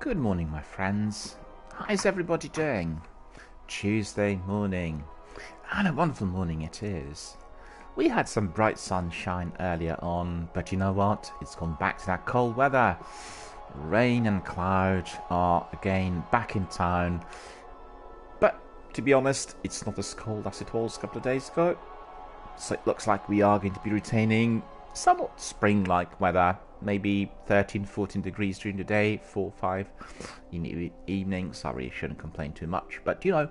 Good morning, my friends. How's everybody doing? Tuesday morning, and a wonderful morning it is. We had some bright sunshine earlier on, but you know what? It's gone back to that cold weather. Rain and cloud are again back in town. But to be honest, it's not as cold as it was a couple of days ago. So it looks like we are going to be retaining somewhat spring-like weather. Maybe 13, 14 degrees during the day, 4, 5 in the evening. Sorry, I shouldn't complain too much. But, you know,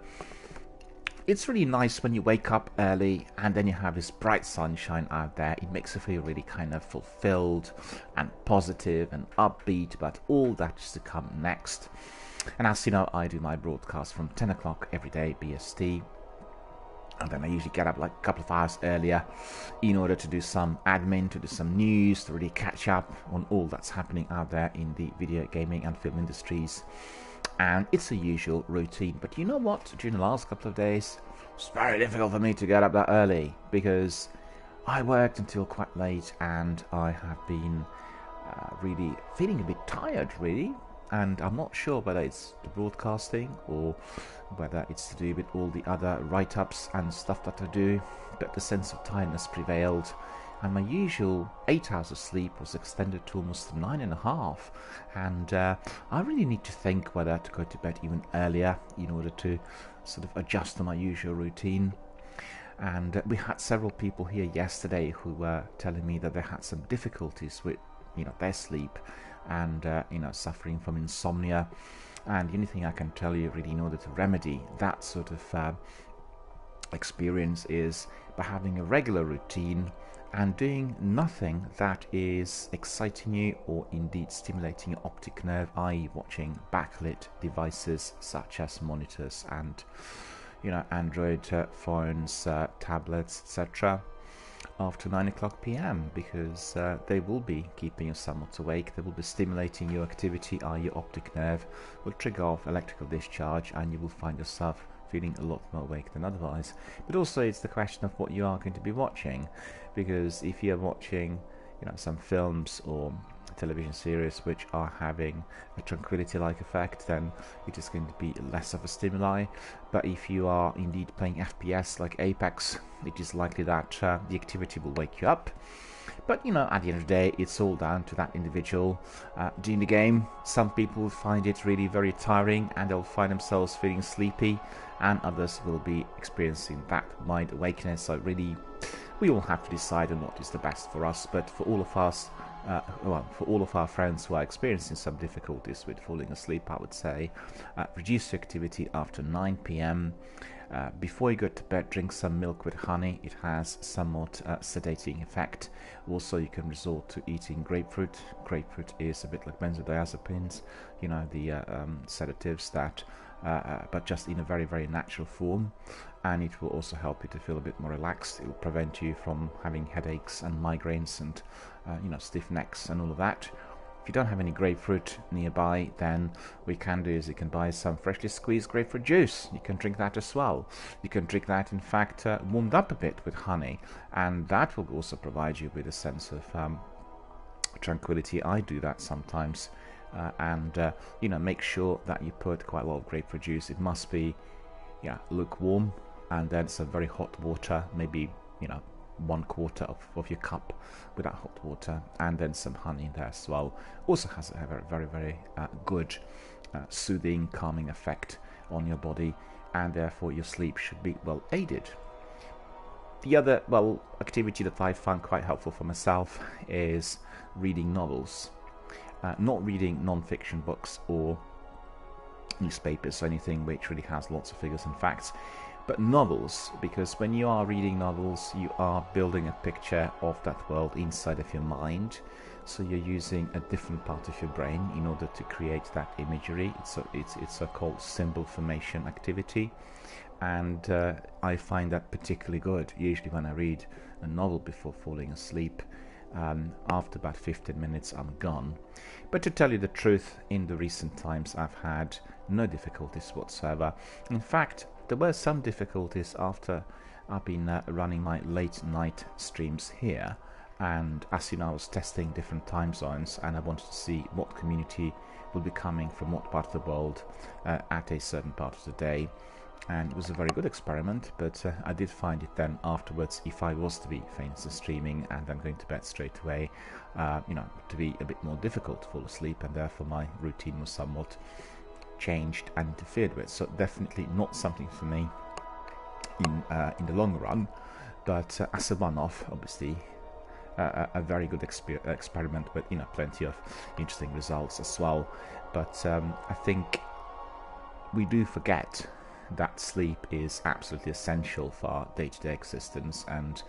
it's really nice when you wake up early and then you have this bright sunshine out there. It makes you feel really kind of fulfilled and positive and upbeat about all that is to come next. And as you know, I do my broadcast from 10 o'clock every day, BST. And then I usually get up like a couple of hours earlier in order to do some admin, to do some news, to really catch up on all that's happening out there in the video gaming and film industries. And it's a usual routine. But you know what? During the last couple of days, it's very difficult for me to get up that early because I worked until quite late and I have been really feeling a bit tired, really. And I'm not sure whether it's the broadcasting or whether it's to do with all the other write-ups and stuff that I do, but the sense of tiredness prevailed, and my usual 8 hours of sleep was extended to almost 9.5, and I really need to think whether to go to bed even earlier in order to sort of adjust to my usual routine. And we had several people here yesterday who were telling me that they had some difficulties with their sleep and suffering from insomnia. And the only thing I can tell you really in order to remedy that sort of experience is by having a regular routine and doing nothing that is exciting you or indeed stimulating your optic nerve, i.e. watching backlit devices such as monitors and Android phones, tablets, etc. after 9 o'clock p.m. because they will be keeping you somewhat awake. They will be stimulating your activity, i.e. your optic nerve will trigger off electrical discharge and you will find yourself feeling a lot more awake than otherwise. But also it's the question of what you are going to be watching, because if you're watching some films or television series which are having a tranquility-like effect, then it is going to be less of a stimuli. But if you are indeed playing FPS like Apex, it is likely that the activity will wake you up. But at the end of the day, it's all down to that individual doing the game. Some people will find it really very tiring and they'll find themselves feeling sleepy, and others will be experiencing that mind awakeness. So really, we all have to decide on what is the best for us. But for all of us, for all of our friends who are experiencing some difficulties with falling asleep, I would say reduce your activity after 9 p.m. Before you go to bed, drink some milk with honey. It has somewhat sedating effect. Also, you can resort to eating grapefruit. Grapefruit is a bit like benzodiazepines, the sedatives that but just in a very, very natural form, and it will also help you to feel a bit more relaxed. It will prevent you from having headaches and migraines and stiff necks and all of that. If you don't have any grapefruit nearby, then what you can do is you can buy some freshly squeezed grapefruit juice. You can drink that as well. You can drink that, in fact, warmed up a bit with honey, and that will also provide you with a sense of tranquility. I do that sometimes. Make sure that you put quite a lot of grapefruit juice. It must be lukewarm, and then some very hot water, maybe 1/4 of your cup with that hot water, and then some honey in there as well. Also has a very, very, very good soothing, calming effect on your body, and therefore your sleep should be well aided. The other activity that I found quite helpful for myself is reading novels. Not reading non-fiction books or newspapers or anything which really has lots of figures and facts, but novels, because when you are reading novels you are building a picture of that world inside of your mind, so you're using a different part of your brain in order to create that imagery. It's a called symbol formation activity, and I find that particularly good usually when I read a novel before falling asleep. After about 15 minutes I'm gone. But to tell you the truth, in the recent times I've had no difficulties whatsoever. In fact, there were some difficulties after I've been running my late night streams here, And as you know, I was testing different time zones, and I wanted to see what community will be coming from what part of the world at a certain part of the day. And it was a very good experiment, but I did find it then afterwards, if I was to be, for instance, streaming and then going to bed straight away, to be a bit more difficult to fall asleep, and therefore my routine was somewhat changed and interfered with. So definitely not something for me in the long run, but as a one-off, obviously a very good experiment with plenty of interesting results as well. But I think we do forget that sleep is absolutely essential for our day-to-day existence, and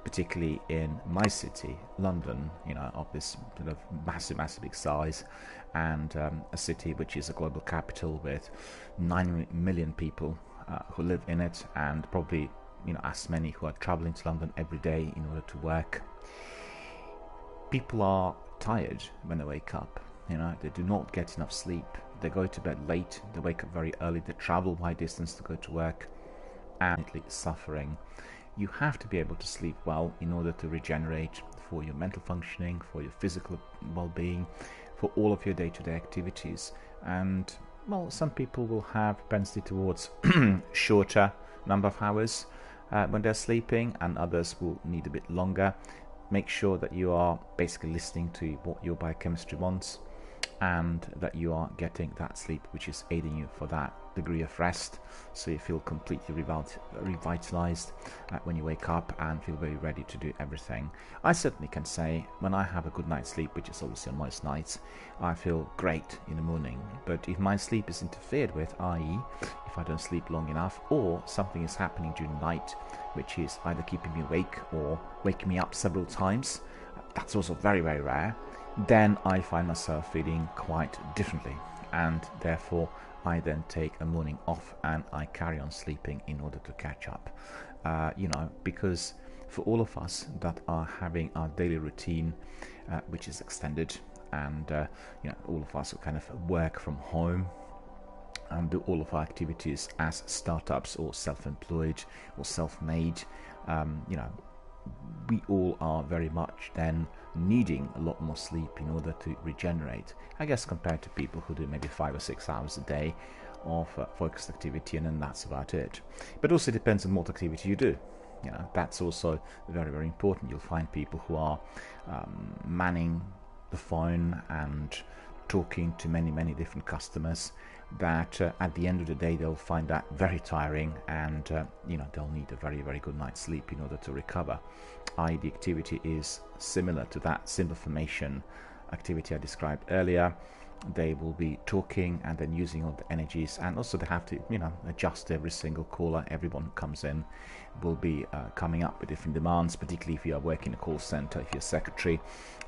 particularly in my city, London, of this sort of massive big size, and a city which is a global capital with 9 million people who live in it, and probably as many who are traveling to London every day in order to work. People are tired when they wake up. They do not get enough sleep. They go to bed late, they wake up very early, they travel high distance to go to work, and suffering. You have to be able to sleep well in order to regenerate for your mental functioning, for your physical well-being, for all of your day-to-day activities. And well, some people will have propensity towards shorter number of hours when they're sleeping, and others will need a bit longer. Make sure that you are basically listening to what your biochemistry wants, and that you are getting that sleep which is aiding you for that degree of rest, so you feel completely revitalized when you wake up and feel very ready to do everything. I certainly can say when I have a good night's sleep, which is obviously on most nights, I feel great in the morning. But if my sleep is interfered with, i.e. if I don't sleep long enough, or something is happening during the night which is either keeping me awake or waking me up several times, that's also very rare, then I find myself feeling quite differently, and therefore I then take a morning off and I carry on sleeping in order to catch up. Because for all of us that are having our daily routine which is extended, and all of us who kind of work from home and do all of our activities as startups or self-employed or self-made, we all are very much then needing a lot more sleep in order to regenerate, I guess, compared to people who do maybe 5 or 6 hours a day of focused activity, and then that's about it. But also depends on what activity you do. That's also very important. You'll find people who are manning the phone and talking to many different customers, that at the end of the day they'll find that very tiring, and they'll need a very good night's sleep in order to recover. The activity is similar to that simple formation activity I described earlier. They will be talking and then using all the energies, and also they have to adjust every single caller. Everyone who comes in will be coming up with different demands, particularly if you are working in a call center, if you're a secretary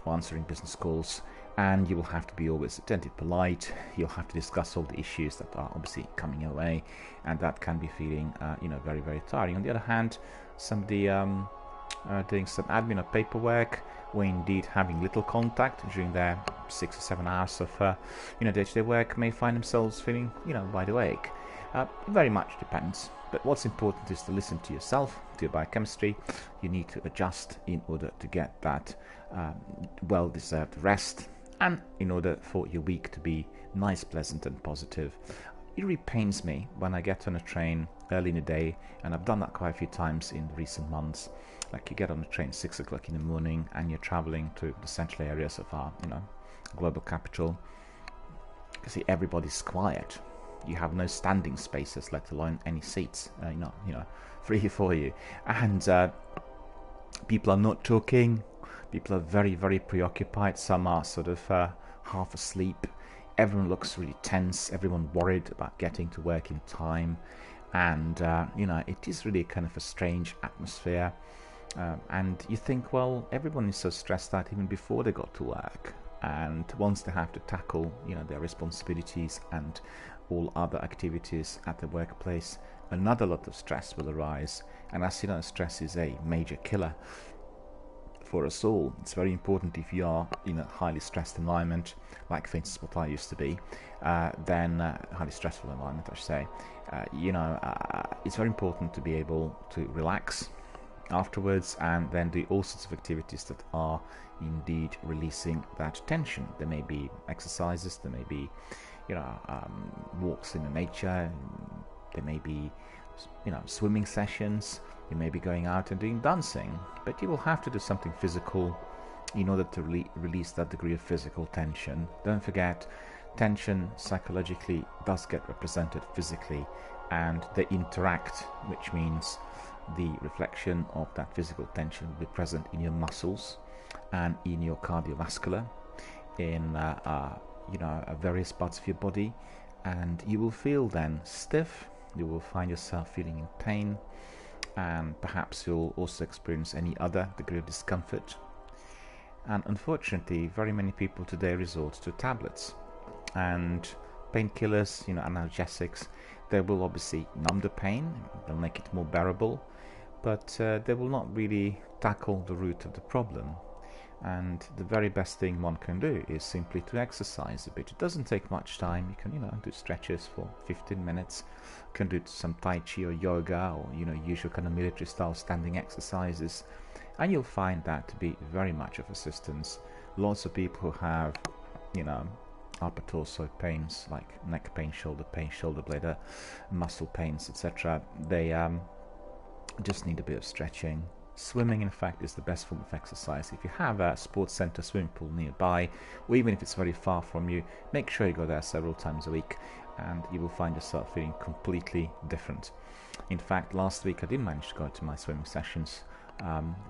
or answering business calls. And you will have to be always attentive, polite. You'll have to discuss all the issues that are obviously coming your way, and that can be feeling very tiring. On the other hand, somebody doing some admin or paperwork, or indeed having little contact during their 6 or 7 hours of day-to-day work, may find themselves feeling wide awake. It very much depends, but what's important is to listen to yourself, to your biochemistry. You need to adjust in order to get that well-deserved rest, and in order for your week to be nice, pleasant and positive. It really pains me when I get on a train early in the day, and I've done that quite a few times in recent months. Like, you get on a train 6 o'clock in the morning and you're traveling to the central areas of our global capital. You see, everybody's quiet. You have no standing spaces, let alone any seats free for you, and people are not talking. People are very very Some are sort of half asleep. Everyone looks really tense. Everyone worried about getting to work in time, and it is really kind of a strange atmosphere. And you think, well, everyone is so stressed out even before they got to work, and once they have to tackle their responsibilities and all other activities at the workplace, another lot of stress will arise. And as you know, stress is a major killer for us all. It's very important, if you are in a highly stressed environment, like for instance what I used to be, then highly stressful environment I should say, it's very important to be able to relax afterwards, and then do all sorts of activities that are indeed releasing that tension. There may be exercises, there may be walks in the nature, there may be swimming sessions, you may be going out and doing dancing, but you will have to do something physical in order to release that degree of physical tension. Don't forget, tension psychologically does get represented physically, and they interact, which means the reflection of that physical tension will be present in your muscles and in your cardiovascular, in various parts of your body, and you will feel then stiff. You will find yourself feeling in pain, and perhaps you'll also experience any other degree of discomfort. And unfortunately, very many people today resort to tablets and painkillers, analgesics. They will obviously numb the pain, they'll make it more bearable, but they will not really tackle the root of the problem. And the very best thing one can do is simply to exercise a bit. It doesn't take much time. You can do stretches for 15 minutes. You can do some tai chi or yoga, or usual kind of military style standing exercises, and you'll find that to be very much of assistance. Lots of people who have upper torso pains, like neck pain, shoulder blade, muscle pains, etc., they just need a bit of stretching. Swimming, in fact, is the best form of exercise. If you have a sports center swimming pool nearby, or even if it's very far from you, make sure you go there several times a week, and you will find yourself feeling completely different. In fact, last week I did manage to go to my swimming sessions,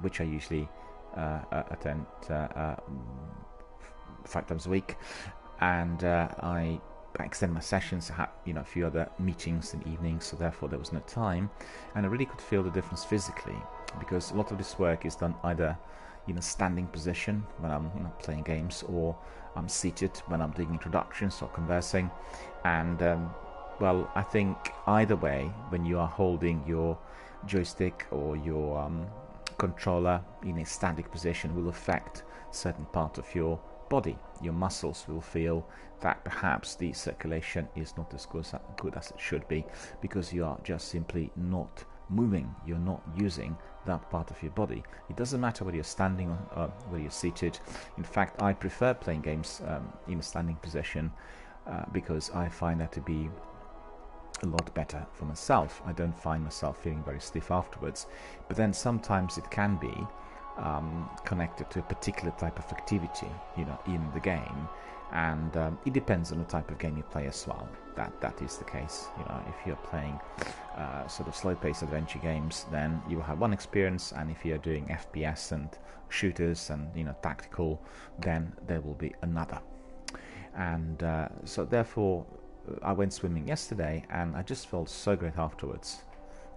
which I usually attend 5 times a week, and I extend my sessions. I had a few other meetings in evenings, so therefore there was no time, and I really could feel the difference physically, because a lot of this work is done either in a standing position when I'm playing games, or I'm seated when I'm doing introductions or conversing. And I think either way, when you are holding your joystick or your controller in a static position, will affect certain part of your body. Your muscles will feel that perhaps the circulation is not as good as it should be, because you are just simply not moving. You're not using that part of your body. It doesn't matter whether you're standing or whether you're seated. In fact, I prefer playing games in a standing position because I find that to be a lot better for myself. I don't find myself feeling very stiff afterwards, but then sometimes it can be connected to a particular type of activity in the game, and it depends on the type of game you play as well. That is the case. If you're playing sort of slow-paced adventure games, then you will have one experience, and if you're doing FPS and shooters and tactical, then there will be another. And so therefore I went swimming yesterday, and I just felt so great afterwards.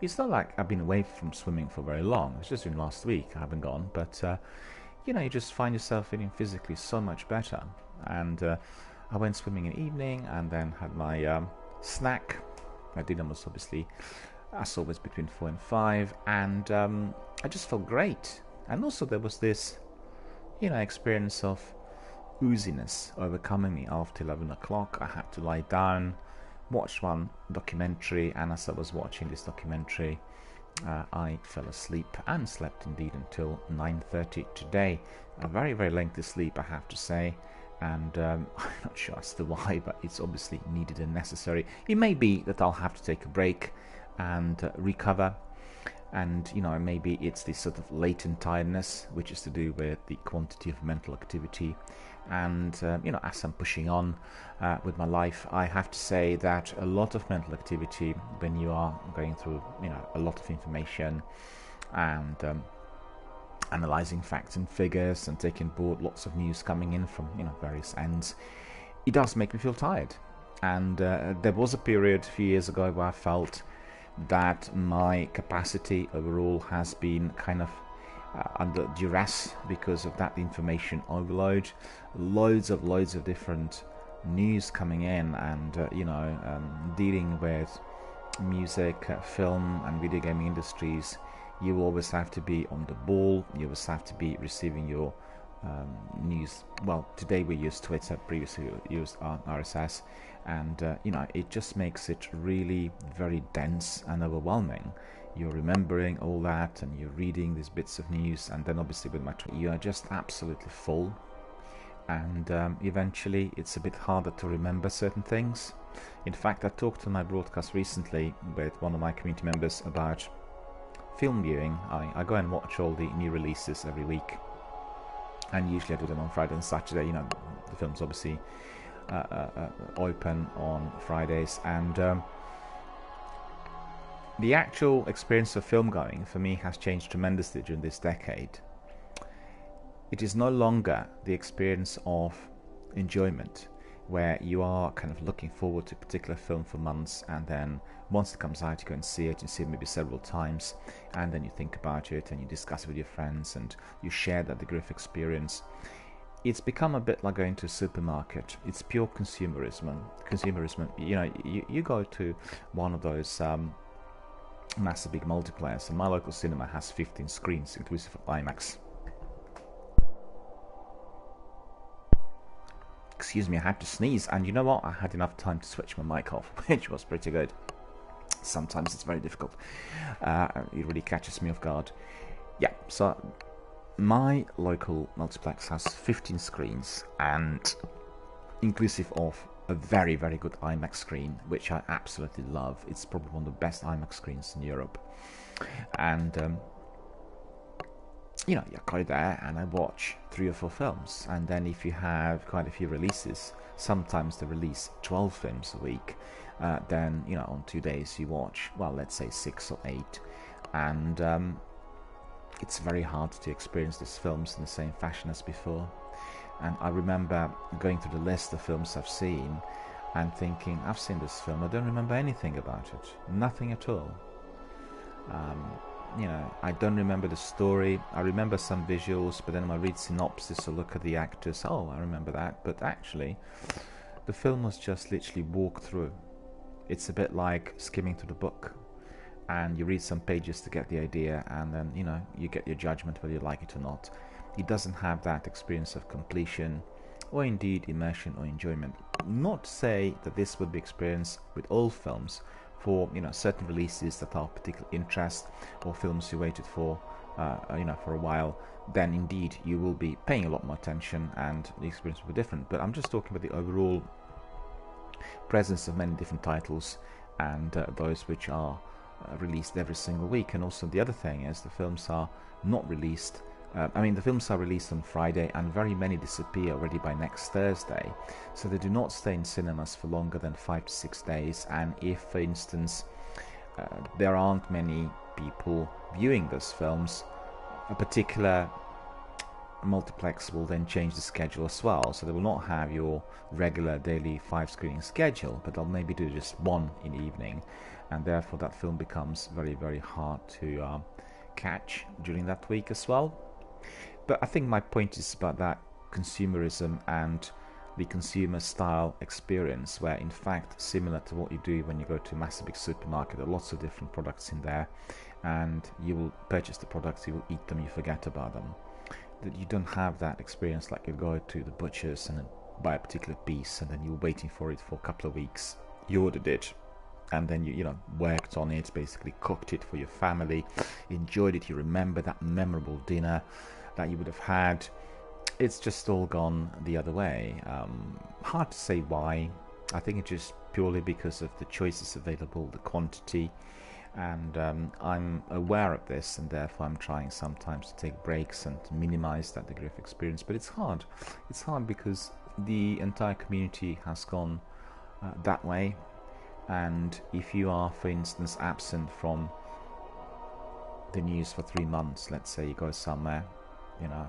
It's not like I've been away from swimming for very long. It's just been last week I haven't gone, but you just find yourself feeling physically so much better. And I went swimming in the evening, and then had my snack. My dinner was obviously, as always, between 4 and 5, and I just felt great. And also there was this experience of ooziness overcoming me after 11 o'clock. I had to lie down, watch one documentary, and as I was watching this documentary, I fell asleep and slept indeed until 9:30 today. A very, very lengthy sleep, I have to say, and I'm not sure as to why, but it's obviously needed and necessary. It may be that I'll have to take a break and recover, and maybe it's this sort of latent tiredness, which is to do with the quantity of mental activity. And as I'm pushing on with my life, I have to say that a lot of mental activity, when you are going through a lot of information and analyzing facts and figures and taking board lots of news coming in from various ends, it does make me feel tired. And there was a period a few years ago where I felt that my capacity overall has been kind of under duress because of that information overload. Loads of different news coming in, and dealing with music, film and video gaming industries. You always have to be on the ball. You always have to be receiving your news. Well, today we use Twitter, previously we used RSS, and it just makes it really very dense and overwhelming. you're remembering all that, and you're reading these bits of news, and then obviously with you are just absolutely full, and eventually it's a bit harder to remember certain things. In fact, I talked on my broadcast recently with one of my community members about film viewing. I go and watch all the new releases every week, and usually I do them on Friday and Saturday. You know, the films obviously open on Fridays, and the actual experience of film going for me has changed tremendously during this decade. It is no longer the experience of enjoyment, where you are kind of looking forward to a particular film for months, and then once it comes out you go and see it, you see it maybe several times, and then you think about it and you discuss it with your friends and you share that degree of experience. It's become a bit like going to a supermarket. It's pure consumerism. You know, you go to one of those massive big multipliers, and my local cinema has 15 screens inclusive of IMAX. Excuse me, I had to sneeze, and you know what? I had enough time to switch my mic off, which was pretty good. Sometimes it's very difficult. It really catches me off guard. Yeah, so my local multiplex has 15 screens, and inclusive of a very, very good IMAX screen, which I absolutely love. It's probably one of the best IMAX screens in Europe. And you know, I go there and I watch 3 or 4 films, and then if you have quite a few releases, sometimes they release 12 films a week, then, you know, on 2 days you watch, well, let's say 6 or 8, and it's very hard to experience these films in the same fashion as before. And I remember going through the list of films I've seen and thinking, I've seen this film, I don't remember anything about it, nothing at all. You know, I don't remember the story. I remember some visuals, but then when I read synopsis or look at the actors, oh, I remember that. But actually, the film was just literally walked through. It's a bit like skimming through the book, and you read some pages to get the idea, and then, you know, you get your judgment whether you like it or not. It doesn't have that experience of completion, or indeed immersion or enjoyment. Not to say that this would be experienced with all films. For, you know, certain releases that are of particular interest, or films you waited for, you know, for a while, then indeed you will be paying a lot more attention and the experience will be different. But I'm just talking about the overall presence of many different titles, and those which are released every single week. And also the other thing is the films are not released. The films are released on Friday, and very many disappear already by next Thursday. So they do not stay in cinemas for longer than 5 to 6 days. And if, for instance, there aren't many people viewing those films, a particular multiplex will then change the schedule as well. So they will not have your regular daily 5 screening schedule, but they'll maybe do just 1 in the evening. And therefore that film becomes very, very hard to catch during that week as well. But I think my point is about that consumerism and the consumer style experience, where in fact, similar to what you do when you go to a massive big supermarket, there are lots of different products in there, and you will purchase the products, you will eat them, you forget about them. That you don't have that experience like you go to the butcher's and buy a particular piece, and then you're waiting for it for a couple of weeks. You ordered it, and then you know, worked on it, basically cooked it for your family, enjoyed it, you remember that memorable dinner that you would have had. It's just all gone the other way. Hard to say why. I think it's just purely because of the choices available, the quantity, and I'm aware of this, and therefore I'm trying sometimes to take breaks and to minimize that degree of experience. But it's hard. It's hard because the entire community has gone that way. And if you are, for instance, absent from the news for 3 months, let's say you go somewhere, you know,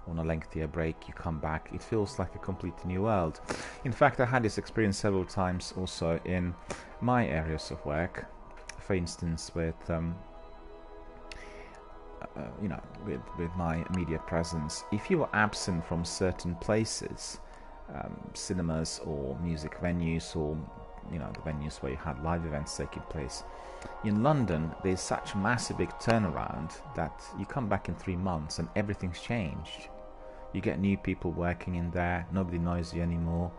on a lengthier break, you come back, it feels like a completely new world. In fact, I had this experience several times also in my areas of work. For instance, with you know, with my immediate presence, if you are absent from certain places, cinemas or music venues, or, you know, the venues where you had live events taking place. In London, there's such a massive big turnaround that you come back in 3 months and everything's changed. You get new people working in there, nobody knows you anymore,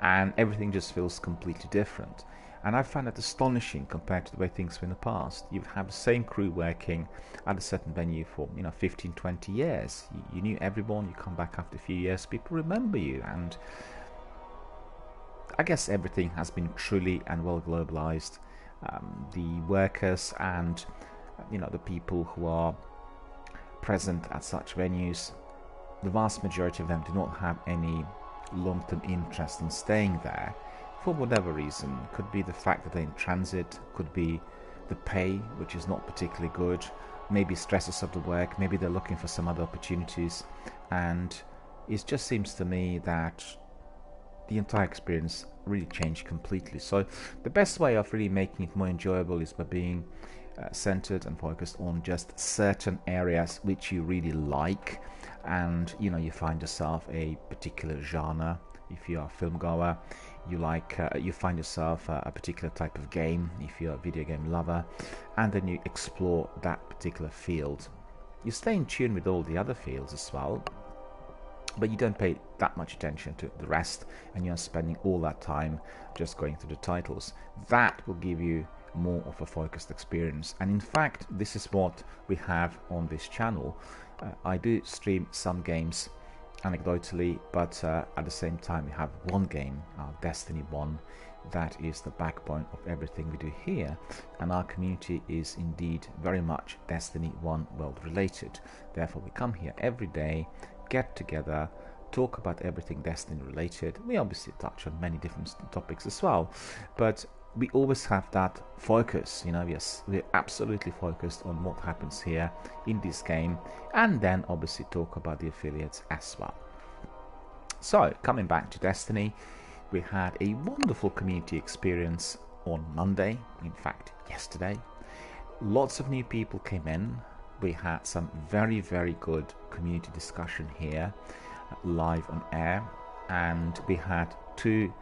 and everything just feels completely different. And I find that astonishing compared to the way things were in the past. You have the same crew working at a certain venue for 15, 20 years. You knew everyone. You come back after a few years, people remember you, and I guess everything has been truly and well globalized. The workers and the people who are present at such venues, the vast majority of them do not have any long-term interest in staying there for whatever reason. Could be the fact that they're in transit, could be the pay, which is not particularly good, maybe stresses of the work, maybe they're looking for some other opportunities, and it just seems to me that the entire experience really changed completely. So the best way of really making it more enjoyable is by being centered and focused on just certain areas which you really like, and you find yourself a particular genre. If you're a film goer, you find yourself a particular type of game if you're a video game lover, and then you explore that particular field. You stay in tune with all the other fields as well, but you don't pay that much attention to the rest, and you're spending all that time just going through the titles. That will give you more of a focused experience, and in fact this is what we have on this channel. I do stream some games anecdotally, but at the same time we have one game, Destiny 1, that is the backbone of everything we do here, and our community is indeed very much Destiny 1 world related. Therefore we come here every day, get together, talk about everything Destiny related. We obviously touch on many different topics as well, but we always have that focus. Yes, we're absolutely focused on what happens here in this game, and then obviously talk about the affiliates as well. So coming back to Destiny, we had a wonderful community experience on Monday, in fact yesterday. Lots of new people came in. We had some very, very good community discussion here live on air, and we had two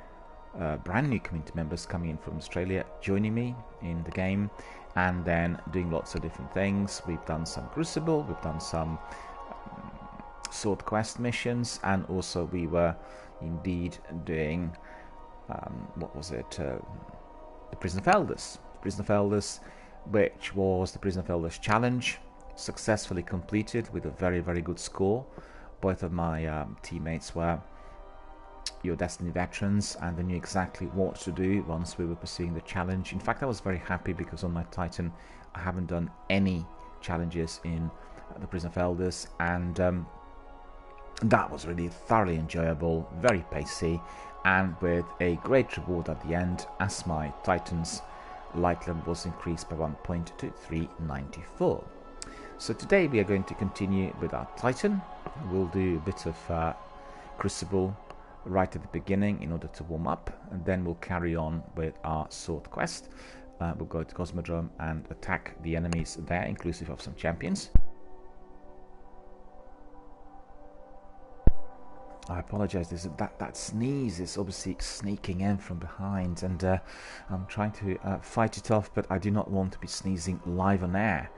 brand new community members coming in from Australia joining me in the game, and then doing lots of different things. We've done some Crucible, we've done some Sword Quest missions, and also we were indeed doing the Prison of Elders. Prison of Elders, which was the Prison of Elders challenge, successfully completed with a very, very good score. Both of my teammates were your Destiny veterans, and they knew exactly what to do once we were pursuing the challenge. In fact, I was very happy because on my Titan I haven't done any challenges in the Prison of Elders, and that was really thoroughly enjoyable, very pacey, and with a great reward at the end, as my Titan's light level was increased by 1 point to 394. So today we are going to continue with our Titan. We'll do a bit of Crucible right at the beginning in order to warm up, and then we'll carry on with our Sword Quest. We'll go to Cosmodrome and attack the enemies there, inclusive of some champions. I apologize, that sneeze is obviously sneaking in from behind, and I'm trying to fight it off, but I do not want to be sneezing live on air.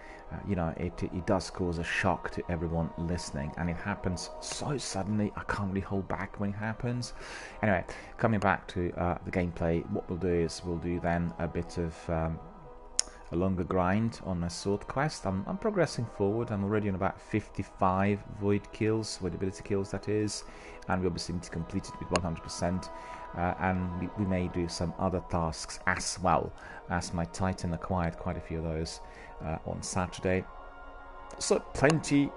It does cause a shock to everyone listening, and it happens so suddenly I can't really hold back when it happens. Anyway, coming back to the gameplay, what we'll do is we'll do then a bit of a longer grind on my Sword Quest. I'm progressing forward. I'm already on about 55 void kills, void ability kills that is, and we obviously need to complete it with 100%, and we may do some other tasks as well, as my Titan acquired quite a few of those on Saturday. So plenty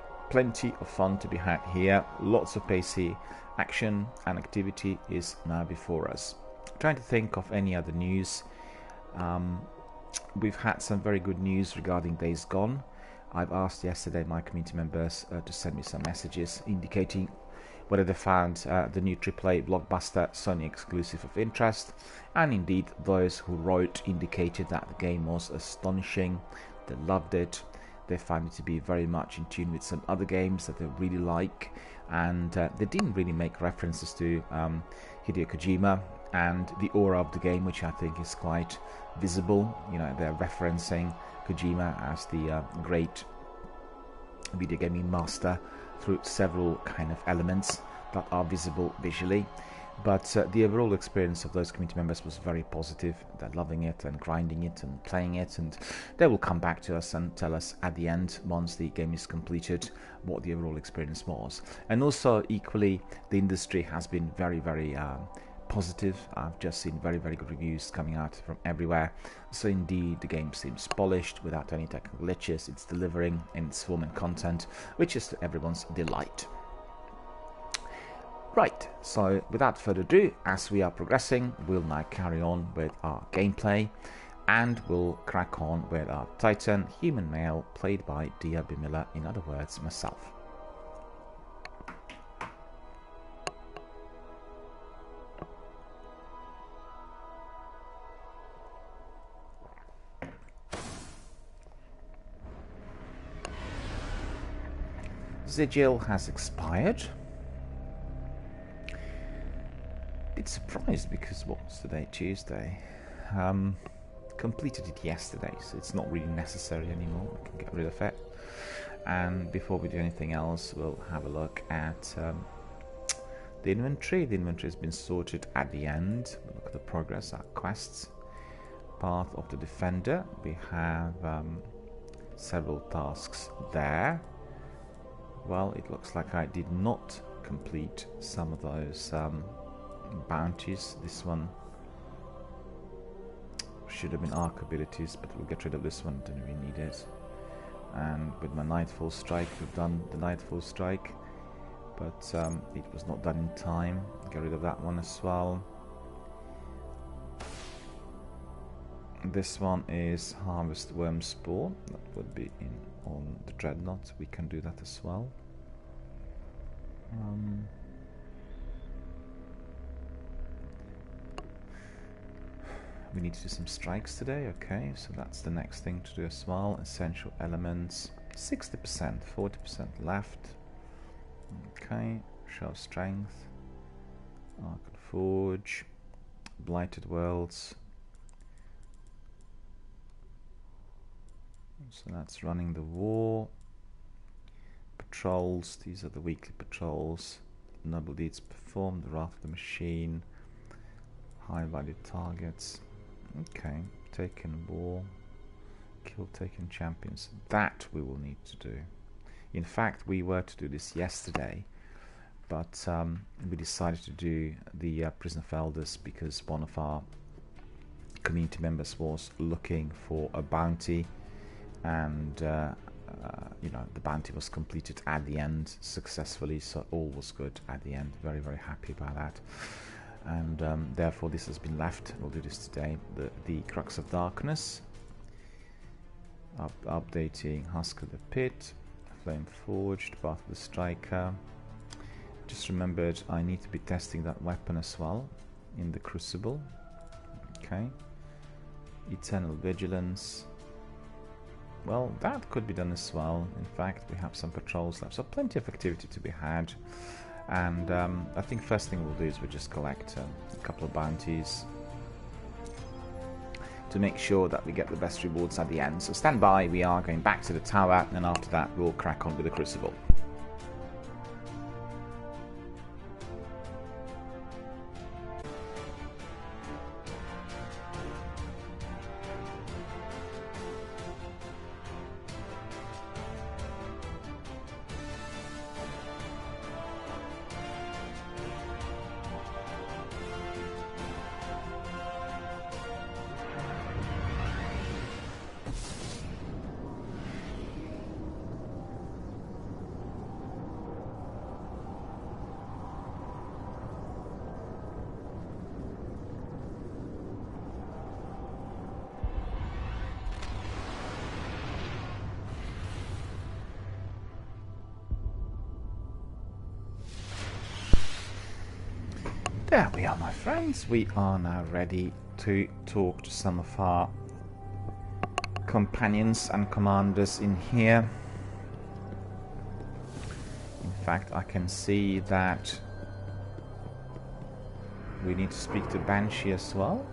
of fun to be had here. Lots of pacey action and activity is now before us. Trying to think of any other news. We've had some very good news regarding Days Gone. I've asked yesterday my community members to send me some messages indicating whether they found the new AAA blockbuster Sony exclusive of interest, and indeed those who wrote indicated that the game was astonishing. They loved it. They found it to be very much in tune with some other games that they really like, and they didn't really make references to Hideo Kojima and the aura of the game, which I think is quite visible. They're referencing Kojima as the great video gaming master through several kind of elements that are visible visually. But the overall experience of those community members was very positive. They're loving it and grinding it and playing it, and they will come back to us and tell us at the end, once the game is completed, what the overall experience was. And also, equally, the industry has been very, very positive. I've just seen very, very good reviews coming out from everywhere. So indeed, the game seems polished without any technical glitches. It's delivering in its form and content, which is to everyone's delight. Right, so without further ado, as we are progressing, we'll now carry on with our gameplay, and we'll crack on with our Titan human male, played by DRBMiller, in other words, myself. Sigil has expired. Bit surprised because what's today? Tuesday. Completed it yesterday, so it's not really necessary anymore. We can get rid of it. And before we do anything else, we'll have a look at the inventory. The inventory has been sorted at the end. We'll look at the progress, our quests. Path of the Defender. We have several tasks there. Well, it looks like I did not complete some of those bounties. This one should have been arc abilities, but we'll get rid of this one, don't really need it. And with my Nightfall Strike, we've done the Nightfall Strike, but it was not done in time. Get rid of that one as well. This one is Harvest Worm Spore. That would be on the Dreadnought. We can do that as well. We need to do some strikes today. Okay, so that's the next thing to do as well. Essential elements, 60%, 40% left. Okay, show strength, Arc and Forge, Blighted Worlds. So that's running the war. Patrols, these are the weekly patrols. Noble deeds performed, the Wrath of the Machine, high value targets. Okay, taken war, kill taken champions. That we will need to do. In fact, we were to do this yesterday, but we decided to do the Prison of Elders because one of our community members was looking for a bounty, and you know, the bounty was completed at the end successfully, so all was good at the end. Very, very happy about that. And therefore this has been left. We'll do this today. The Crux of Darkness, updating Husk of the Pit, Flame Forged, Path of the Striker. Just remembered I need to be testing that weapon as well in the Crucible. Okay, Eternal Vigilance. Well, that could be done as well. In fact, we have some patrols left, so plenty of activity to be had. And I think first thing we'll do is we'll just collect a couple of bounties to make sure that we get the best rewards at the end. So stand by, we are going back to the tower, and after that we'll crack on with the Crucible. There we are, my friends. We are now ready to talk to some of our companions and commanders in here. In fact, I can see that we need to speak to Banshee as well.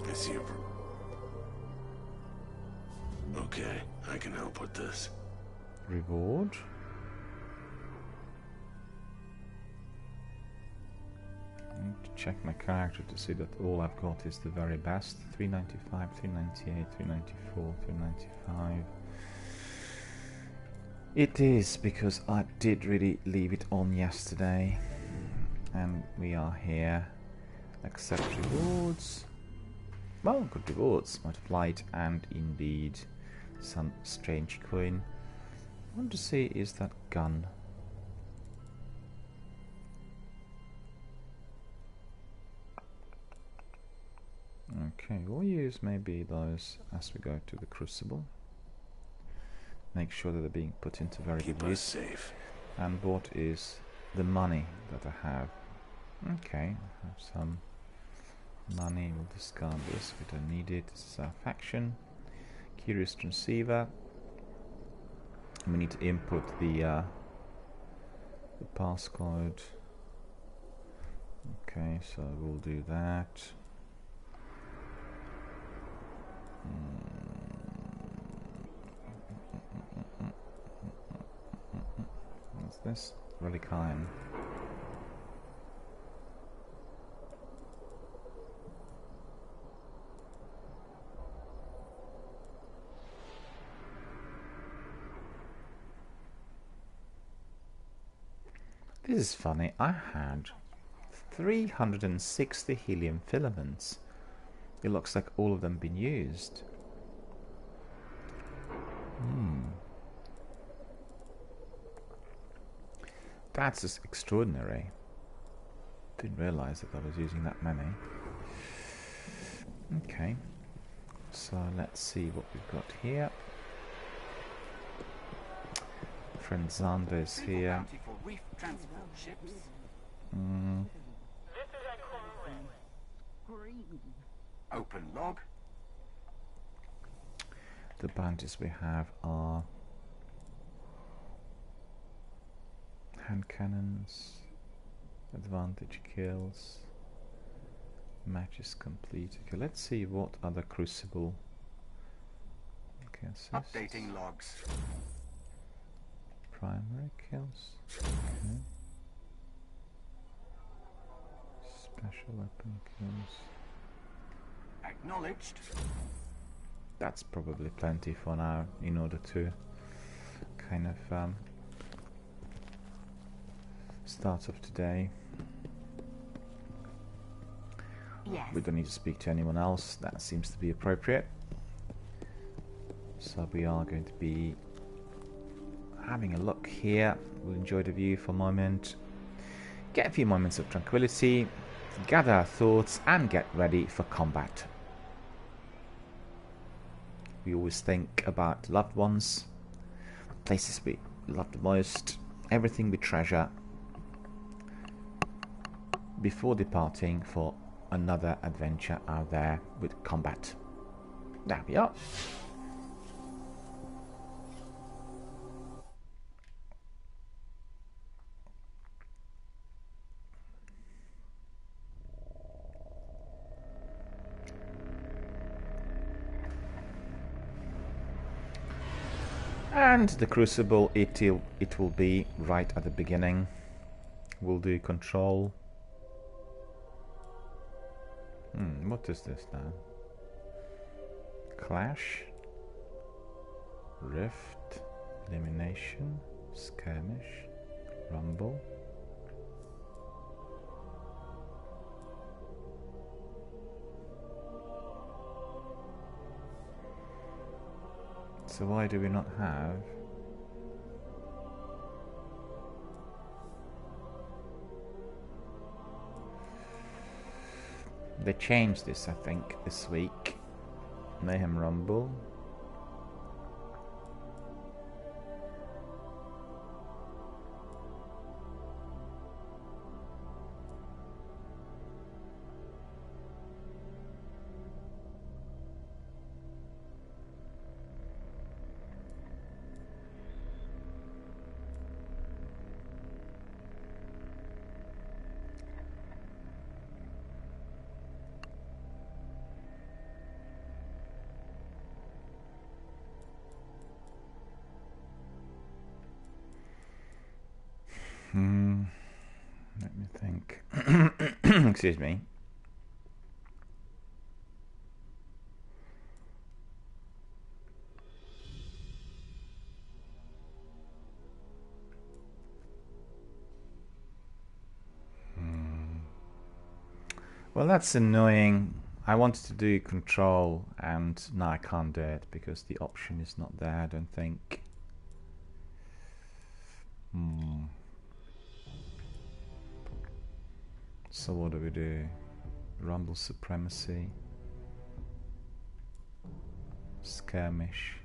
I see you. Okay, I can help with this. Reward. I need to check my character to see that all I've got is the very best. 395, 398, 394, 395. It is because I did really leave it on yesterday. And we are here. Accept rewards. Well, good rewards. Multiplied and indeed some strange coin. I want to see, is that gun? Okay, we'll use maybe those as we go to the crucible. Make sure that they're being put into very good use. Safe. And what is the money that I have? Okay, I have some money. We'll discard this. We don't need it. This is our faction. Curious transceiver. We need to input the passcode. Okay, so we'll do that. What's this? Relic iron. This is funny. I had 360 helium filaments. It looks like all of them been used. That's just extraordinary. Didn't realise that I was using that many. Okay. So let's see what we've got here. Friend Zander is here. Open log. The bounties we have are hand cannons, advantage kills, matches complete. Okay, let's see what other crucible. Okay, Updating logs. Primary kills. Okay. Special weapon kills. Acknowledged. That's probably plenty for now in order to kind of start off today. Yes. We don't need to speak to anyone else. That seems to be appropriate. So we are going to be having a look here. We'll enjoy the view for a moment. Get a few moments of tranquility. Gather our thoughts and get ready for combat. We always think about loved ones, places we love the most, everything we treasure before departing for another adventure out there with combat. There we are. And the crucible, it will be right at the beginning. We'll do control. What is this now? Clash, rift, elimination, skirmish, rumble. So why do we not have they changed this, I think, this week. Mayhem Rumble. Let me think. Excuse me. Well, that's annoying. I wanted to do control, and no, I can't do it because the option is not there, I don't think. So what do we do? Rumble supremacy. Skirmish.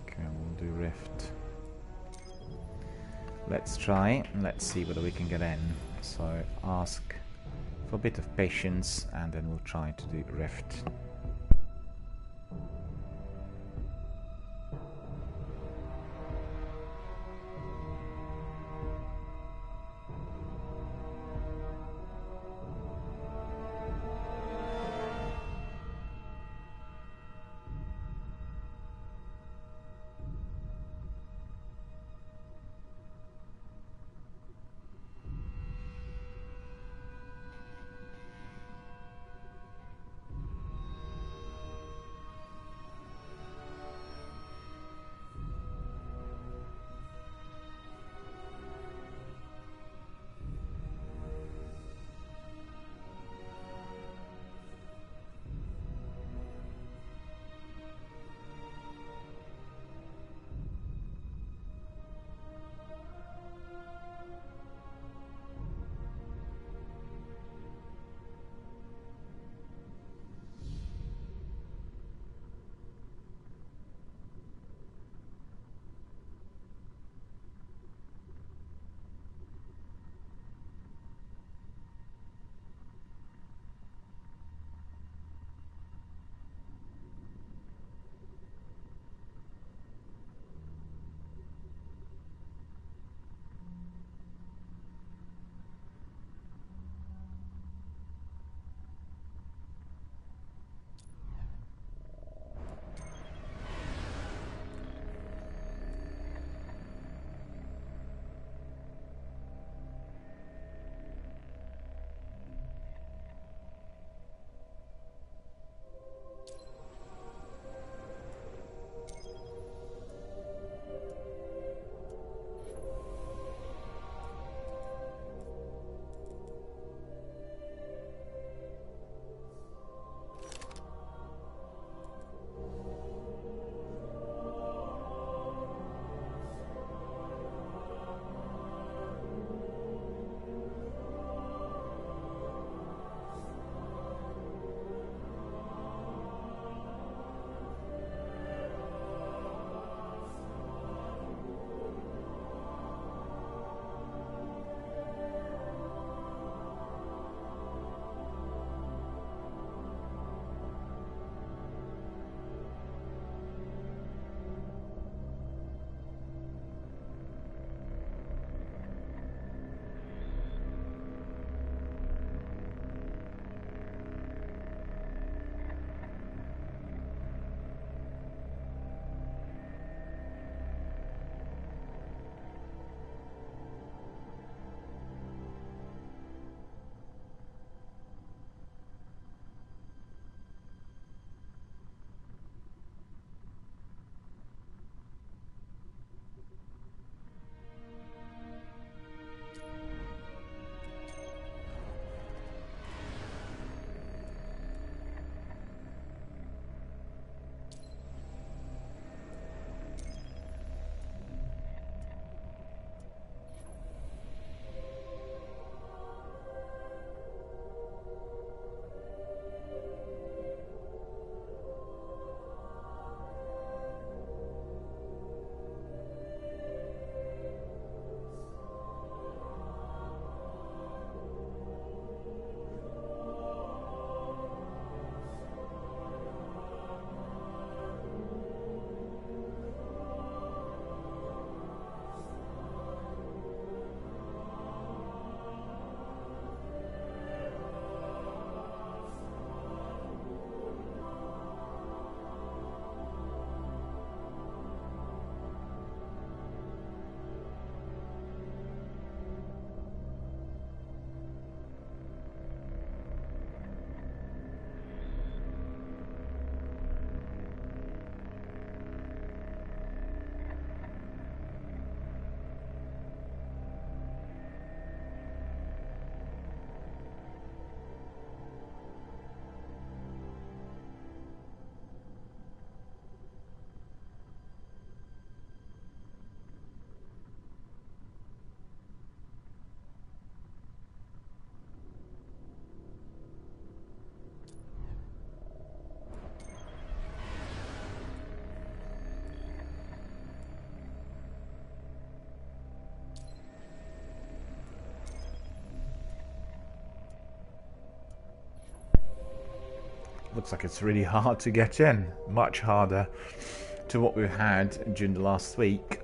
Okay, we'll do Rift. Let's try. Let's see whether we can get in. So ask for a bit of patience and then we'll try to do Rift. Looks like it's really hard to get in. Much harder to what we've had during the last week.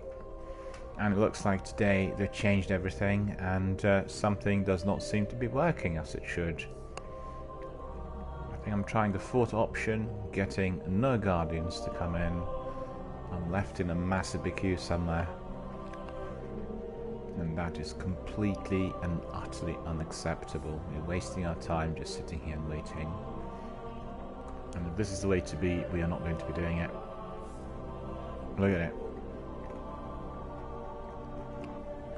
And it looks like today they changed everything and something does not seem to be working as it should. I think I'm trying the fourth option, getting no Guardians to come in. I'm left in a massive big queue somewhere. And that is completely and utterly unacceptable. We're wasting our time just sitting here and waiting. And if this is the way to be, we are not going to be doing it. Look at it.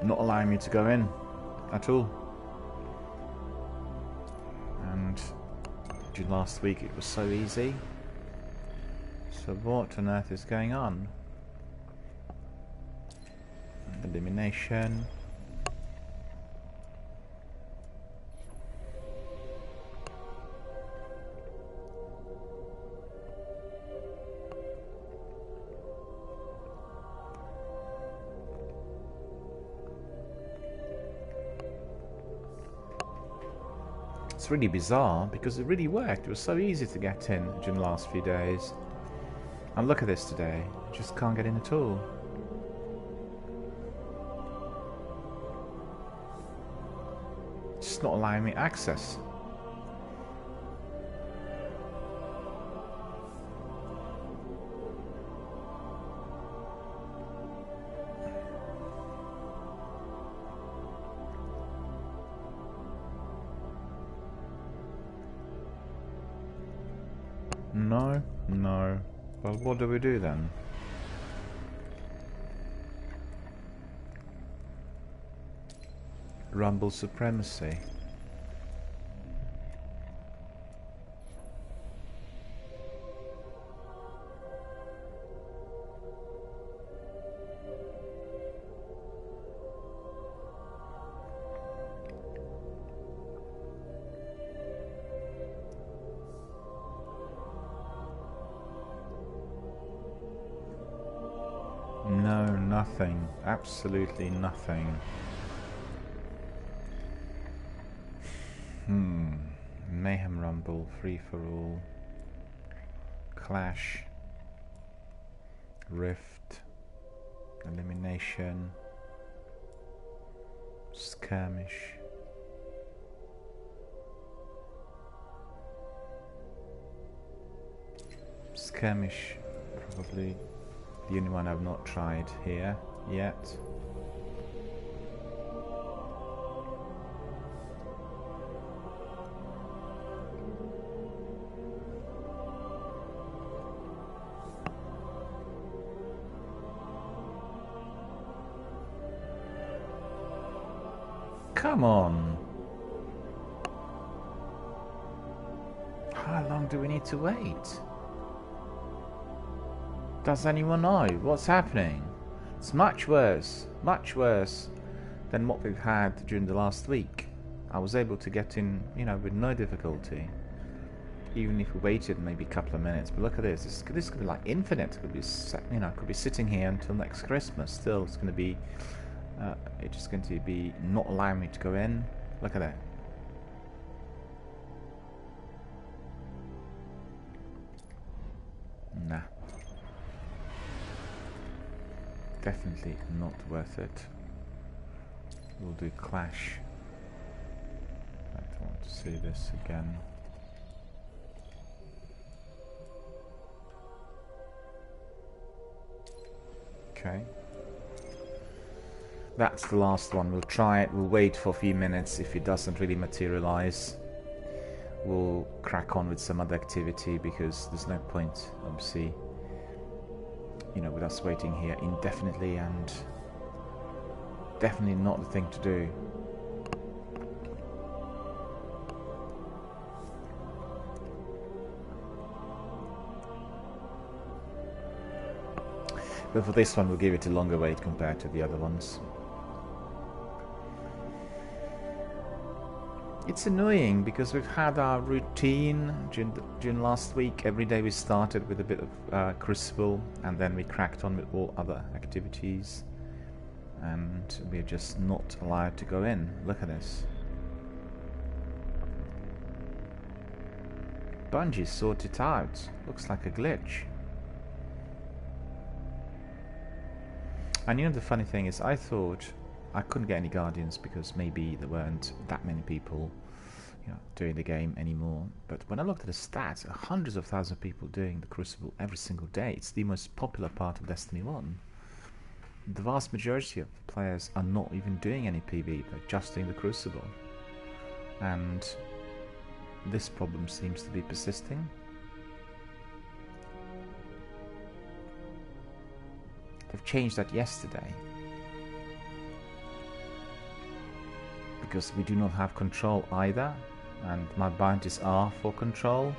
Not allowing me to go in at all. And during last week it was so easy. So what on earth is going on? Elimination. It's really bizarre because it really worked. It was so easy to get in during the last few days. And look at this today. Just can't get in at all. It's not allowing me access. No, no. Well, what do we do then? Rumble supremacy. No, nothing. Absolutely nothing. Mayhem Rumble, free for all. Clash. Rift. Elimination. Skirmish. Skirmish, probably the only one I've not tried here yet. Come on! How long do we need to wait? Does anyone know what's happening? It's much worse than what we've had during the last week. I was able to get in, you know, with no difficulty, even if we waited maybe a couple of minutes. But look at this. This could be like infinite. It could be, you know, could be sitting here until next Christmas. Still, it's going to be, it's just going to be not allowing me to go in. Look at that. Nah. Definitely not worth it. We'll do Clash. I don't want to see this again. Okay. That's the last one. We'll try it. We'll wait for a few minutes. If it doesn't really materialize, we'll crack on with some other activity, because there's no point, obviously, you know, with us waiting here indefinitely, and definitely not the thing to do. But for this one, we'll give it a longer wait compared to the other ones. It's annoying because we've had our routine during last week. Every day we started with a bit of Crucible, and then we cracked on with all other activities, and we're just not allowed to go in. Look at this. Bungie sort it out. Looks like a glitch. And you know the funny thing is, I thought I couldn't get any Guardians because maybe there weren't that many people, you know, doing the game anymore. But when I looked at the stats, hundreds of thousands of people doing the Crucible every single day. It's the most popular part of Destiny 1. The vast majority of players are not even doing any PvE, they're just doing the Crucible. And this problem seems to be persisting. They've changed that yesterday. Because we do not have control either, and my bounties are for control.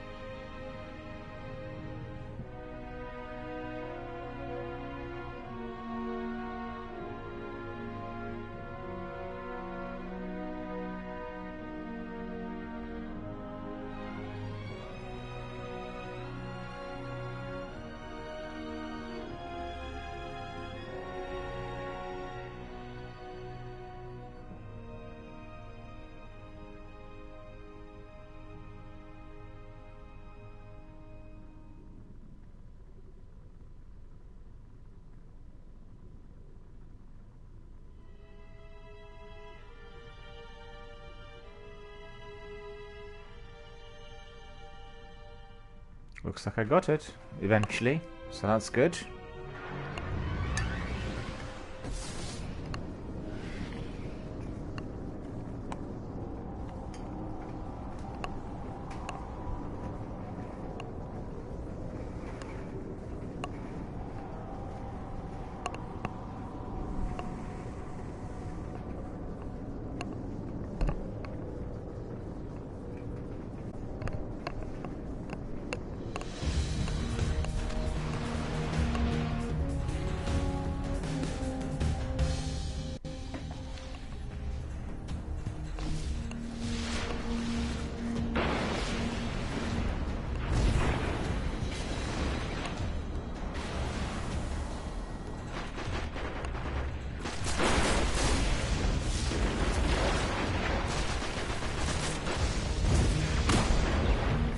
Looks like I got it, eventually, so that's good.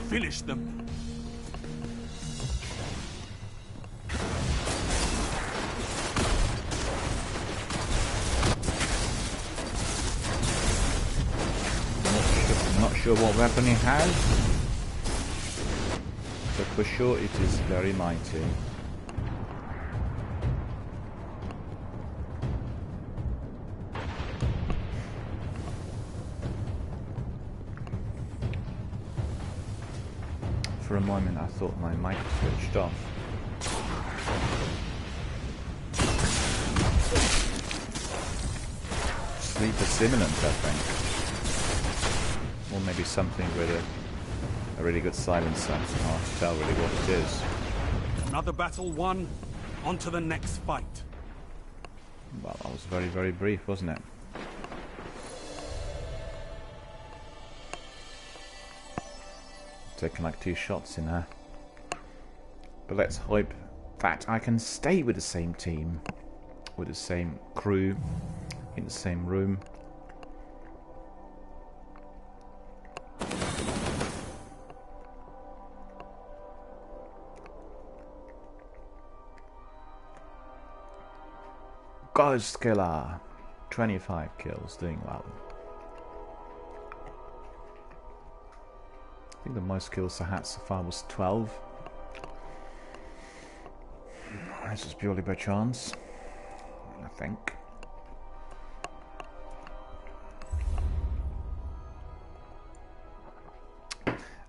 Finish them. Not sure what weapon he has, but for sure it is very mighty. For a moment I thought my mic switched off. Sleep is imminent, I think. Or maybe something with a really good silencer. Hard to tell really what it is. Another battle won. On to the next fight. Well, that was very, very brief, wasn't it? Taken like 2 shots in her. But let's hope that I can stay with the same team, with the same crew, in the same room. Ghost Killer, 25 kills, doing well. I think the most kills I had so far was 12. This is purely by chance, I think.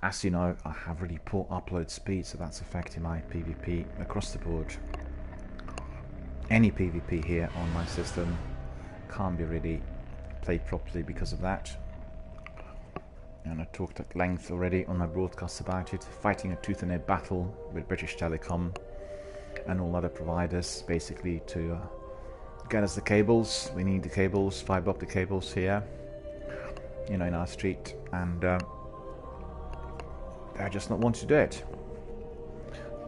As you know, I have really poor upload speed, so that's affecting my PvP across the board. Any PvP here on my system can't be really played properly because of that. And I talked at length already on my broadcast about it, fighting a tooth and nail battle with British Telecom and all other providers, basically to get us the cables. We need the cables, fibre optic cables here, you know, in our street, and they're just not wanting to do it.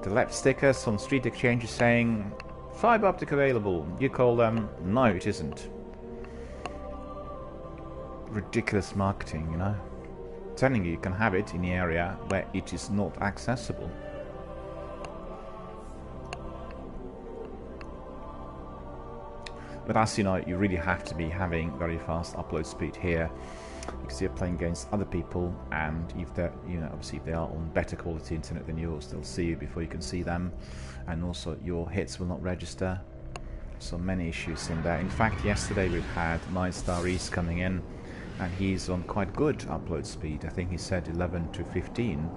The left stickers on street exchanges saying, fibre optic available. You call them, no it isn't. Ridiculous marketing, you know. telling you can have it in the area where it is not accessible. But as you know, you really have to be having very fast upload speed here, because you're playing against other people, and if they're, you know, obviously if they are on better quality internet than yours, they'll see you before you can see them, and also your hits will not register. So many issues in there. In fact, yesterday we've had Night Star East coming in, and he's on quite good upload speed. I think he said 11 to 15,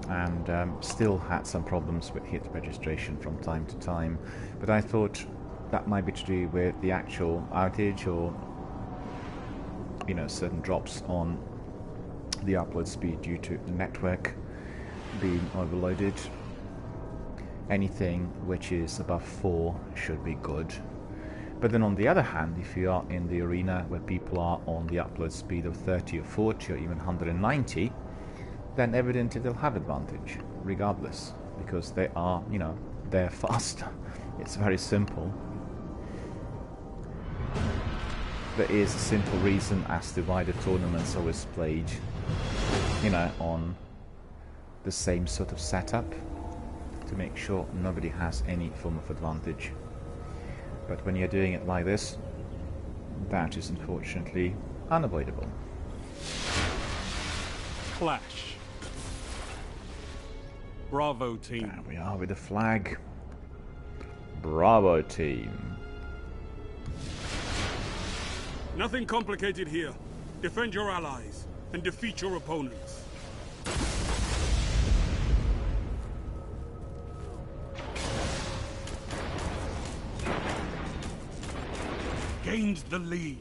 and still had some problems with hit registration from time to time. But I thought that might be to do with the actual outage, or, you know, certain drops on the upload speed due to the network being overloaded. Anything which is above 4 should be good. But then on the other hand, if you are in the arena where people are on the upload speed of 30 or 40 or even 190, then evidently they'll have advantage regardless, because they are, you know, they're faster. It's very simple. There is a simple reason as to why the tournaments always played, you know, on the same sort of setup, to make sure nobody has any form of advantage. But when you're doing it like this, that is unfortunately unavoidable. Clash. Bravo team. There we are with the flag. Bravo team. Nothing complicated here. Defend your allies and defeat your opponents. Gained the lead.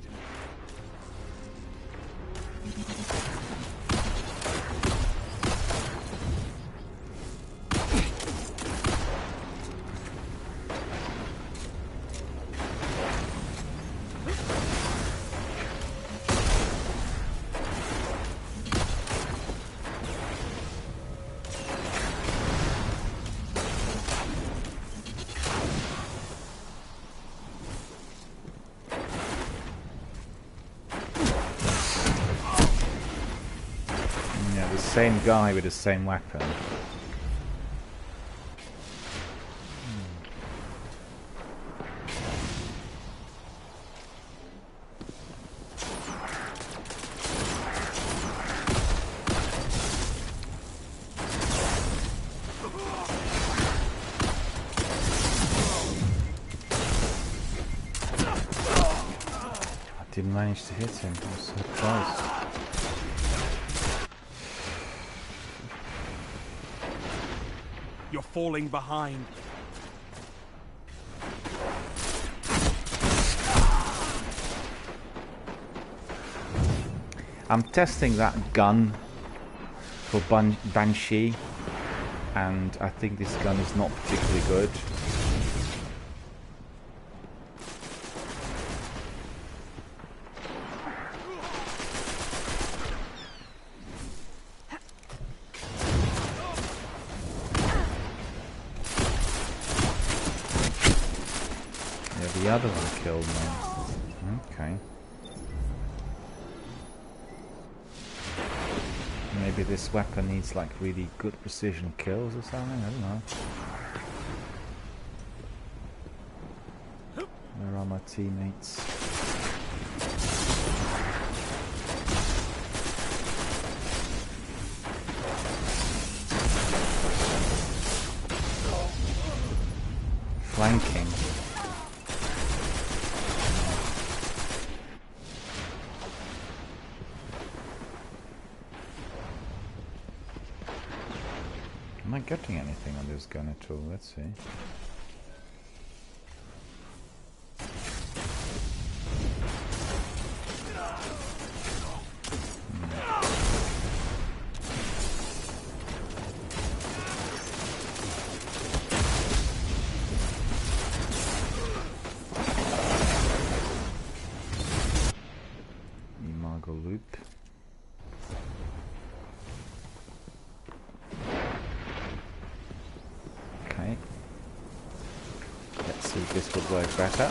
Same guy with the same weapon. I didn't manage to hit him. I was so close. You're falling behind. I'm testing that gun for Banshee, and I think this gun is not particularly good. The other one killed me. Okay. Maybe this weapon needs like really good precision kills or something, I don't know. Where are my teammates? Flanking. Am I getting anything on this gun at all? Let's see. Imago loop. Okay. Let's see if this would work better.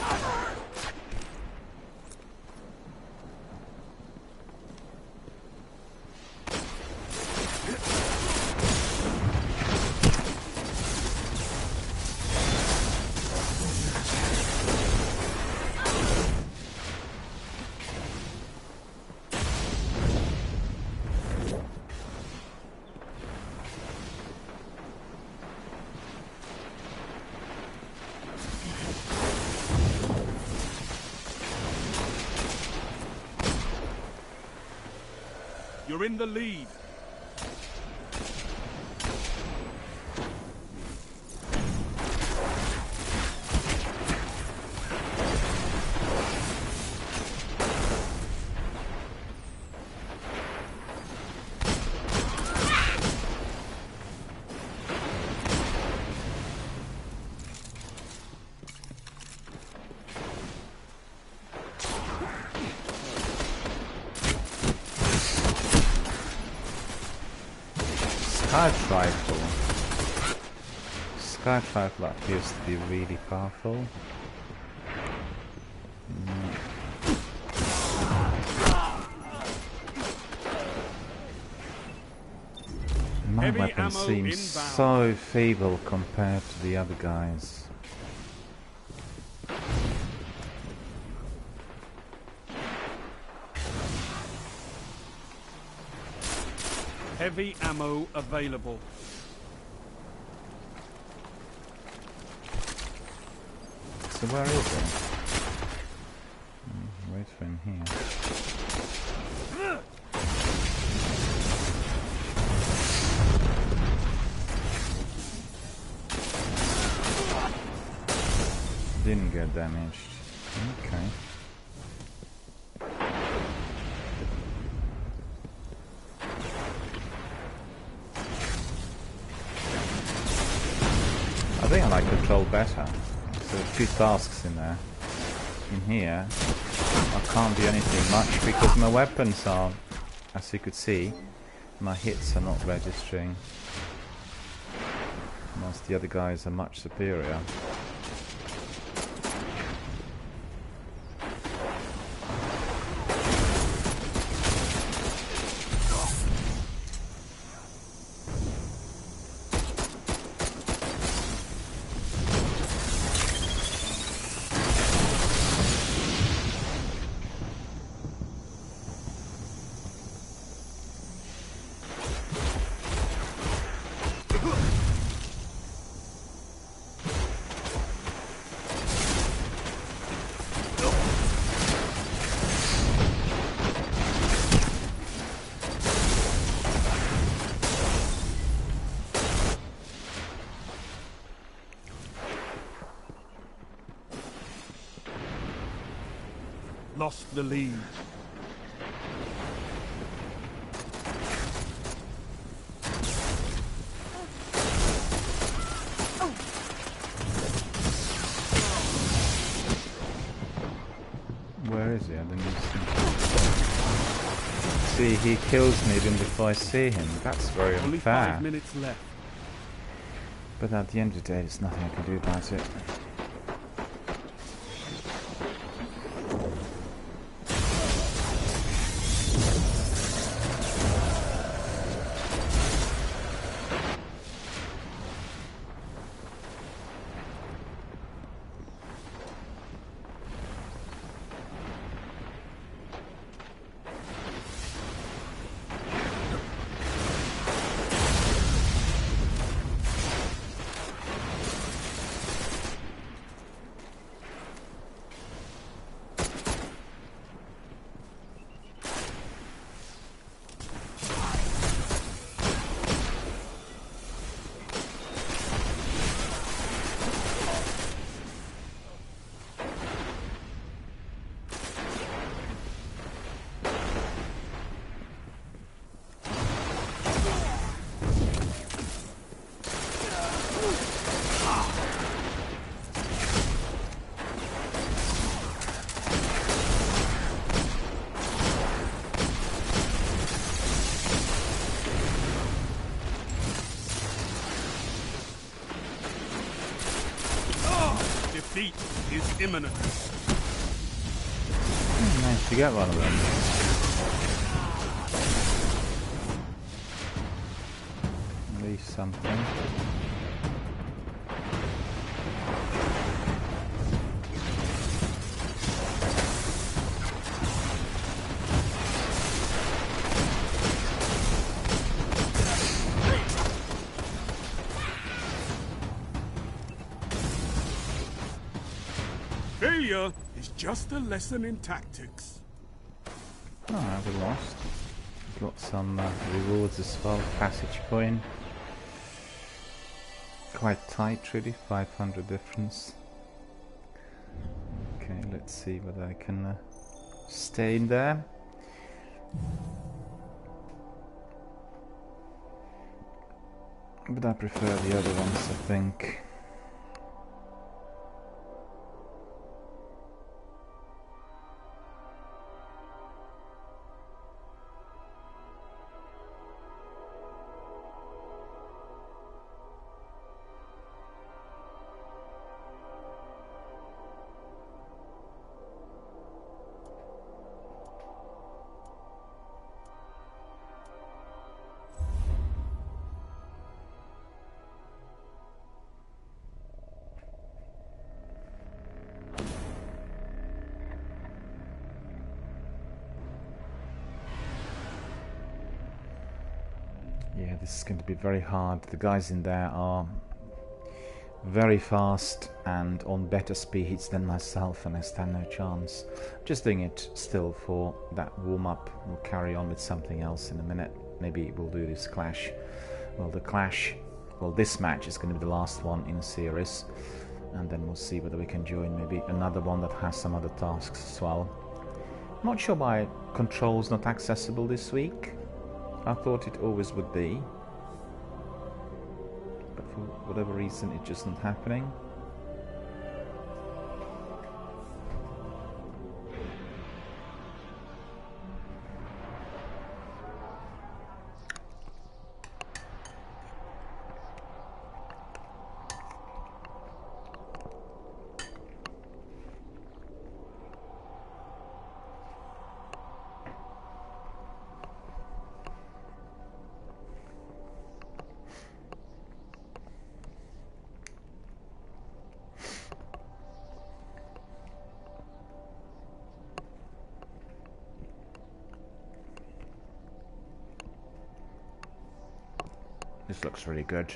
You're in the lead. Scout rifle appears to be really powerful. My Heavy weapon ammo seems inbound. so feeble compared to the other guys. Heavy ammo available. So where is it? Wait for him here. Didn't get damaged. Okay. I think I like Control better. So there are 2 tasks in there. In here, I can't do anything much because my weapons are, as you could see, my hits are not registering. Whilst the other guys are much superior. Lost the lead. Where is he? I didn't see. See, he kills me even before I see him. That's very Only unfair. 5 minutes left. But at the end of the day, there's nothing I can do about it. Defeat is imminent. Nice to get one of them. At least something. Failure is just a lesson in tactics. Oh, we lost. got some rewards as well. Passage coin. Quite tight really, 500 difference. Okay, let's see whether I can stay in there. But I prefer the other ones, I think. Yeah, this is going to be very hard. The guys in there are very fast and on better speeds than myself, and I stand no chance. Just doing it still for that warm-up. We'll carry on with something else in a minute. Maybe we'll do this clash. Well, this match is going to be the last one in the series, and then we'll see whether we can join maybe another one that has some other tasks as well. I'm not sure why control's not accessible this week. I thought it always would be, but for whatever reason it just isn't happening. This looks really good.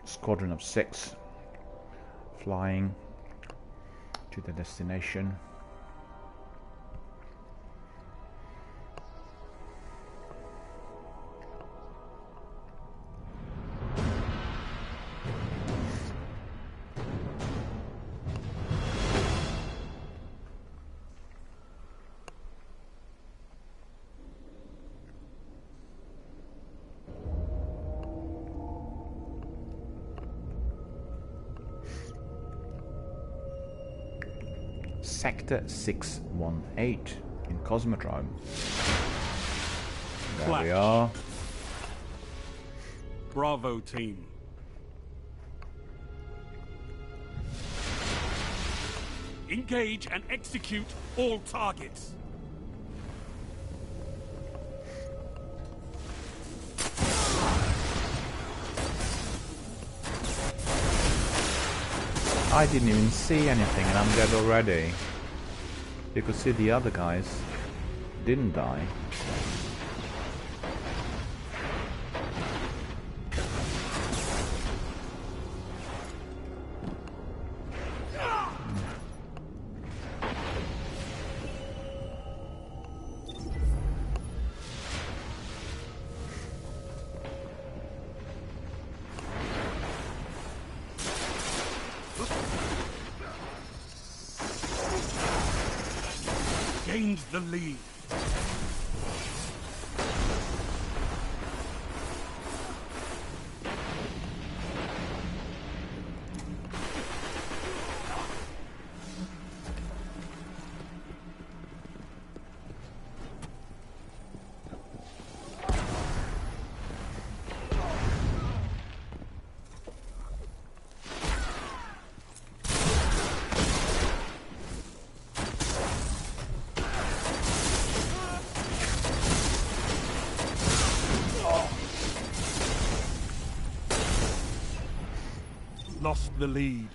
Squadron of 6 flying to the destination. Sector 618 in Cosmodrome. There Flash. we are. Bravo team. Engage and execute all targets. I didn't even see anything and I'm dead already. You could see the other guys didn't die. Gained the lead. Lost the lead.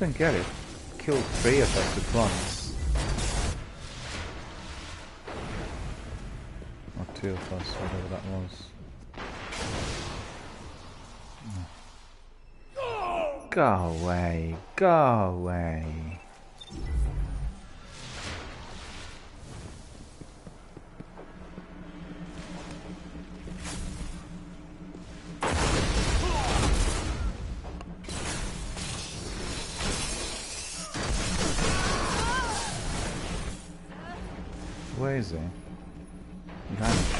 don't get it. Killed 3 of us at once. Or 2 of us, whatever that was. Go away, go away. Where is he? Vanished.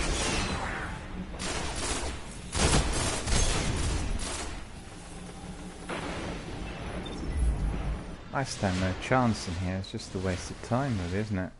I stand no chance in here, it's just a waste of time really, isn't it?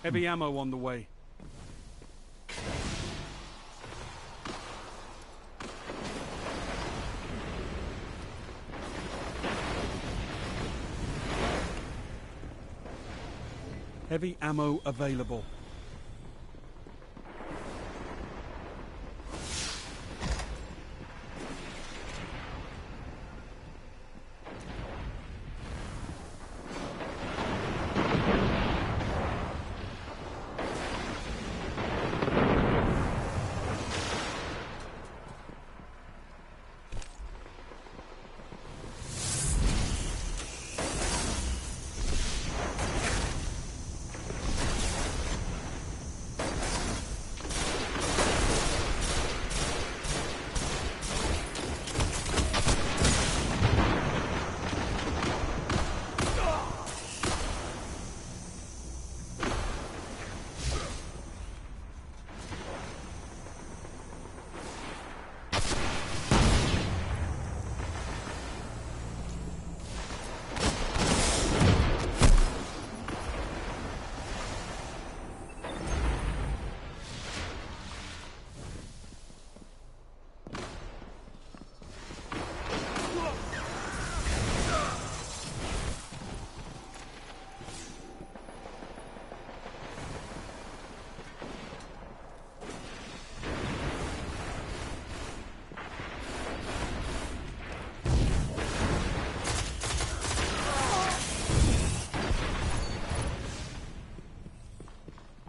Heavy ammo on the way. Heavy ammo available.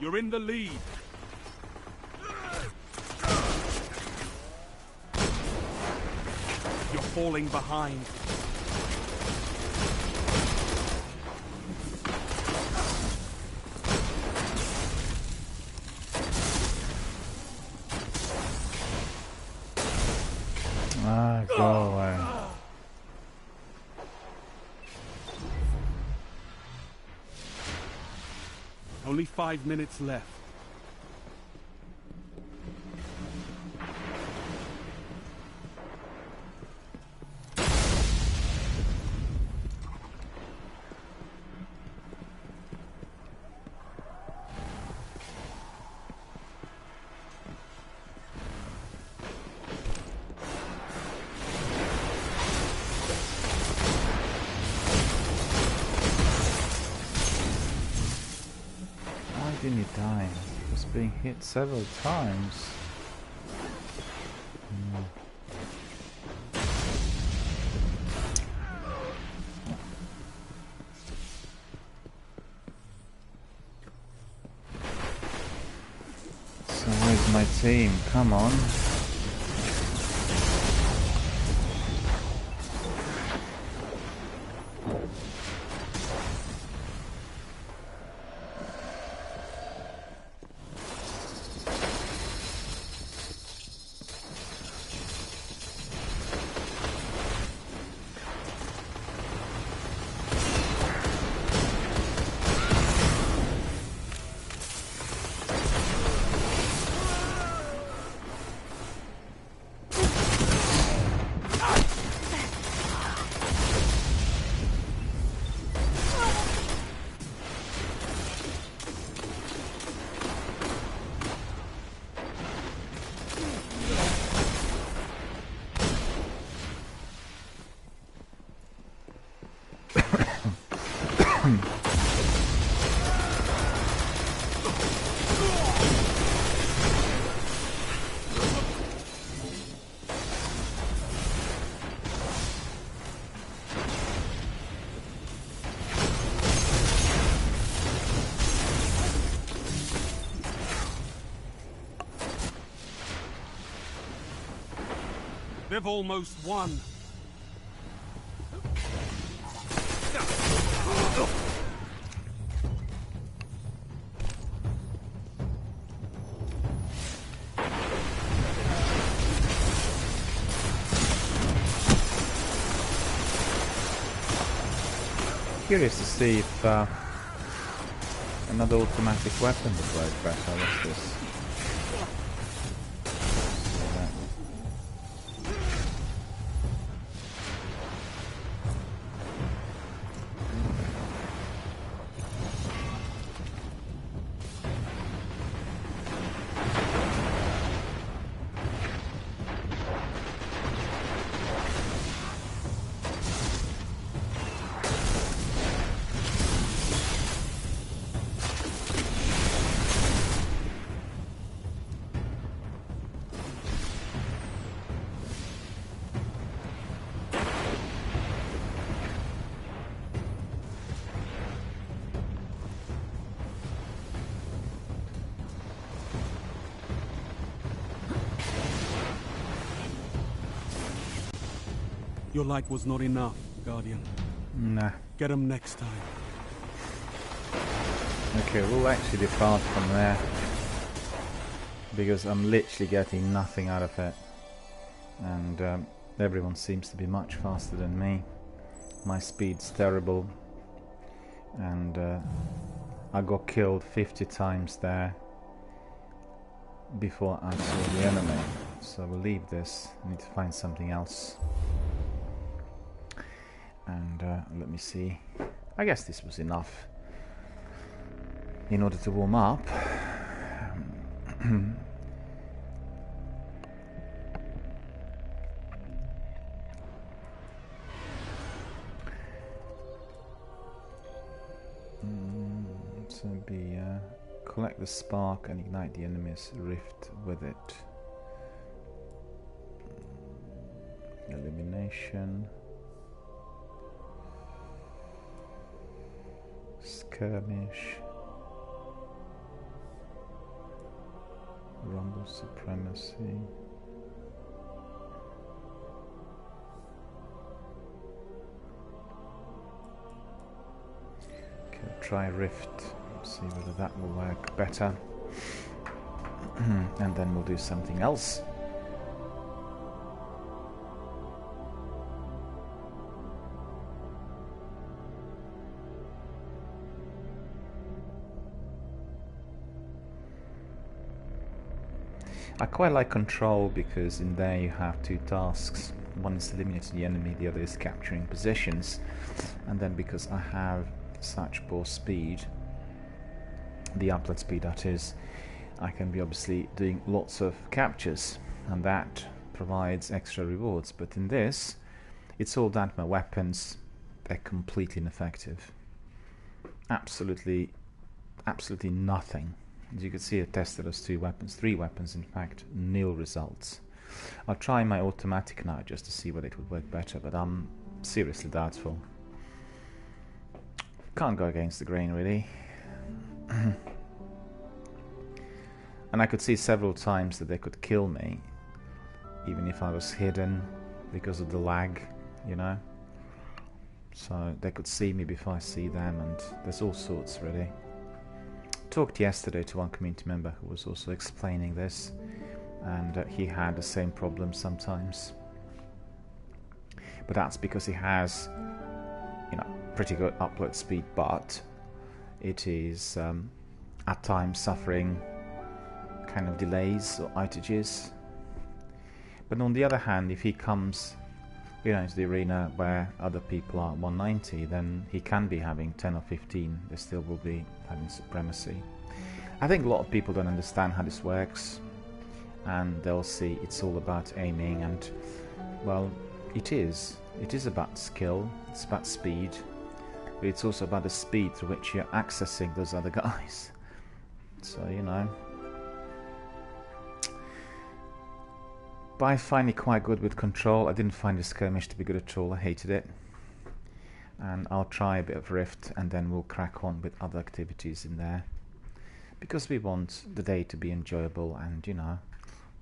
You're in the lead. You're falling behind. Ah, go away. Only 5 minutes left. Didn't you die? Just being hit several times. team, come on. They've almost won. Curious to see if another automatic weapon would work better. What's this? Your light was not enough, Guardian. Nah. Get him next time. Okay, we'll actually depart from there. Because I'm literally getting nothing out of it. And everyone seems to be much faster than me. My speed's terrible. And I got killed 50 times there before I saw the enemy. So we'll leave this. I need to find something else. And let me see. I guess this was enough in order to warm up. So be collect the spark and ignite the enemy's rift with it. Elimination. Skirmish. Rumble supremacy. Okay, try rift. See whether that will work better. And then we'll do something else. I quite like control because in there you have two tasks. One is eliminating the enemy, the other is capturing positions. And then because I have such poor speed, the upload speed that is, I can be obviously doing lots of captures and that provides extra rewards. But in this, it's all down to my weapons. They're completely ineffective. Absolutely nothing. As you can see, I tested those three weapons, in fact, nil results. I'll try my automatic now just to see whether it would work better, but I'm seriously doubtful. Can't go against the grain, really. And I could see several times that they could kill me, even if I was hidden because of the lag, you know. So they could see me before I see them, and there's all sorts really. Talked yesterday to one community member who was also explaining this, and he had the same problem sometimes. But that's because he has, you know, pretty good upload speed, but it is at times suffering kind of delays or outages. But on the other hand, if he comes, you know, into the arena where other people are 190, then he can be having 10 or 15. They still will be having supremacy. I think a lot of people don't understand how this works, and they'll see it's all about aiming, and well, it is about skill, it's about speed, but it's also about the speed through which you're accessing those other guys. So, you know. But I find it quite good with control. I didn't find the skirmish to be good at all. I hated it. And I'll try a bit of Rift, and then we'll crack on with other activities in there. Because we want the day to be enjoyable, and, you know,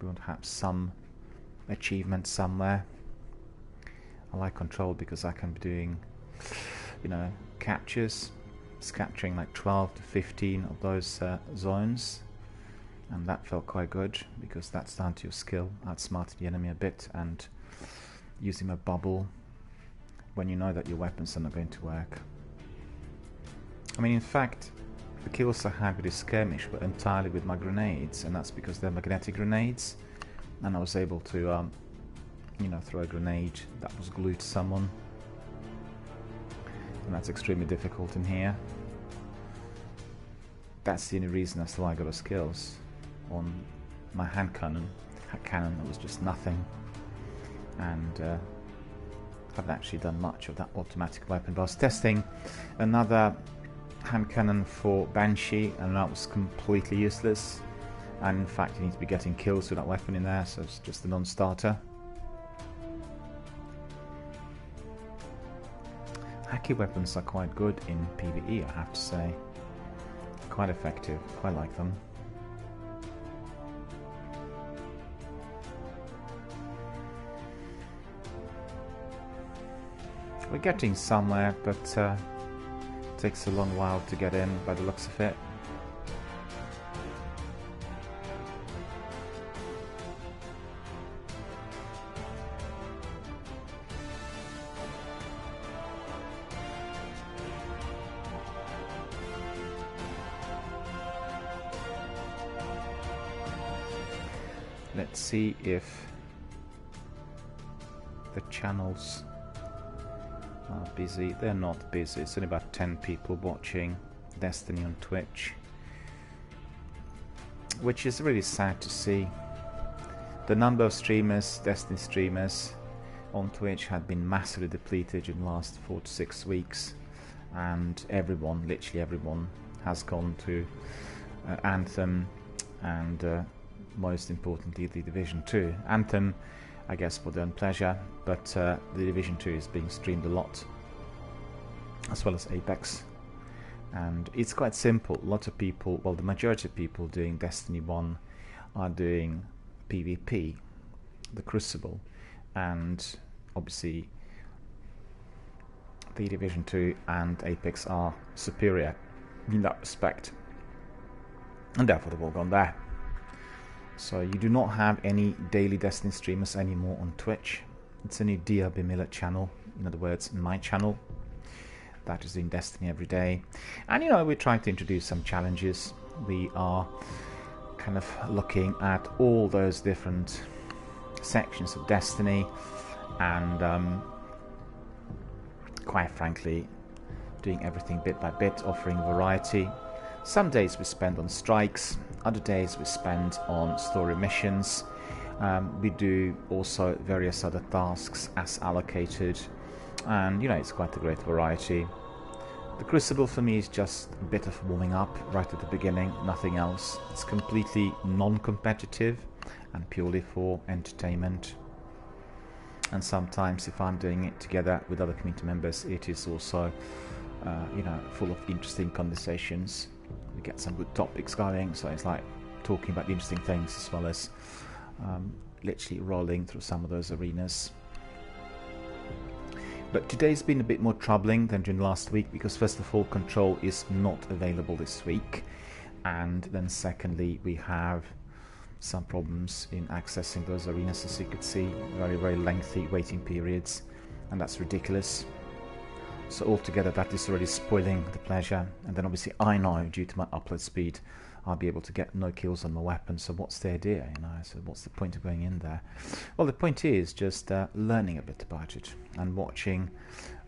we want to have some achievement somewhere. I like control because I can be doing, you know, captures. It's capturing like 12 to 15 of those zones. And that felt quite good, because that's down to your skill, outsmarting the enemy a bit, and using a bubble when you know that your weapons are not going to work. I mean, in fact, the kills I had with this skirmish were entirely with my grenades, and that's because they're magnetic grenades, and I was able to, you know, throw a grenade that was glued to someone, and that's extremely difficult in here. That's the only reason as to why I got the skills. On my hand cannon, it was just nothing, and I haven't actually done much of that automatic weapon. But I was testing another hand cannon for Banshee, and that was completely useless, and in fact you need to be getting kills with that weapon in there, so it's just a non-starter. Hacky weapons are quite good in PvE, I have to say. Quite effective, quite like them. We're getting somewhere, but it takes a long while to get in by the looks of it. Let's see if the channels are busy. They're not busy. It's only about 10 people watching Destiny on Twitch, which is really sad to see. The number of streamers, Destiny streamers on Twitch had been massively depleted in the last 4 to 6 weeks, and everyone, literally everyone, has gone to Anthem and most importantly the Division 2. Anthem, I guess, for their own pleasure, but the Division 2 is being streamed a lot, as well as Apex. And it's quite simple. A lot of people, well, the majority of people doing Destiny 1 are doing PvP, the Crucible, and obviously the Division 2 and Apex are superior in that respect, and therefore they've all gone there. So you do not have any daily Destiny streamers anymore on Twitch. It's a new DRBMiller channel, in other words, my channel, that is doing Destiny every day. And, you know, we're trying to introduce some challenges. We are kind of looking at all those different sections of Destiny, and quite frankly, doing everything bit by bit, offering variety. Some days we spend on strikes, other days we spend on story missions. We do also various other tasks as allocated, and, you know, it's quite a great variety. The Crucible for me is just a bit of warming up right at the beginning, nothing else. It's completely non-competitive and purely for entertainment. And sometimes if I'm doing it together with other community members, it is also you know, full of interesting conversations. We get some good topics going, so it's like talking about the interesting things as well as literally rolling through some of those arenas. But today's been a bit more troubling than during last week, because first of all, Control is not available this week, and then secondly, we have some problems in accessing those arenas. As you could see, very, very lengthy waiting periods, and that's ridiculous. So altogether, that is already spoiling the pleasure. And then obviously I know, due to my upload speed, I'll be able to get no kills on my weapon. So what's the idea, you know? So what's the point of going in there? Well, the point is just learning a bit about it and watching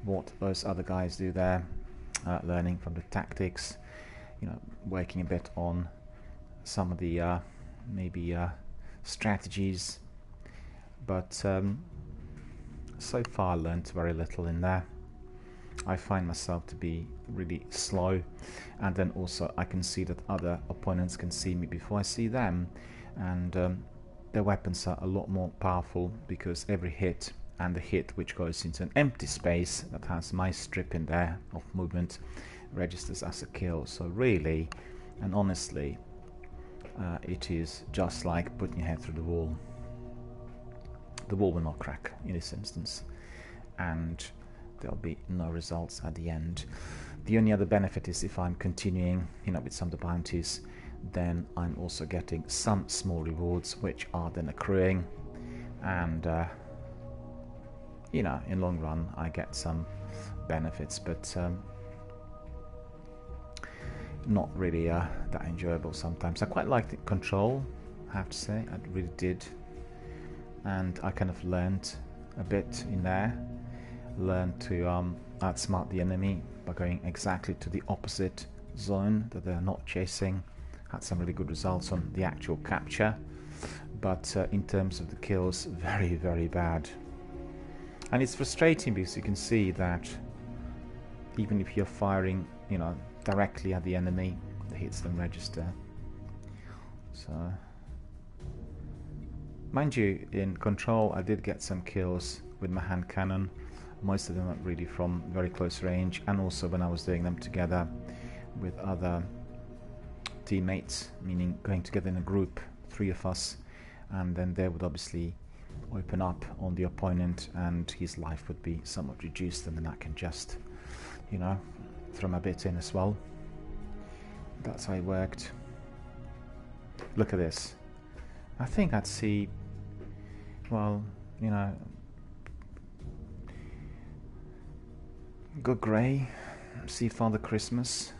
what those other guys do there, learning from the tactics, you know, working a bit on some of the maybe strategies. But so far I learned very little in there. I find myself to be really slow, and then also I can see that other opponents can see me before I see them, and their weapons are a lot more powerful, because every hit and the hit which goes into an empty space that has my strip in there of movement registers as a kill. So really and honestly, it is just like putting your head through the wall. The wall will not crack in this instance, and there'll be no results at the end. The only other benefit is if I'm continuing, you know, with some of the bounties, then I'm also getting some small rewards which are then accruing, and you know, in long run I get some benefits, but not really that enjoyable sometimes. I quite liked the Control, I have to say, I really did, and I kind of learned a bit in there. Learn to outsmart the enemy by going exactly to the opposite zone that they're not chasing. Had some really good results on the actual capture, but in terms of the kills, very, very bad. And it's frustrating because you can see that even if you're firing, you know, directly at the enemy, the hits don't register. So, mind you, in Control I did get some kills with my hand cannon. Most of them are really from very close range, and also when I was doing them together with other teammates, meaning going together in a group, 3 of us, and then they would obviously open up on the opponent and his life would be somewhat reduced, and then I can just, you know, throw my bit in as well. That's how it worked. Look at this. I think I'd see, well, you know, go grey, see Father Christmas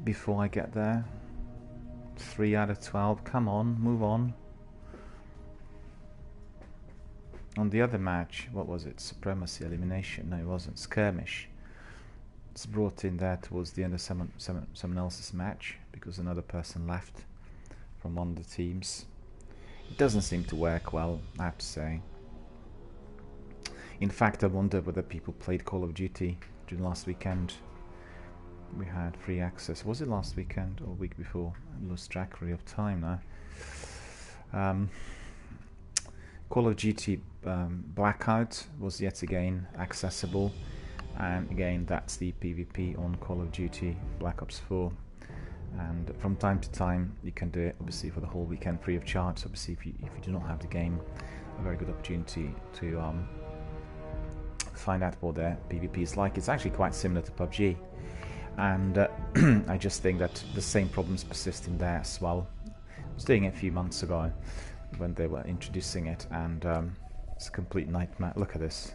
before I get there. 3 out of 12, come on, move on. On the other match, what was it? Supremacy elimination? No, it wasn't. Skirmish. It's brought in there towards the end of someone else's match because another person left from one of the teams. It doesn't seem to work well, I have to say. In fact, I wonder whether people played Call of Duty during last weekend. We had free access. Was it last weekend or week before? I lost track really of time now. Call of Duty Blackout was yet again accessible, and again that's the PvP on Call of Duty Black Ops 4, and from time to time you can do it, obviously for the whole weekend free of charge. Obviously if you do not have the game, a very good opportunity to find out what their PvP is like. It's actually quite similar to PUBG, and I just think that the same problems persist in there as well. I was doing it a few months ago when they were introducing it, and it's a complete nightmare. Look at this.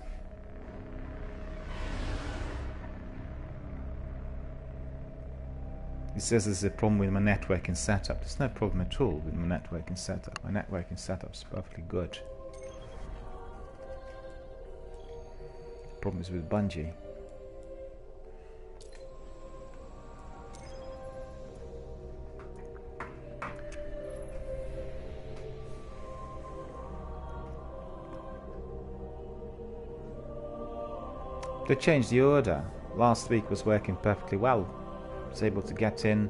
It says there's a problem with my networking setup. There's no problem at all with my networking setup. My networking setup is perfectly good. The problem is with Bungie. They changed the order. Last week was working perfectly well. I was able to get in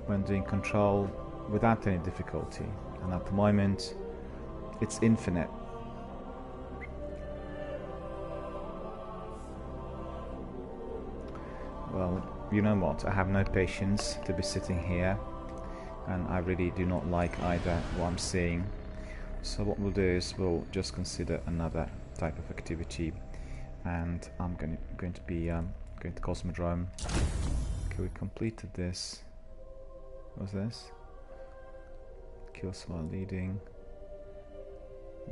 when doing control without any difficulty, and at the moment it's infinite. Well, you know what, I have no patience to be sitting here and I really do not like either what I'm seeing. So what we'll do is we'll just consider another type of activity, and I'm going to be going to Cosmodrome. Okay, we completed this. What's this? Kills while leading.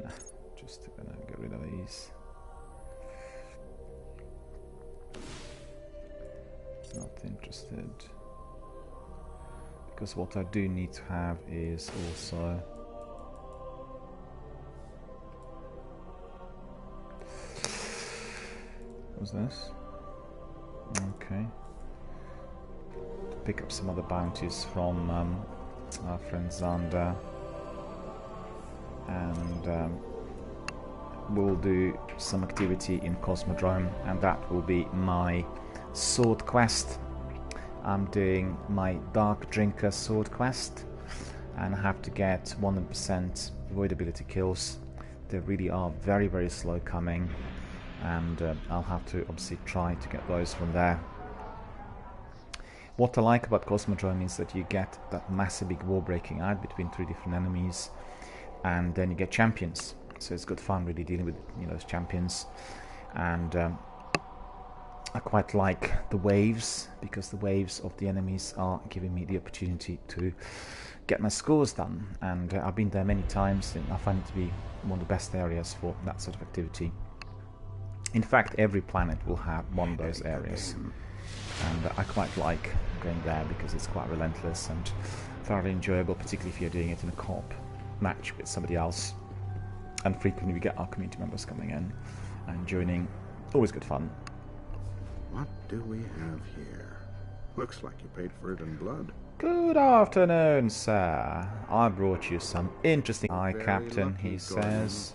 Nah, just gonna get rid of these. Not interested. Because what I do need to have is also what's this? Okay. Pick up some other bounties from our friend Xander, and we'll do some activity in Cosmodrome, and that will be my sword quest. I'm doing my Dark Drinker sword quest, and I have to get 100% avoidability kills. They really are very, very slow coming, and I'll have to obviously try to get those from there. What I like about Cosmodrome is that you get that massive big war breaking out between 3 different enemies, and then you get champions. So it's good fun really dealing with those champions, and I quite like the waves, because the waves of the enemies are giving me the opportunity to get my scores done, and I've been there many times, and I find it to be one of the best areas for that sort of activity. In fact, every planet will have one of those areas, and I quite like going there because it's quite relentless and thoroughly enjoyable, particularly if you're doing it in a co-op match with somebody else. And frequently we get our community members coming in and joining. Always good fun. What do we have here? Looks like you paid for it in blood. Good afternoon, sir. I brought you some interesting... Hi, Very Captain, lucky, he says.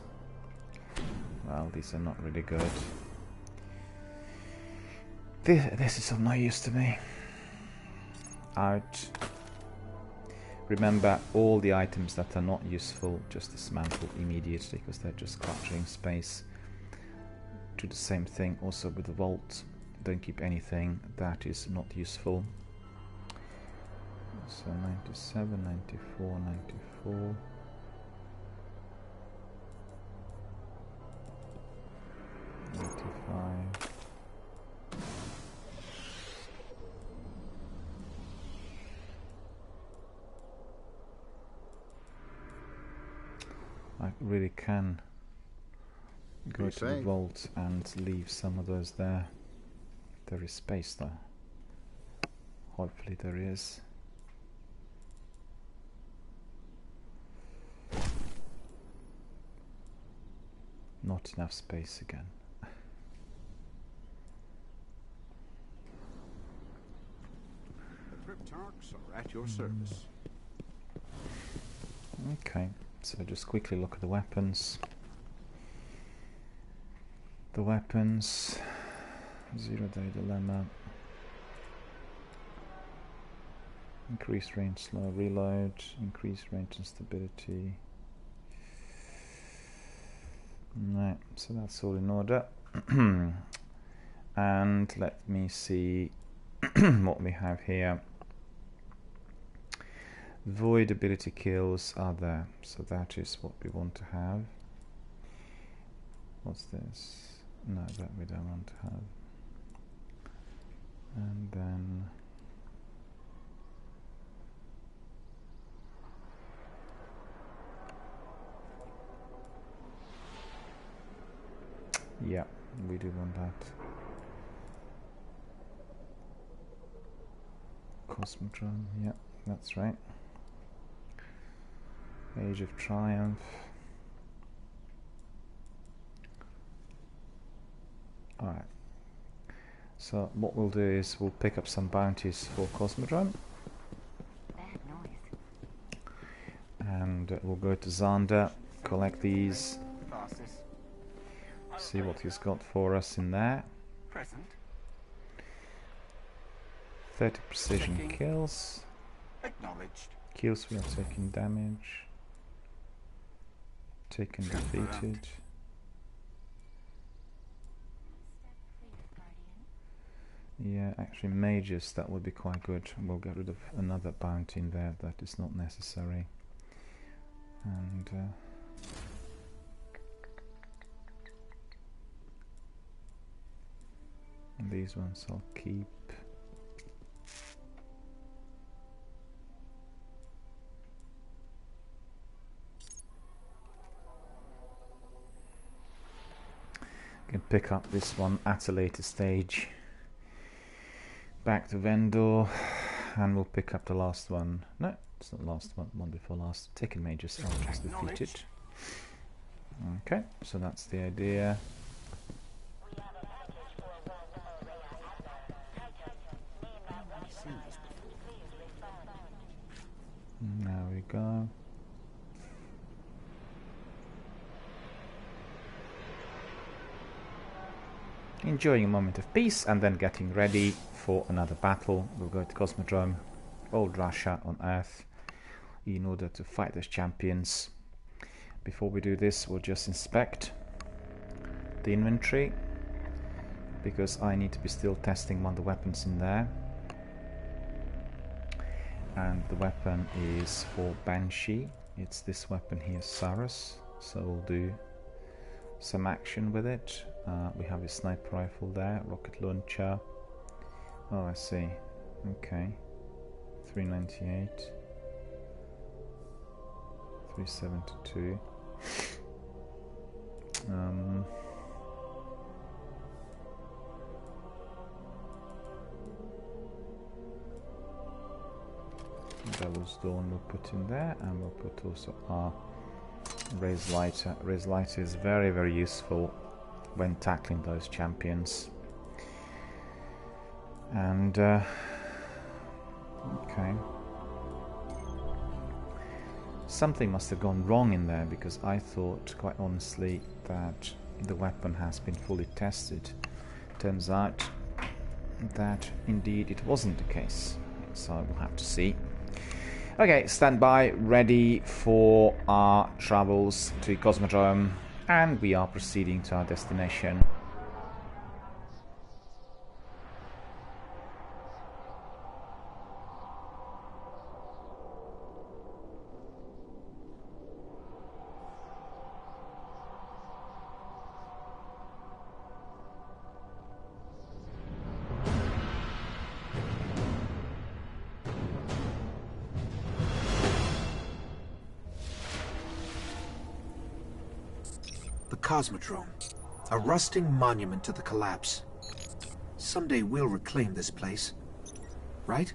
Well, these are not really good. This is of no use to me. Out. Remember, all the items that are not useful, just dismantle immediately, because they're just cluttering space. Do the same thing also with the vault. Don't keep anything that is not useful. So 97, 94, 94. 95. I really can go to the vault and leave some of those there. There is space though. Hopefully there is. Not enough space again. The Cryptarchs are at your service. Okay, so just quickly look at the weapons. The weapons. Zero-day dilemma. Increased range, slow reload. Increased range and stability. Right, so that's all in order. And let me see what we have here. Void ability kills are there, so that is what we want to have. What's this? No, that we don't want to have. And then yeah, we do want that. Cosmodrome, yeah, that's right. Age of Triumph. Alright. So what we'll do is we'll pick up some bounties for Cosmodrome. Bad noise. And we'll go to Xander, collect these, Fastest. see what he's got for us in there. Present. 30 precision Checking. kills. Acknowledged. Kills without taking damage. Taken defeated. Yeah, actually mages, that would be quite good. We'll get rid of another bounty in there that is not necessary. And these ones I'll keep. Can pick up this one at a later stage. Back to vendor, and we'll pick up the last one. No, it's not the last one. One before last. Taken mages, I'll just defeat it. Okay, so that's the idea. There we go. Enjoying a moment of peace and then getting ready for another battle. We'll go to Cosmodrome, old Russia on Earth, in order to fight as champions. Before we do this, we'll just inspect the inventory, because I need to be still testing one of the weapons in there. And the weapon is for Banshee. It's this weapon here, Saras. So we'll do some action with it. We have a sniper rifle there, rocket launcher. Oh, I see. Okay. 398. 372. Devil's Dawn we'll put in there, and we'll put also our Raise Lighter. Raise Lighter is very, very useful when tackling those champions. And okay, something must have gone wrong in there, because I thought, quite honestly, that the weapon has been fully tested. Turns out that indeed it wasn't the case, so we'll have to see. Okay, stand by, ready for our travels to Cosmodrome, and we are proceeding to our destination. Cosmodrome, a rusting monument to the collapse. Someday we'll reclaim this place, right?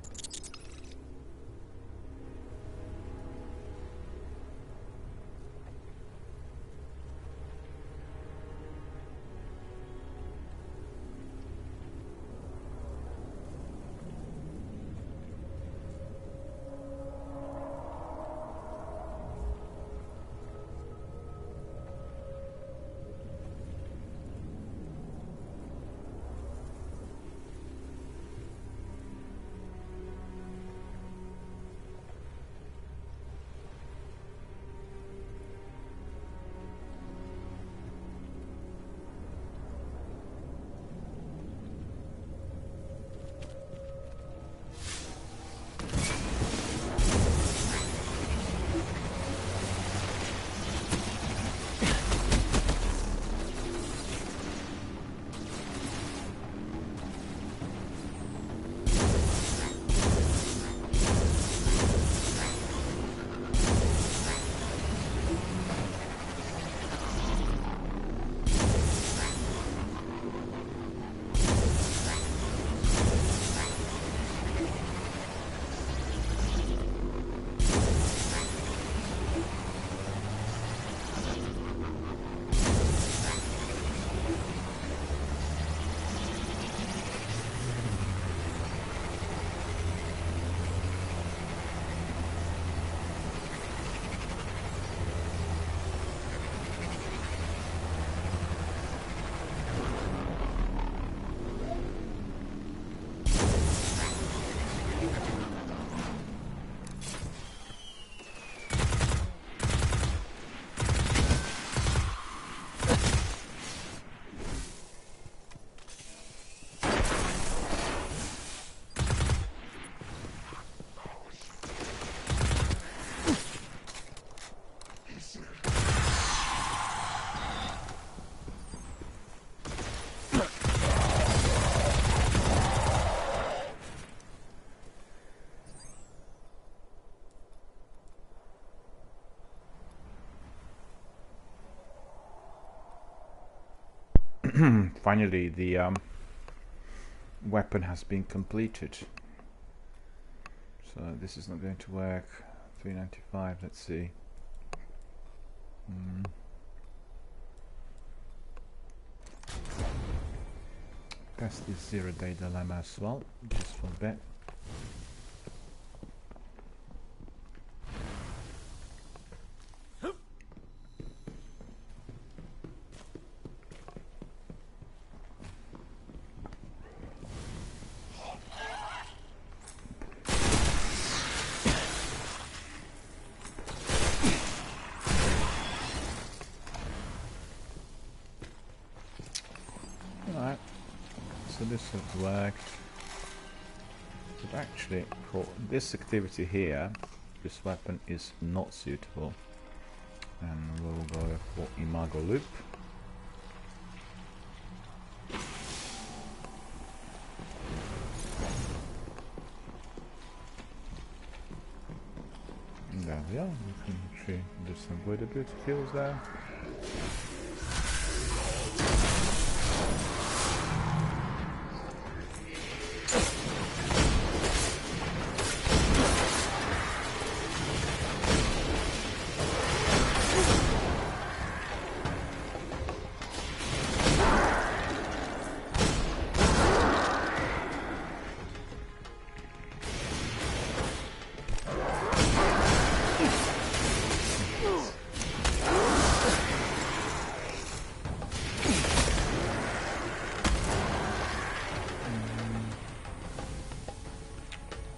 Finally, the weapon has been completed. So this is not going to work. 395. Let's see. Test this 0-day dilemma as well, just for a bit. Alright, so this has worked. But actually, for this activity here, this weapon is not suitable. And we'll go for Imago Loop. And there we are, we can actually do some avoidability kills there.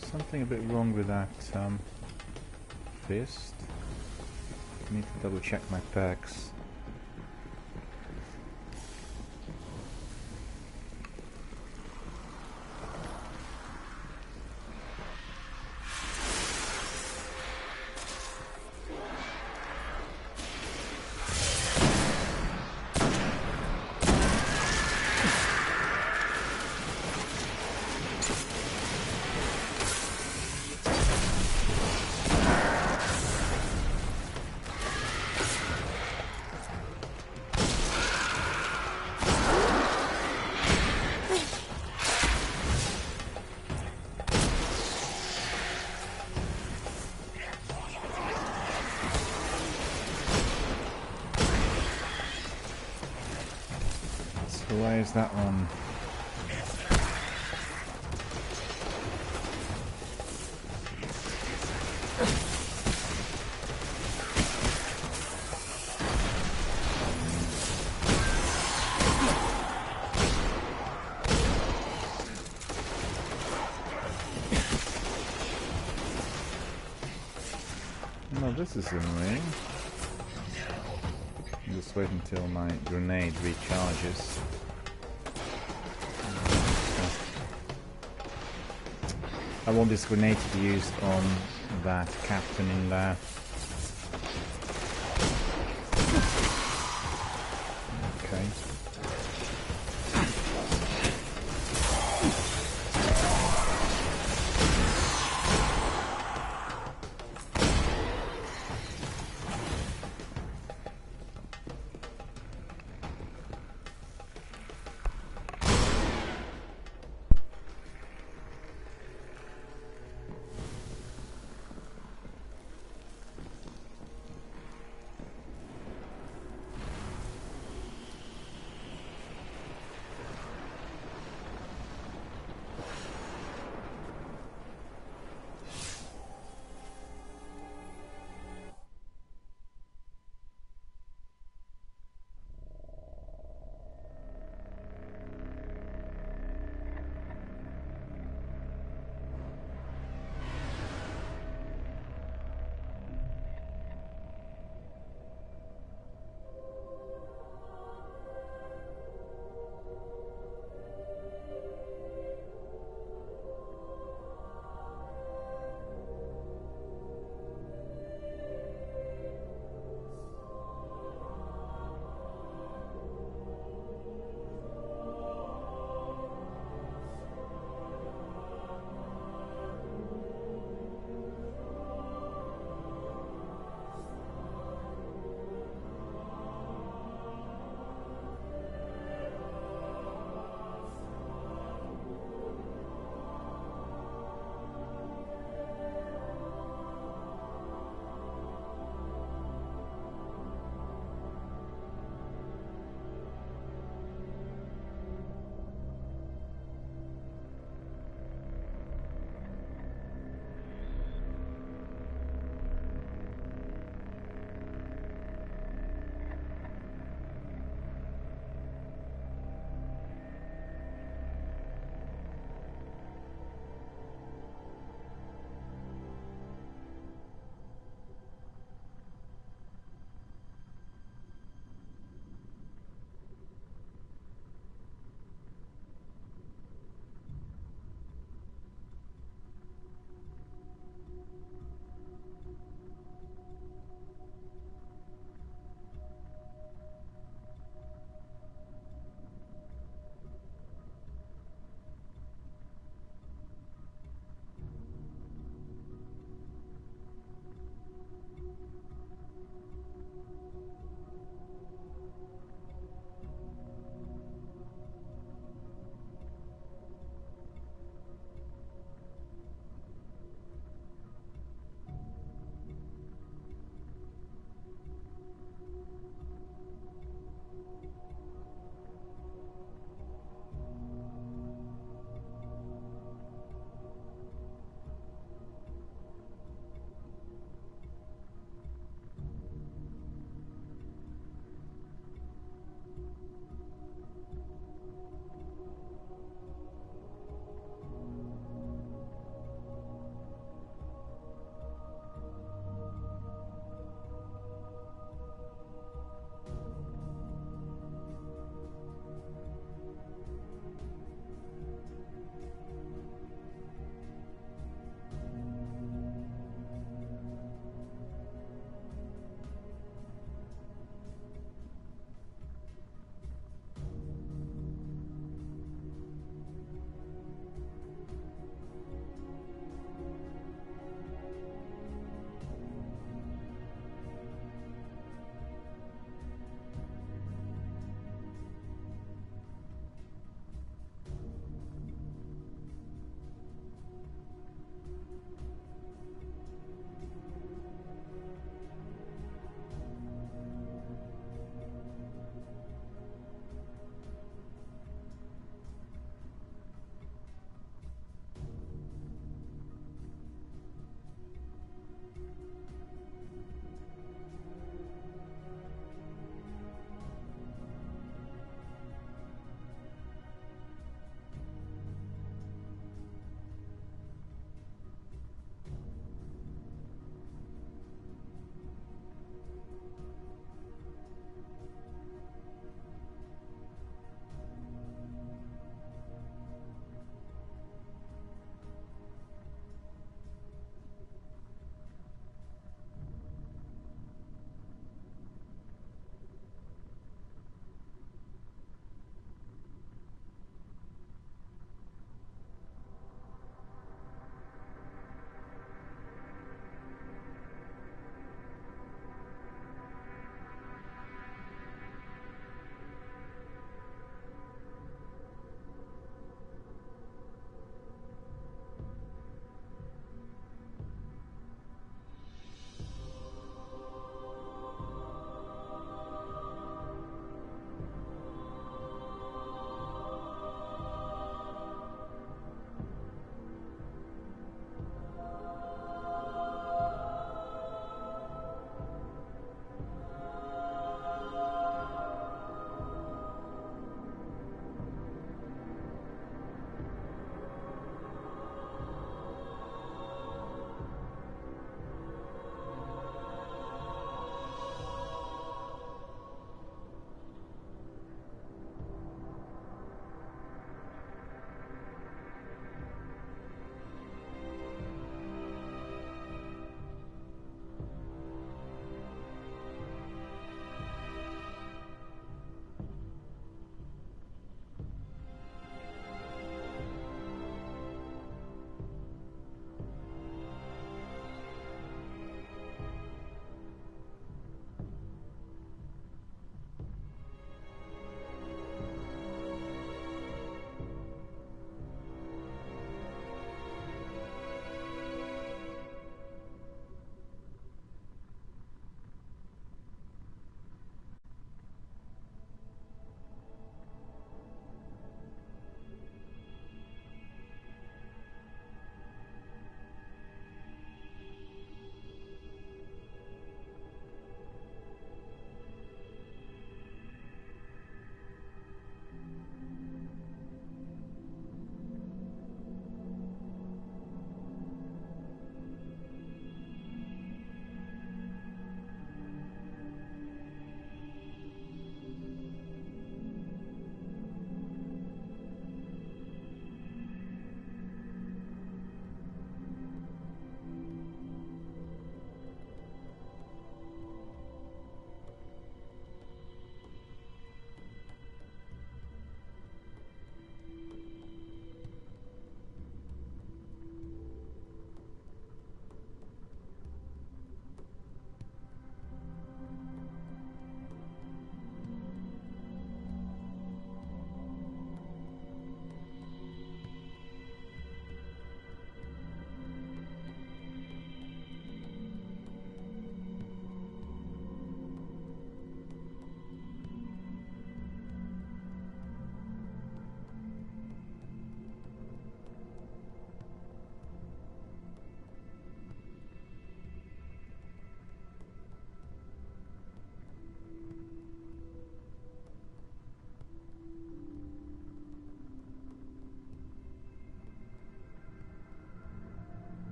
Something a bit wrong with that fist. I need to double check my perks. So where is that one? No, this is annoying. Just wait until my grenade recharges. I want this grenade to be used on that captain in there. Okay.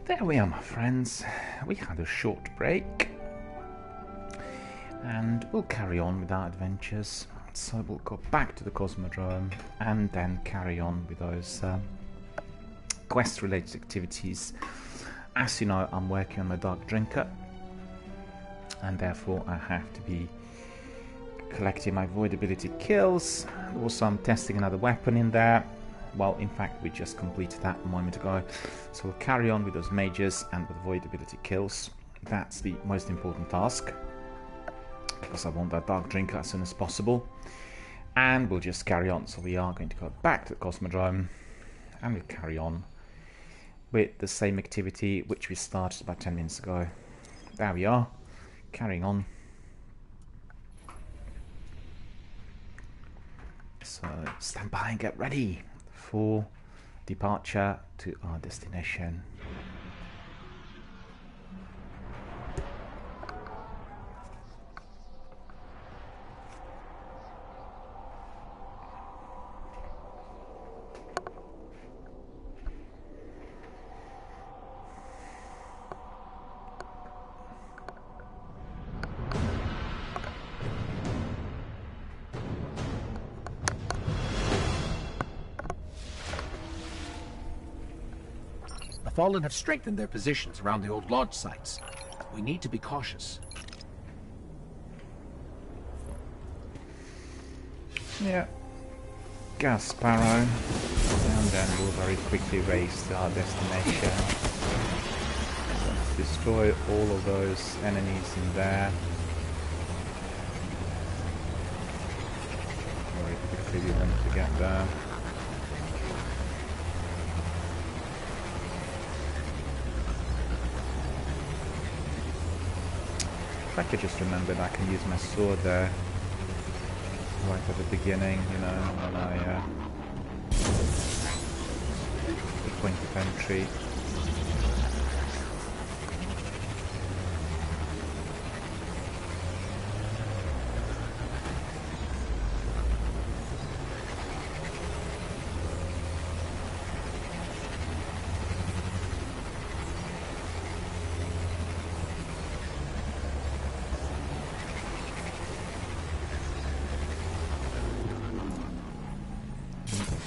There we are, my friends. We had a short break. And we'll carry on with our adventures. So we'll go back to the Cosmodrome and then carry on with those quest-related activities. As you know, I'm working on my Dark Drinker, and therefore I have to be collecting my void ability kills. Also, I'm testing another weapon in there. Well, in fact, we just completed that a moment ago. So we'll carry on with those mages and with void ability kills. That's the most important task, because I want that Dark Drinker as soon as possible. And we'll just carry on. So we are going to go back to the Cosmodrome, and we'll carry on with the same activity which we started about 10 minutes ago. There we are, carrying on. So stand by and get ready for departure to our destination. The Fallen have strengthened their positions around the old lodge sites. We need to be cautious. Yeah. Gas Sparrow. And then we'll very quickly race to our destination. Let's destroy all of those enemies in there. Very quickly we want to get there. I could just remember that I can use my sword there right at the beginning, you know, when I the point of entry.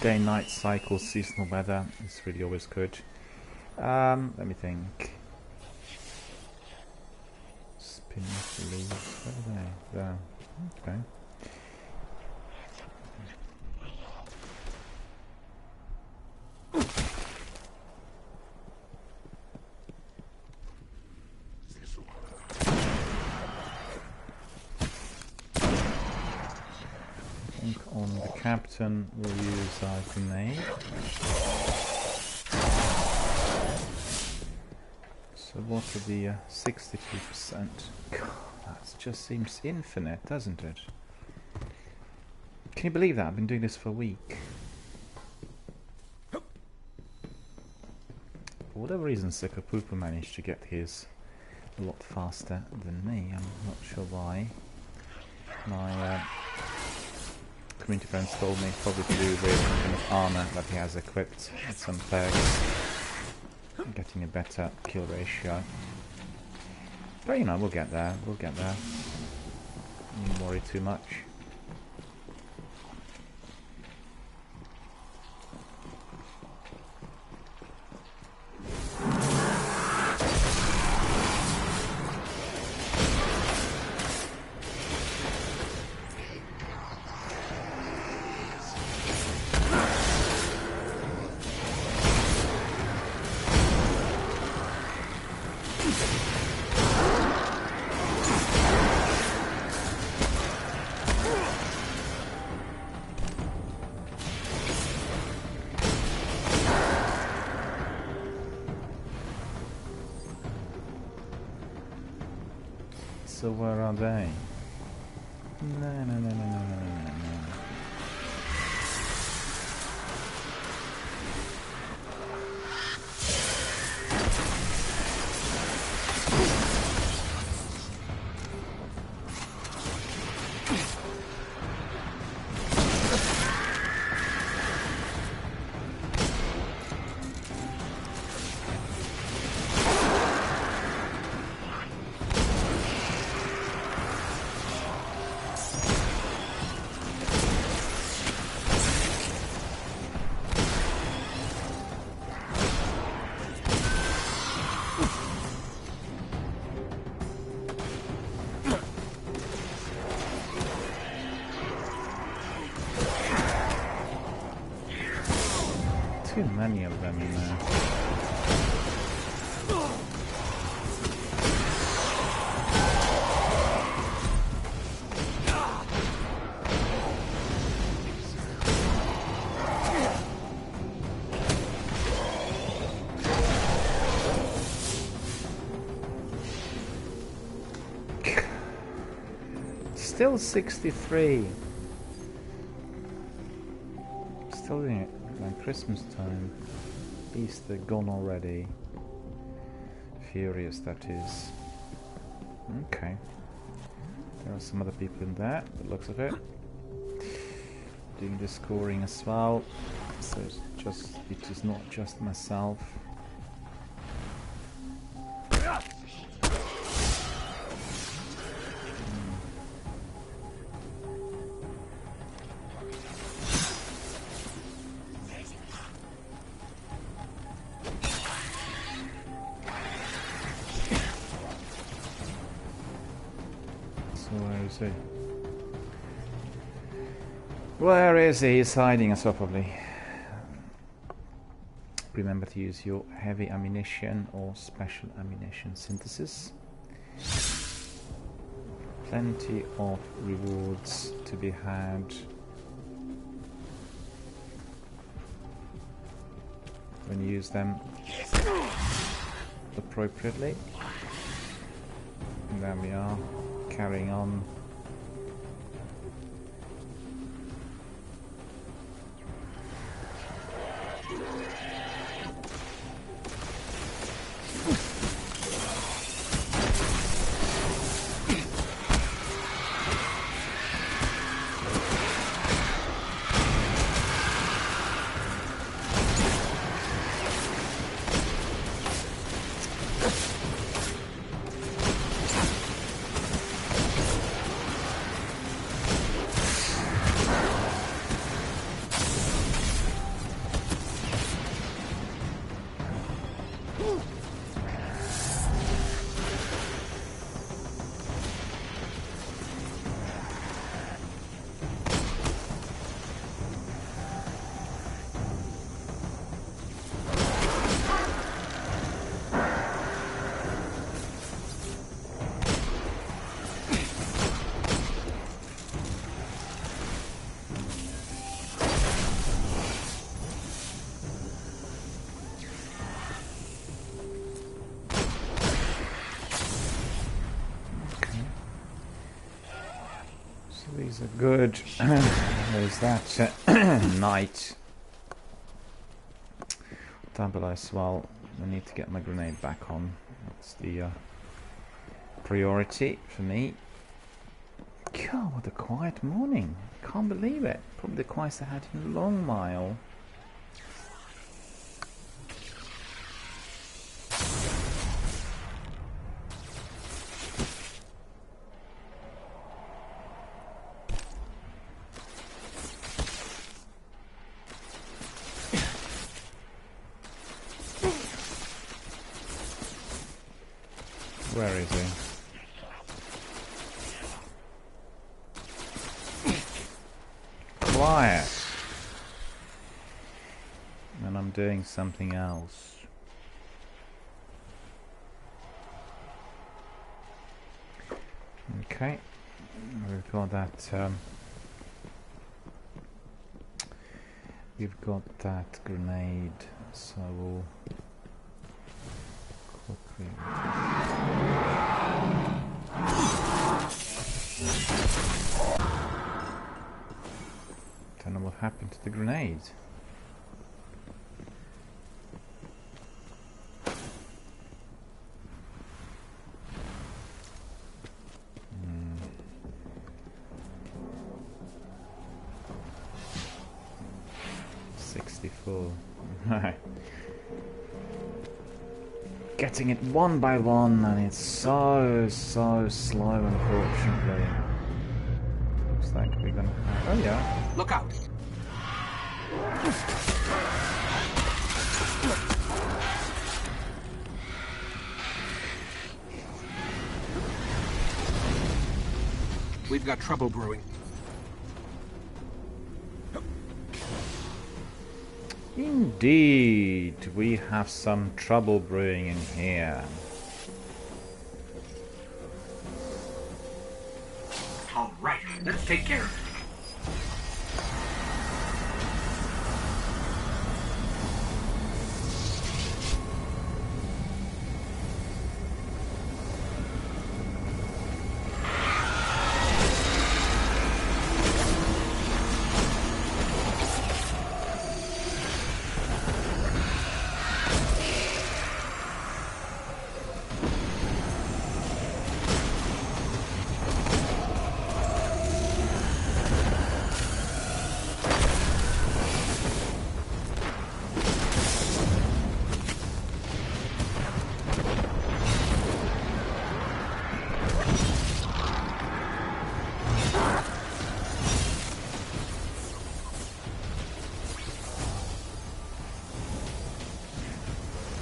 Day-night cycle, seasonal weather is really always good. Let me think. Spin the leaves. Where are they? There. Okay. On the captain, we'll use our grenade. So what are the 62%? God, that just seems infinite, doesn't it? Can you believe that? I've been doing this for a week. For whatever reason, Sekapupa managed to get his a lot faster than me. I'm not sure why. My community friends told me probably to do with some kind of armor that he has equipped with some perks, getting a better kill ratio. But you know, we'll get there, we'll get there. Don't worry too much. So where are they? No. many of them in there. Still 63. Still doing it like Christmas time. Easter gone already. Furious, that is. Okay. There are some other people in there, by the looks of it. Doing the scoring as well. So it is not just myself. Where is he? He's hiding us probably. Remember to use your heavy ammunition or special ammunition synthesis. Plenty of rewards to be had. When you use them appropriately. And there we are, carrying on. These are good. There's that knight. Double as well. I need to get my grenade back on. That's the priority for me. God, what a quiet morning. Can't believe it. Probably the quietest I had in a long while. Where is he? Quiet! And I'm doing something else. Okay, we've got that. We've got that grenade, so we'll quickly. Don't know what happened to the grenade. Getting it one by one, and it's so slow, unfortunately. Looks like we're gonna have... Oh yeah. Look out! We've got trouble brewing. Indeed, we have some trouble brewing in here. All right, let's take care of it.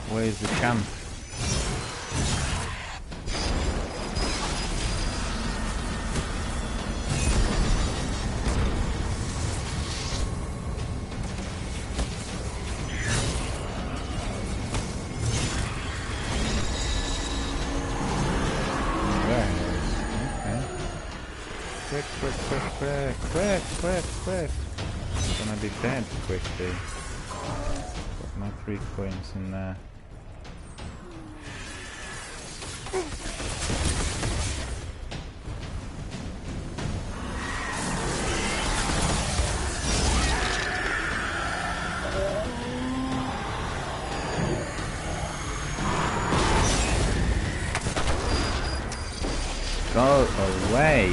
Where's the champ? There he is. Okay. Quick. Gonna be dead quickly. Got my 3 coins in there. Go away!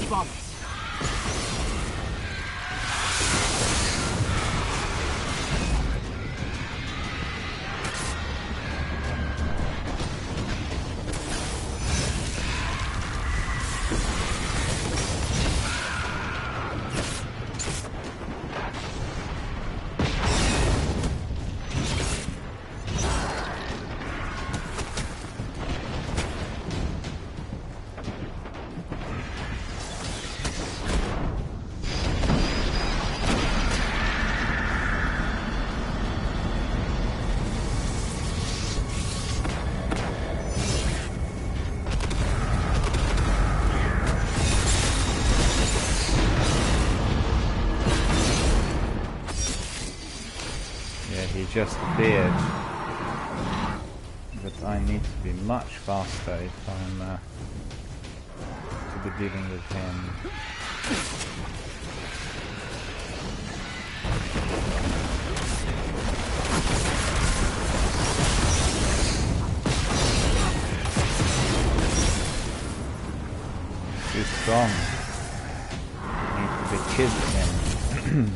Keep on. He just appeared, but I need to be much faster if I'm to be dealing with him. Too strong. I need to be chiseling him.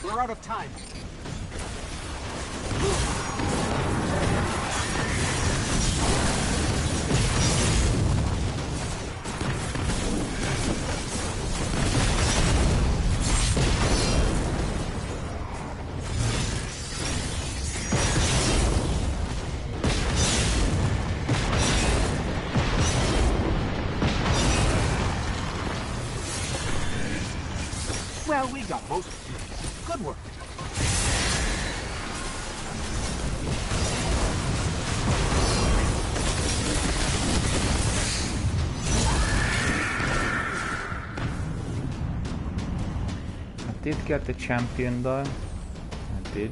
We're out of time. Well, we got most of it. Good work. I did get the champion though. I did.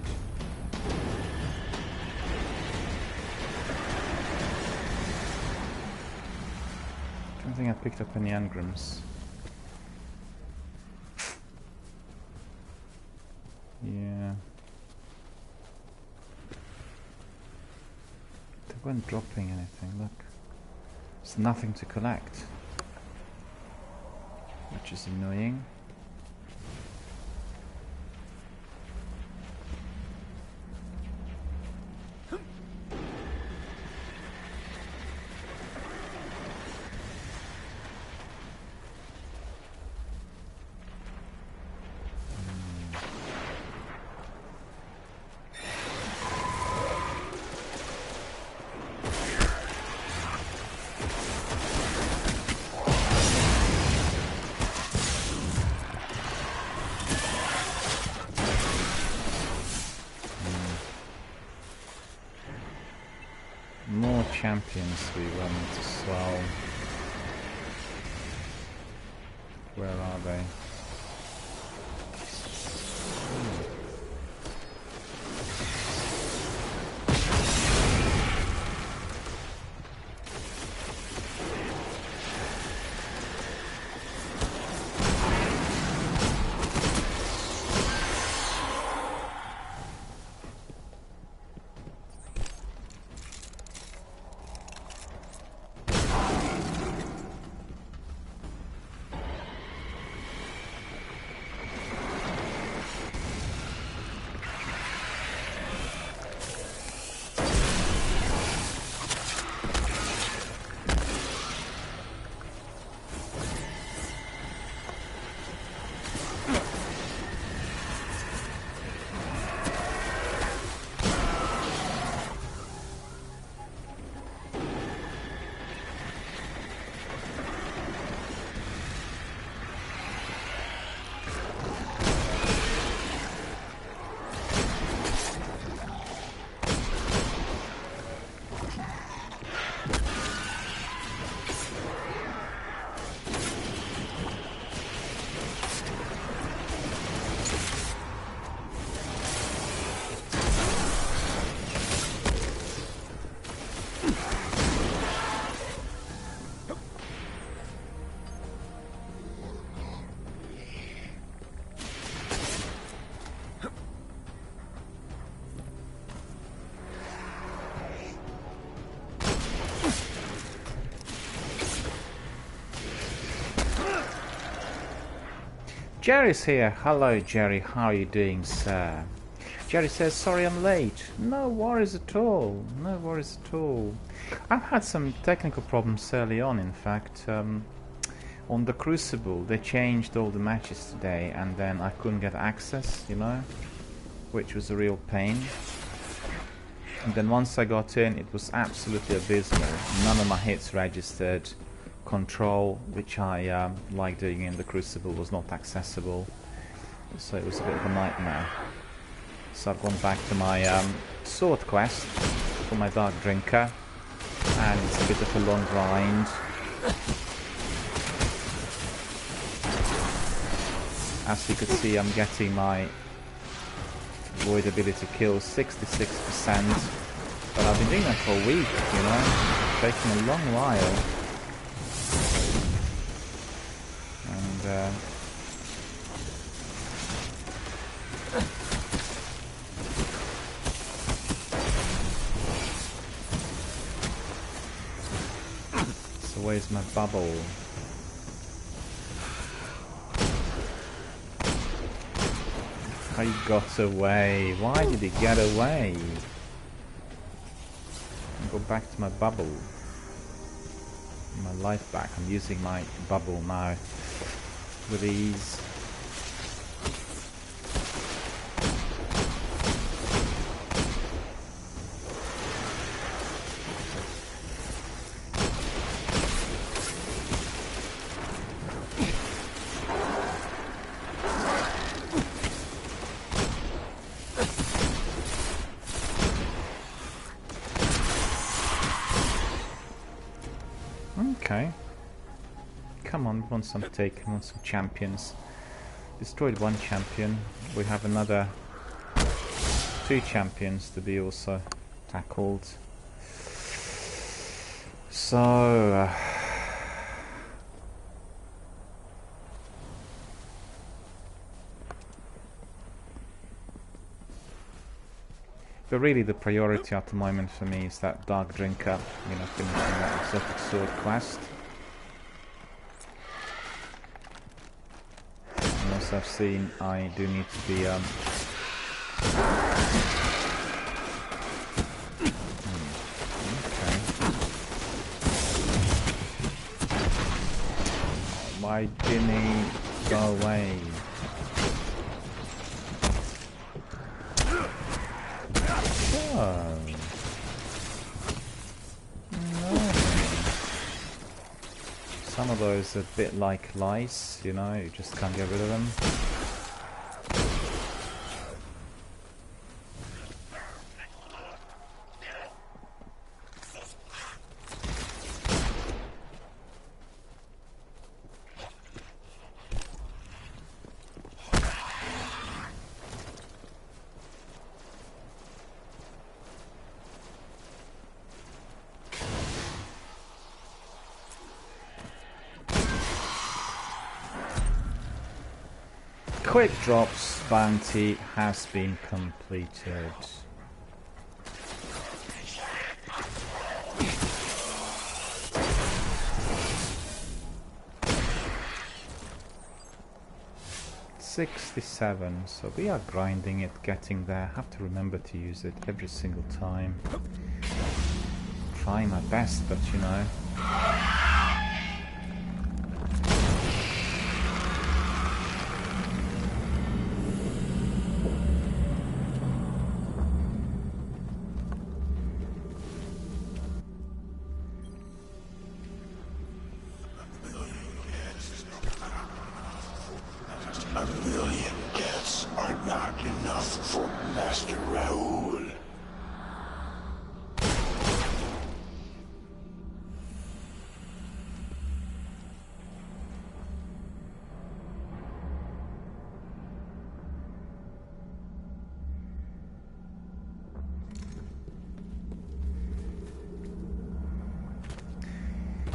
I don't think I picked up any engrams. Yeah. They weren't dropping anything, look. There's nothing to collect. Which is annoying. champions we want as well. Where are they? Jerry's here. Hello, Jerry. How are you doing, sir? Jerry says, sorry I'm late. No worries at all. No worries at all. I've had some technical problems early on, in fact. On the Crucible, they changed all the matches today, and then I couldn't get access, you know, which was a real pain. And then once I got in, it was absolutely abysmal. None of my hits registered. Control, which I like doing in the Crucible, was not accessible, so it was a bit of a nightmare. So I've gone back to my sword quest for my Dark Drinker, and it's a bit of a long grind. As you can see, I'm getting my void ability kills 66%, but I've been doing that for a week, you know, it's taking a long while. So where's my bubble? He got away. Why did he get away? I'll go back to my bubble. My life back. I'm using my bubble now with ease. Okay. Come on, we want some take, we want some champions. Destroyed one champion. We have another 2 champions to be also tackled. So but really the priority at the moment for me is that Dark Drinker, you know, finishing that exotic sword quest. And as I've seen, I do need to be okay. Why didn't he go away? Oh. No. Some of those are a bit like lice, you know, you just can't get rid of them. quick drops bounty has been completed. $67, so we are grinding it, getting there. Have to remember to use it every single time. Trying my best, but you know. 1,000,000 deaths are not enough for Master Raoul.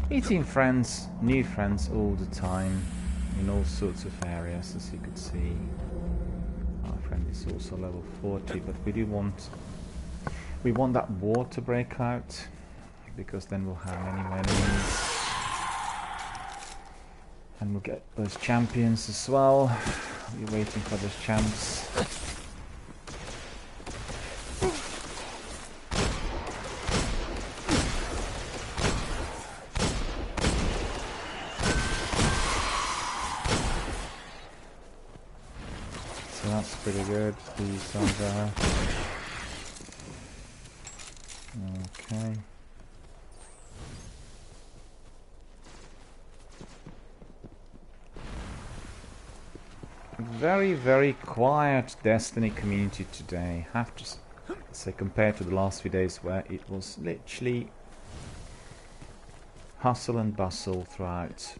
Meeting friends, new friends all the time, in all sorts of areas, as you could see. Our friend is also level 40, but we want that war to break out, because then we'll have many more enemies. And we'll get those champions as well. We're waiting for those champs. That's pretty good. These are there. Okay. Very, very quiet Destiny community today. Have to say, compared to the last few days where it was literally hustle and bustle throughout.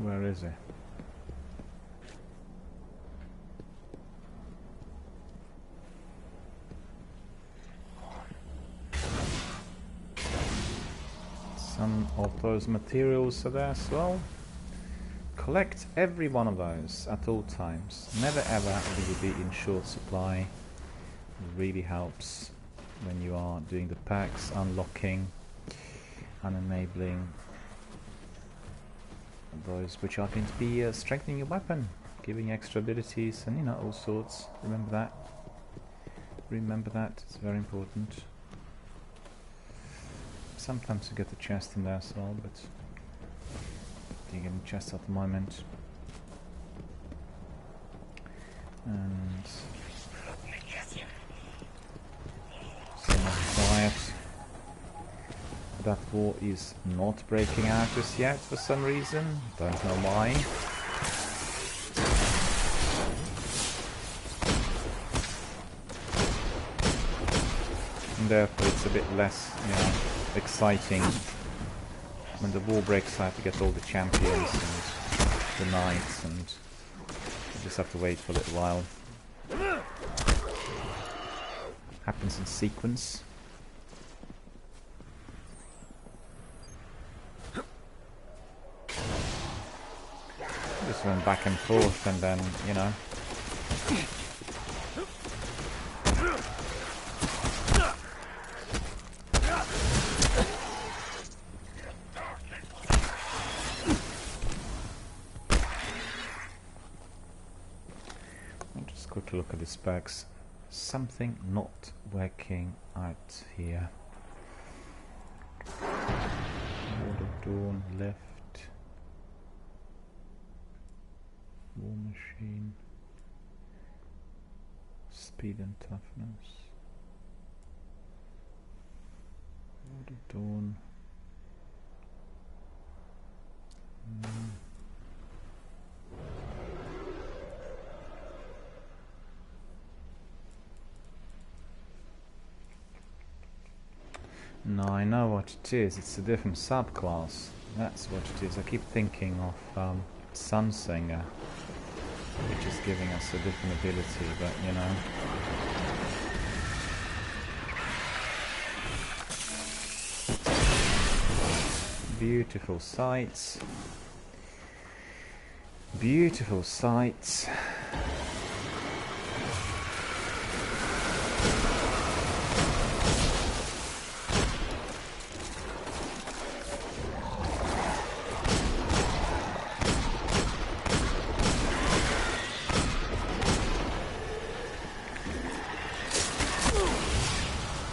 Where is it? Some of those materials are there as well. Collect every one of those at all times. Never ever will you be in short supply. It really helps when you are doing the packs, unlocking and enabling those which are going to be strengthening your weapon, giving extra abilities, and you know, all sorts. Remember that. Remember that. It's very important. Sometimes you get the chest in there as well, but you get a chest at the moment. And so quiet. That war is not breaking out just yet for some reason. Don't know why. And therefore it's a bit less, you know, exciting when the war breaks out to get all the champions and the knights, and you just have to wait for a little while. Happens in sequence. Just run back and forth, and then, you know. I'll just quickly look at the specs. Something not working out here. Lord of Dawn left. War machine, speed and toughness, Lord of Dawn. No, I know what it is. It's a different subclass. That's what it is. I keep thinking of Sunsinger, which is giving us a different ability, but you know. Beautiful sights. Beautiful sights.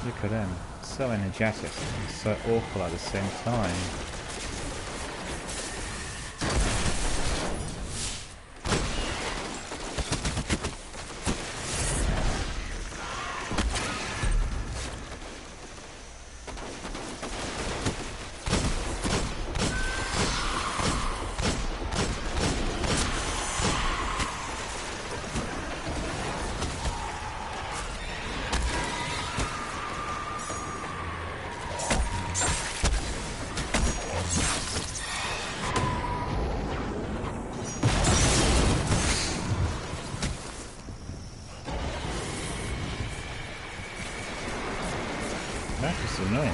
Look at him. So energetic and so awful at the same time. That is annoying.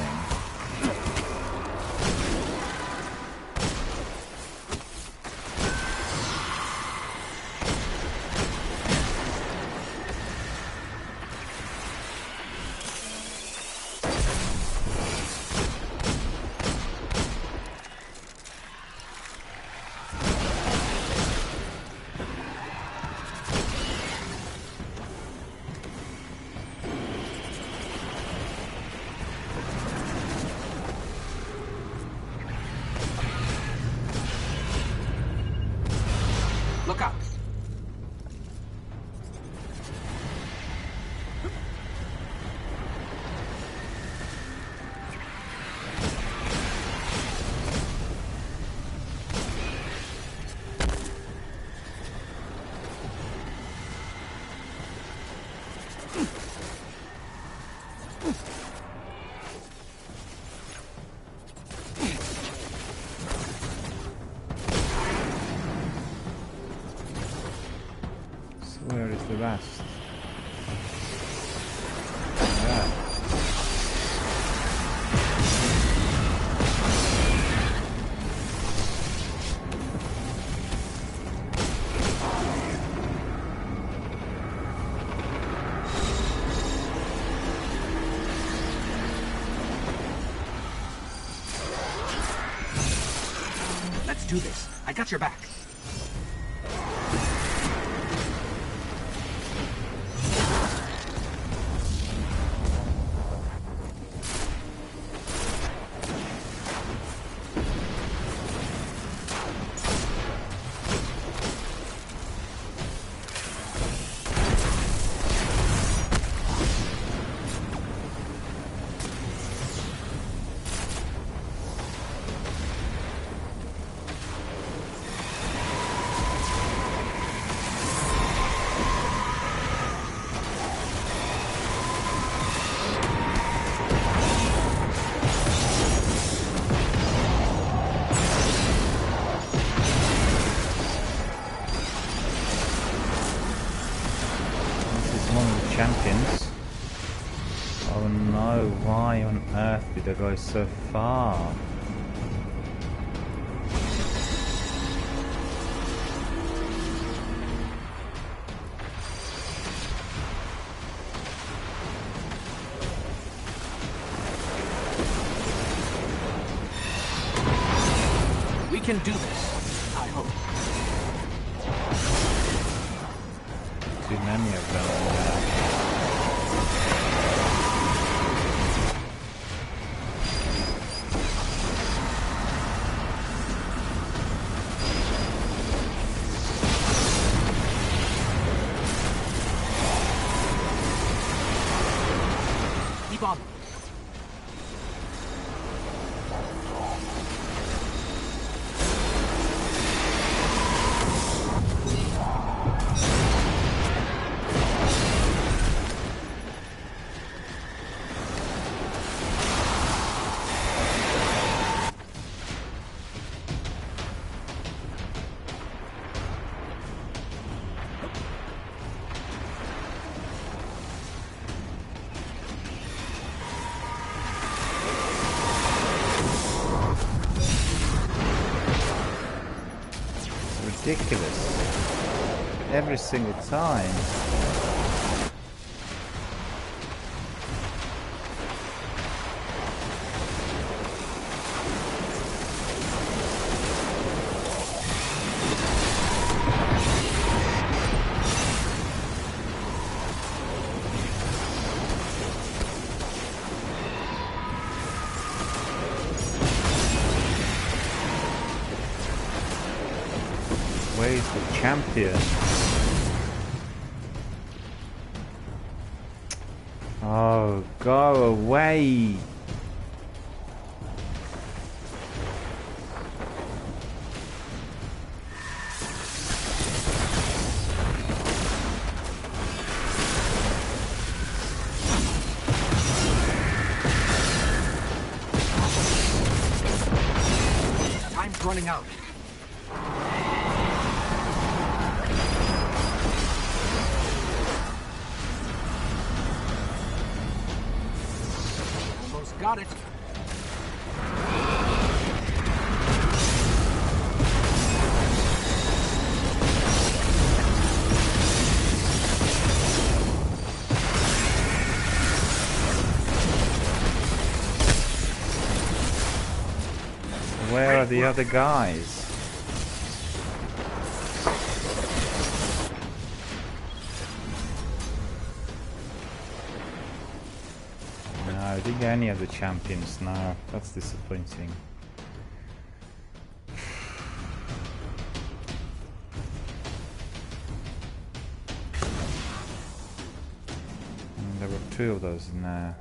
Look out! Where is the rest? There. Let's do this. I got your back. Champions. Oh no, why on earth did I go so far? We can do this, I hope. Too many of them. Keep on. ridiculous. Every single time. Where's the champion? Oh, go away! Time's running out. Almost got it. Where are the other guys? No, I didn't get any of the champions now. That's disappointing. There were 2 of those in there.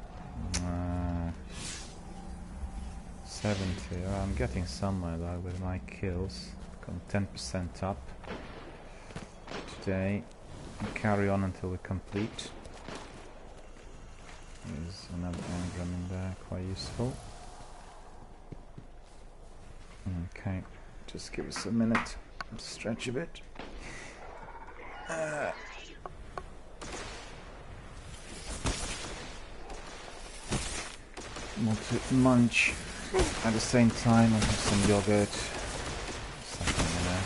70. Oh, I'm getting somewhere though with my kills. Got 10% up today. We'll carry on until we complete. There's another engram in there, quite useful. Okay, just give us a minute to stretch a bit. More to munch at the same time. I'll have some yogurt, something in there.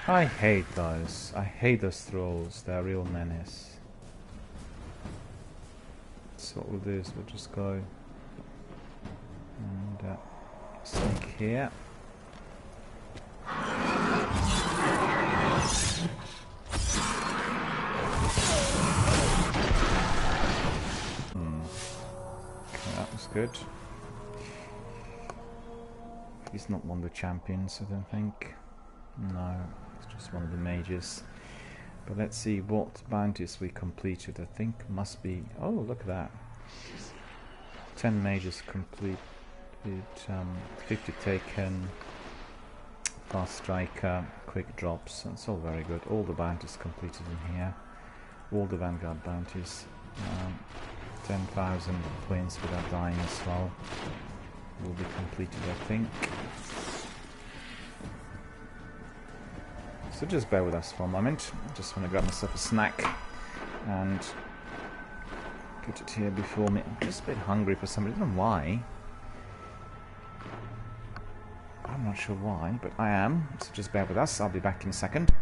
I hate those. I hate those trolls. They're a real menace. So what we'll do is we'll just go and sneak here. Okay, that was good. He's not one of the champions, I don't think. No, it's just one of the mages. But let's see what bounties we completed. I think must be... Oh, look at that. 10 mages completed, 50 taken, fast striker, quick drops. That's all very good. All the bounties completed in here. All the Vanguard bounties. 10,000 points without dying as well. Will be completed, I think. So just bear with us for a moment. I just want to grab myself a snack and put it here before me. I'm just a bit hungry for some reason. I don't know why. I'm not sure why, but I am. So just bear with us. I'll be back in a second.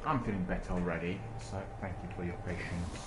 I'm feeling better already, so thank you for your patience.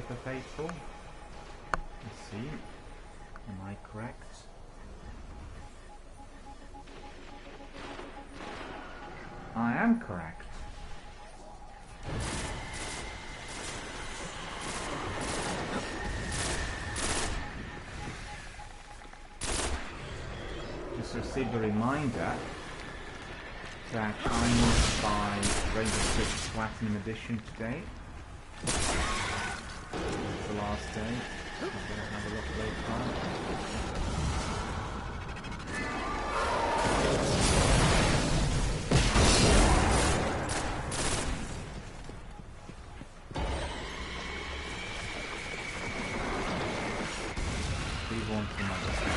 Of April. Let's see. Am I correct? I am correct. Just received a reminder that I need to buy Rainbow Six Platinum Edition today. The last day. I'm going to have a look later on. We want another thing.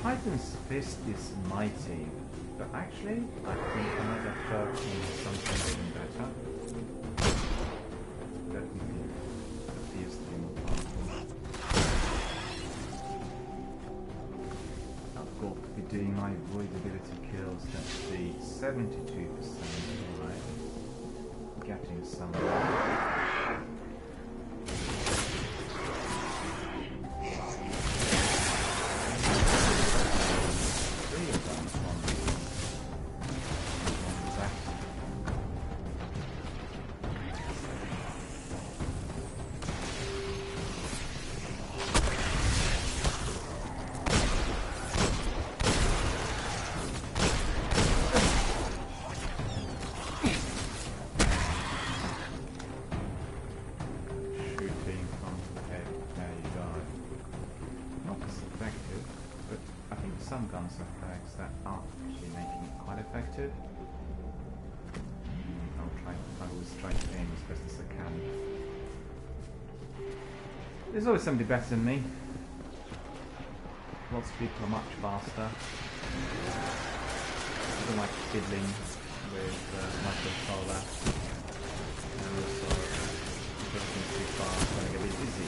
Titan's Fist is mighty, but actually I think I might have felt something even better. Definitely appears to be more powerful. I've got to be doing my avoidability kills. Let's see, 72%. Alright. Getting somewhere. stun guns effects that are actually making it quite effective. I always try to aim as best as I can. There's always somebody better than me. Lots of people are much faster. I don't like fiddling with my controller. And also, if everything's too fast, I'm going to get a bit dizzy.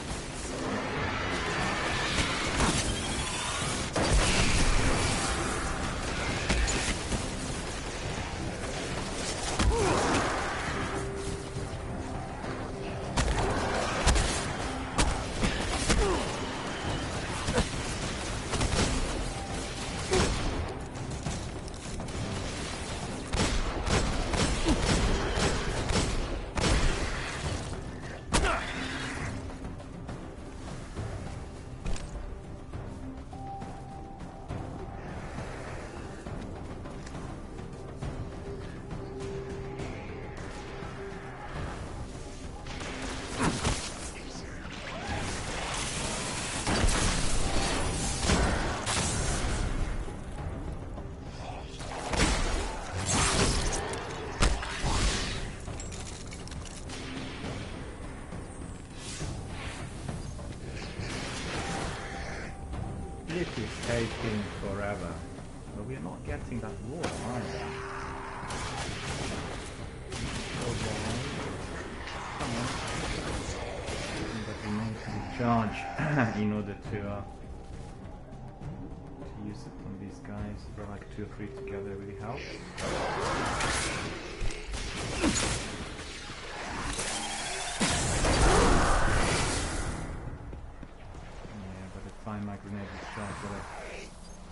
It is taking forever, but we're not getting that water either. Come on. But we need to recharge in order to use it on these guys. But like 2 or 3 together really helps. My grenade discharged where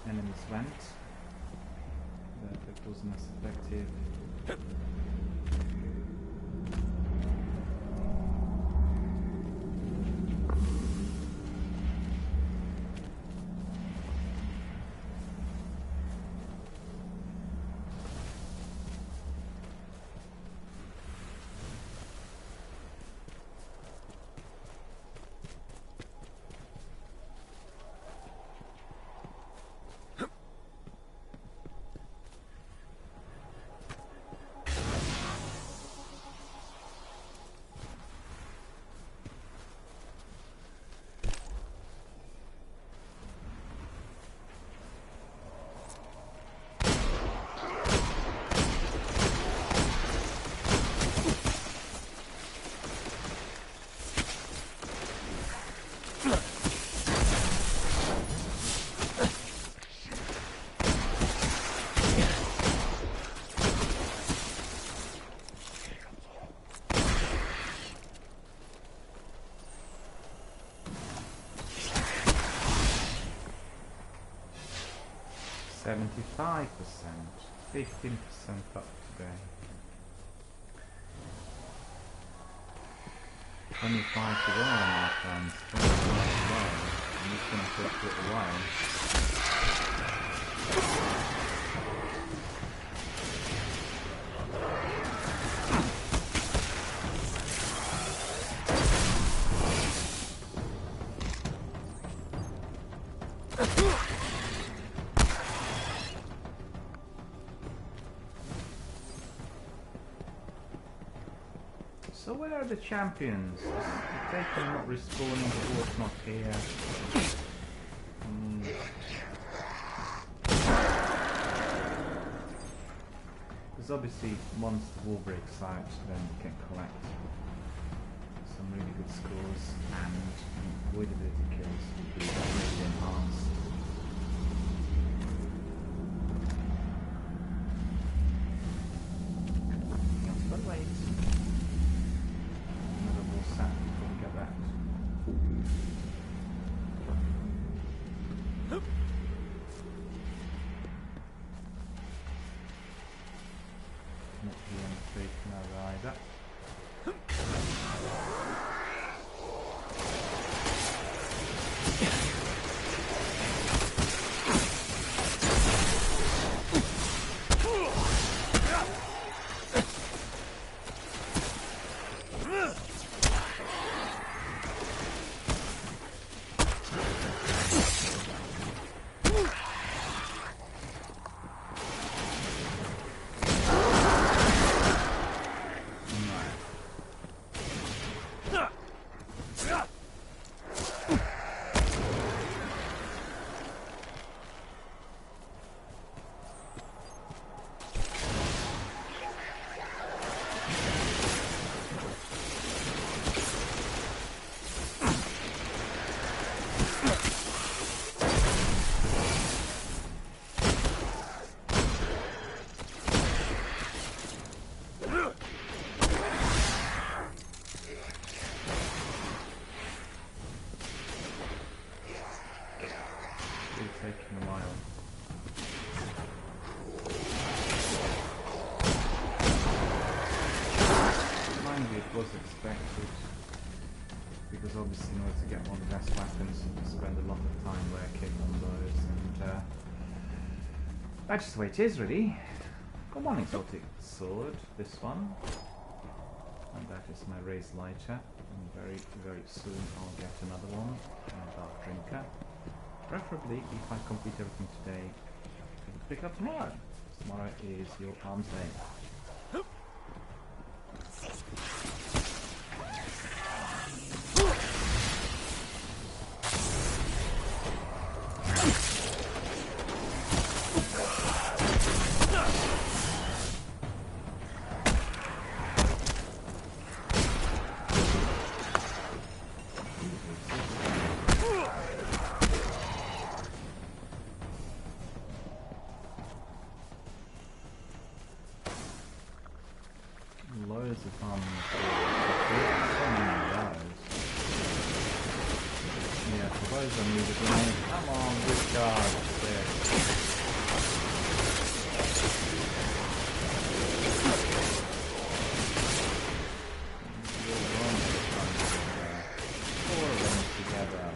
the enemies went. That wasn't as effective. 75%, 15% up today. 25 to go, my friends. 25 to go. I'm just going to take a little while. So where are the champions? They are not respawning, the war's not here. Because obviously once the war breaks out, then we can collect some really good scores and avoidability kills will be really enhanced. But wait. kind of it was expected, because obviously in order to get one of the best weapons you spend a lot of time working on those, and that's just the way it is really. Got one exotic sword, this one, and that is my raised lighter, and very soon I'll get another one, a dark drinker. Preferably, if I complete everything today, I'll pick up tomorrow. Tomorrow is your arms day. Loads of fun. So many of those. Yeah, for those I need a grenade. Come on, discharge this. Four of them together.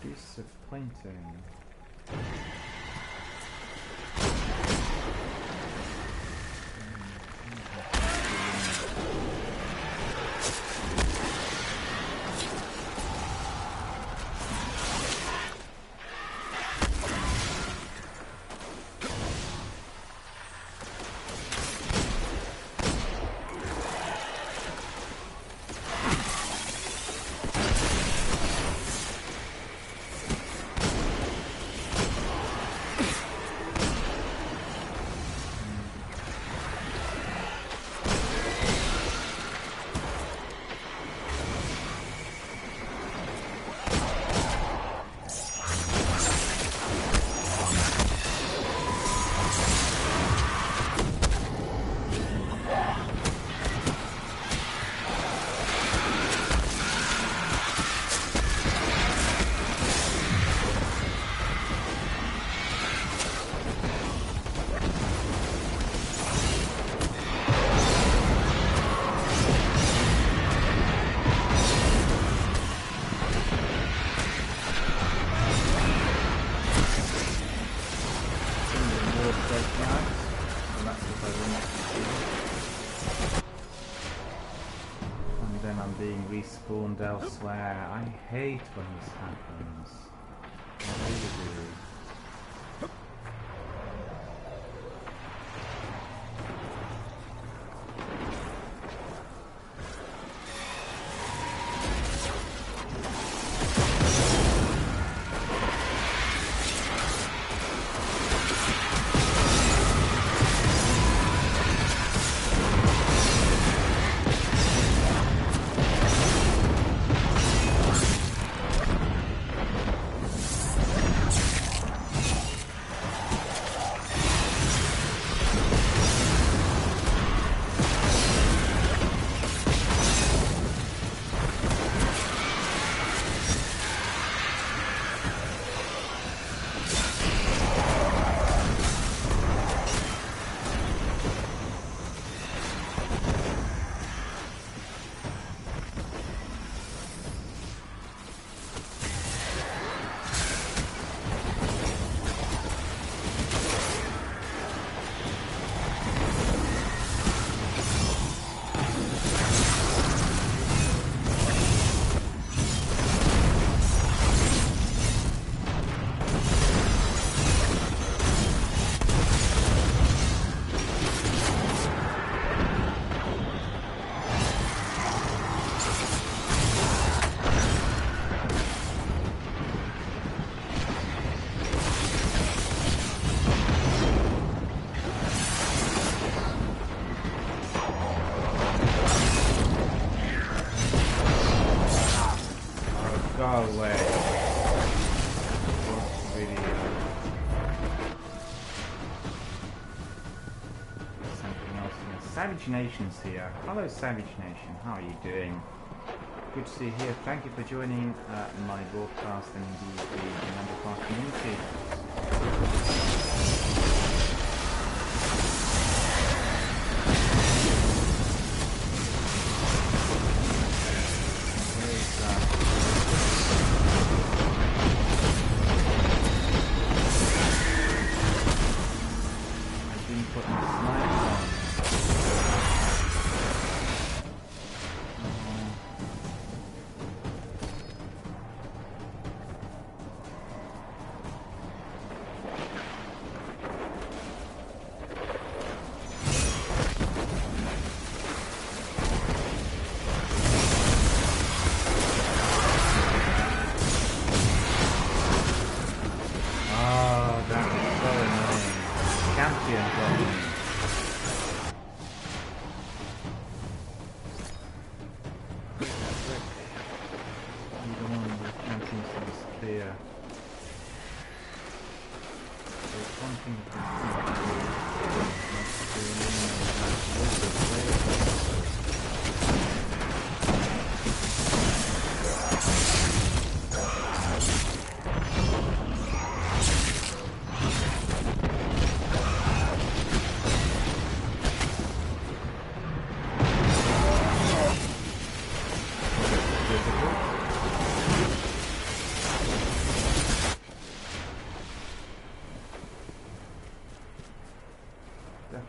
Disappointing. And then I'm being respawned elsewhere. I hate when this happens. I really do. Go away. Savage Nation's here. Hello, Savage Nation. How are you doing? Good to see you here. Thank you for joining my broadcast and indeed the member of our community. I've been putting snipers on.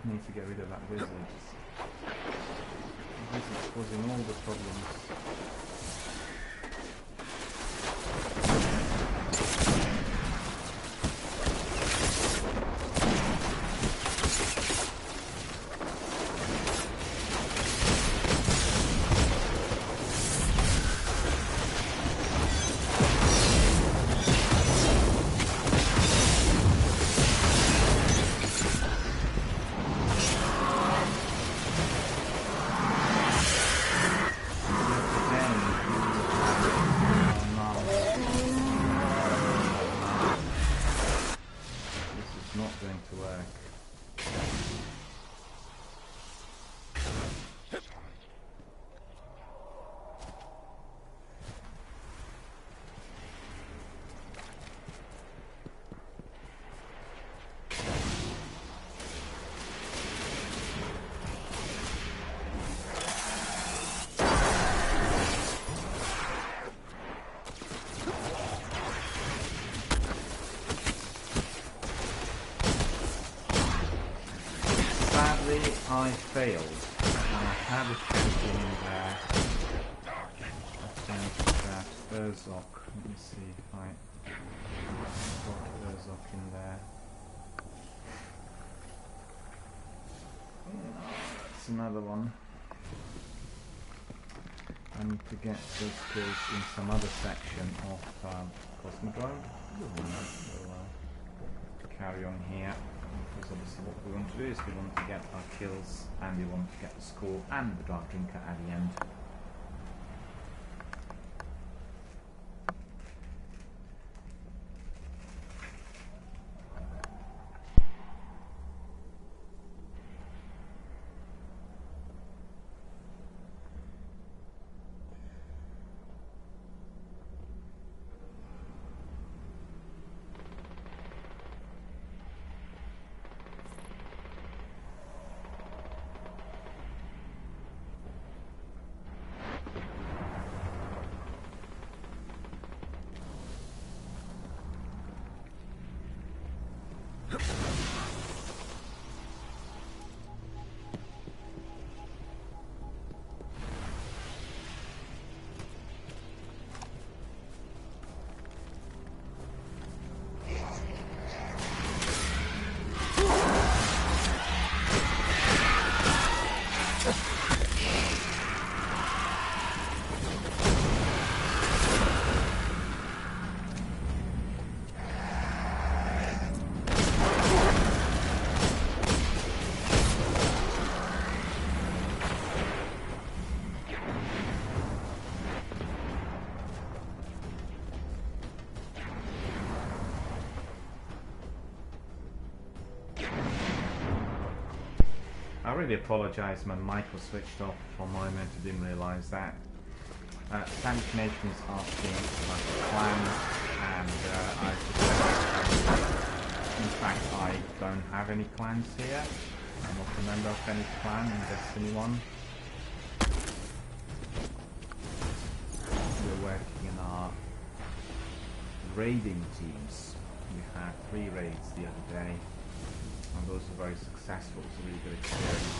Need to get rid of that wizard. The wizard's causing all the problems. I failed. I had a champion in there. That Urzok. Let me see if I got Urzok in there. That's another one. I need to get those kills in some other section of Cosmodrome. We'll carry on here. Because obviously what we want to do is we want to get our kills and we want to get the score and the Dark Drinker at the end. really apologise, my mic was switched off for a moment, I didn't realise that. Savage Nation is asking about the clan, and in fact I don't have any clans here. I'm not a member of any clan in Destiny 1. We're working in our raiding teams. We had 3 raids the other day, and those were very successful. It was a really good experience.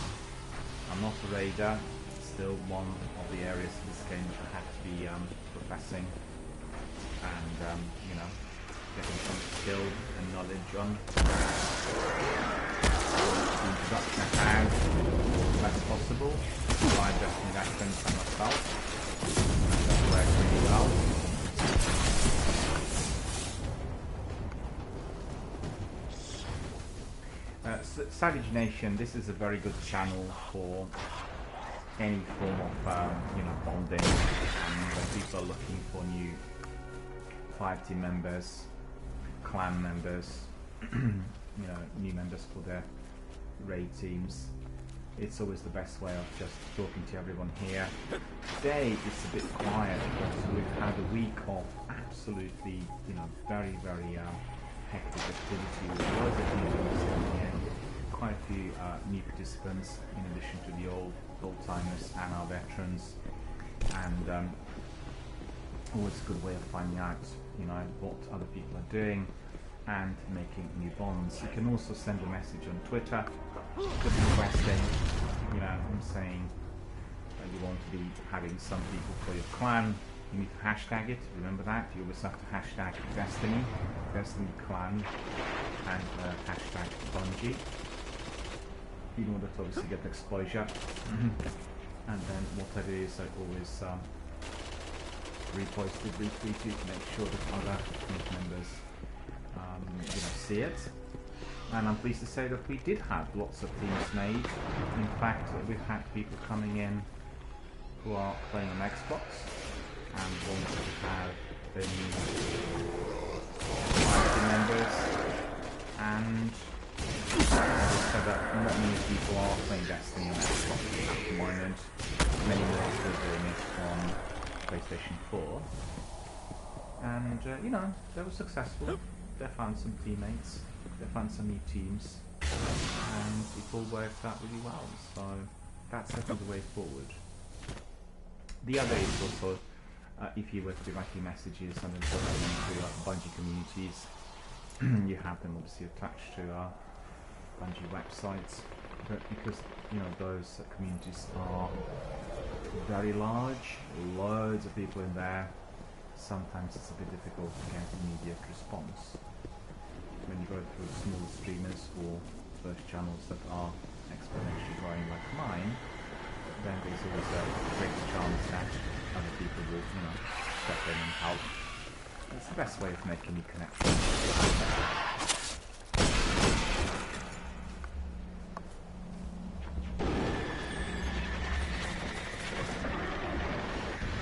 I'm not a raider, still one of the areas in this game which I have to be professing and you know, getting some skill and knowledge on. The introduction I have as best possible by Destiny accents and myself. That worked really well. Savage Nation, this is a very good channel for any form of you know, bonding, and when people are looking for new party members, clan members, you know, new members for their raid teams. It's always the best way of just talking to everyone here. Today it's a bit quiet because we've had a week of absolutely, you know, very hectic activity with loads of new teams coming in, quite a few new participants in addition to the old-timers and our veterans, and always a good way of finding out, you know, what other people are doing and making new bonds. You can also send a message on Twitter just requesting, you know, and saying that you want to be having some people for your clan. You need to hashtag it, remember that. You always have to hashtag Destiny clan, and hashtag Bungie in order to obviously get exposure. And then whatever it is, I always repost it, retweet it to make sure that other community members you know, see it. And I'm pleased to say that we did have lots of themes made. In fact, we've had people coming in who are playing on Xbox and want to have their new party members, and so that not many people are playing Destiny on Xbox at the moment. Many more are still doing it on PlayStation 4. And you know, they were successful. They found some teammates, they found some new teams, and it all worked out really well. So that's definitely the way forward. The other is also, if you were to be writing messages and then put them into Bungie communities, you have them obviously attached to our Bungie websites, but because, you know, those communities are very large, loads of people in there, sometimes it's a bit difficult to get immediate response. When you go through small streamers or those channels that are exponentially growing like mine, then there's always a greater chance that other people will, you know, step in and help. It's the best way of making new connections.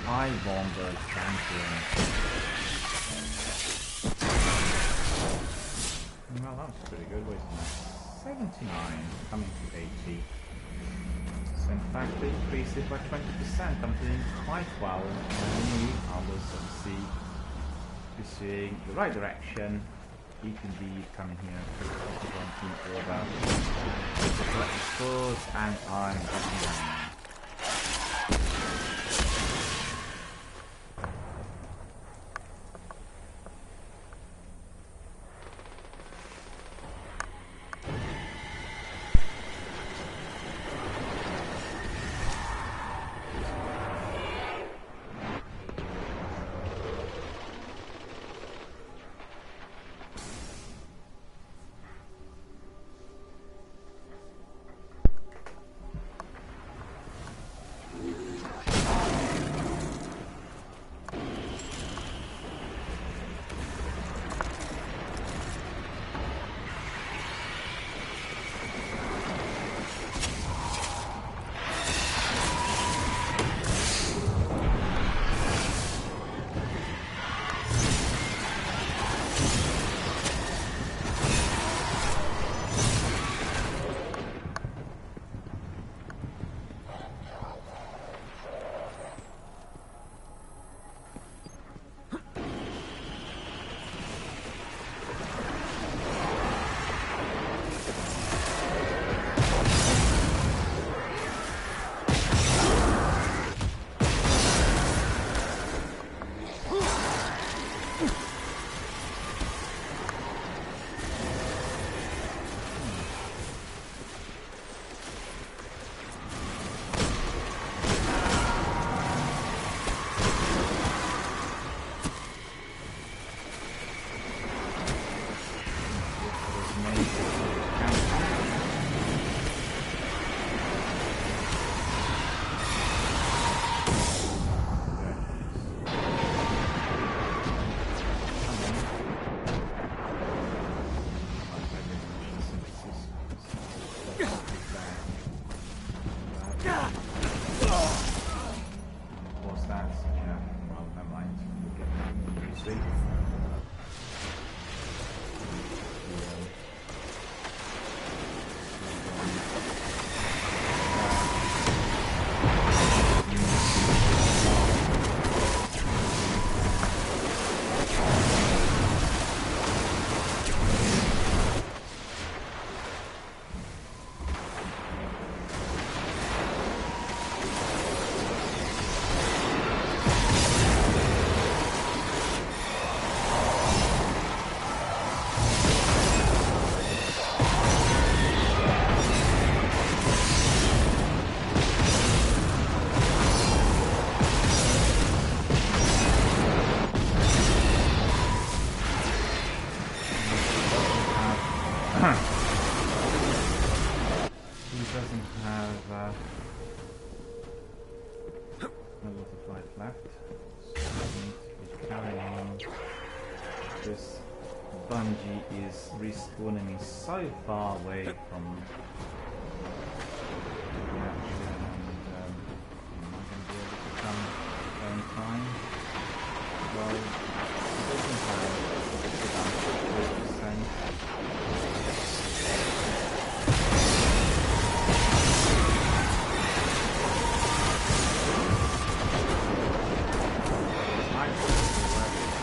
I won the champion. Well, that was pretty good, wasn't it? 79, coming to 80. So in fact, they increased it by 20%. I'm doing quite well. I knew I was obviously pursuing the right direction. You can be coming here and put on team order. Collect the scores, and I'm done. He doesn't have a lot of life left, so we need to carry on. This bungee is respawning me so far away from the action, and am I going to be able to come in time? Well, it doesn't have a good answer to the same.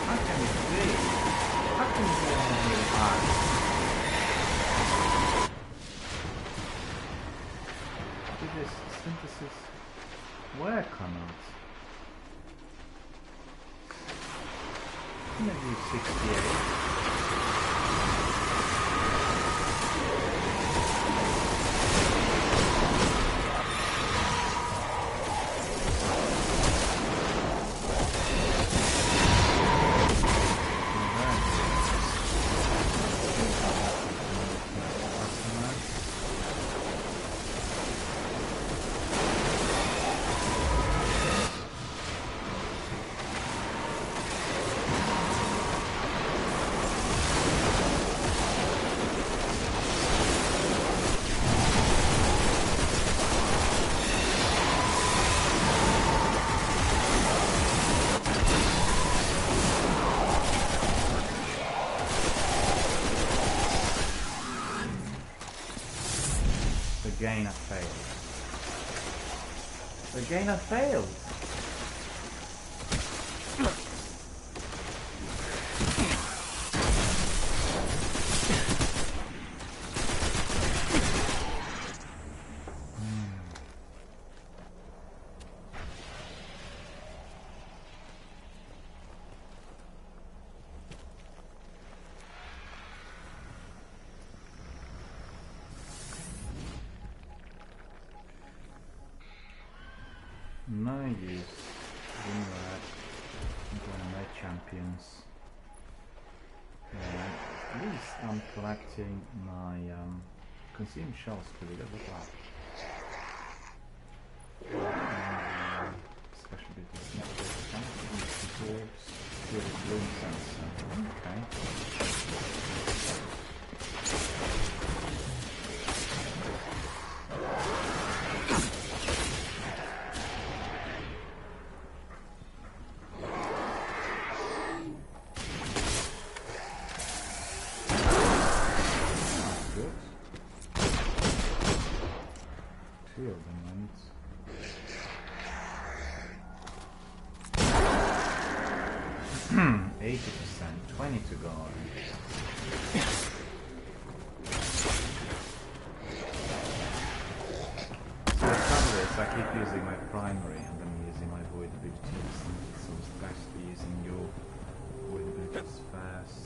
How can it be? How can it be on really hard? Did this synthesis work or not? Maybe 68. Again I failed. Again I failed. No use doing that. I'm going to make champions. At least I'm collecting my consumed shells pretty good. Look at that. Special abilities, network, absorbs, field bloom sensor. Okay. Field elements. 80%, 20 to go. So the trouble is I keep using my primary and then using my void abilities, so it's best to be using your void abilities first.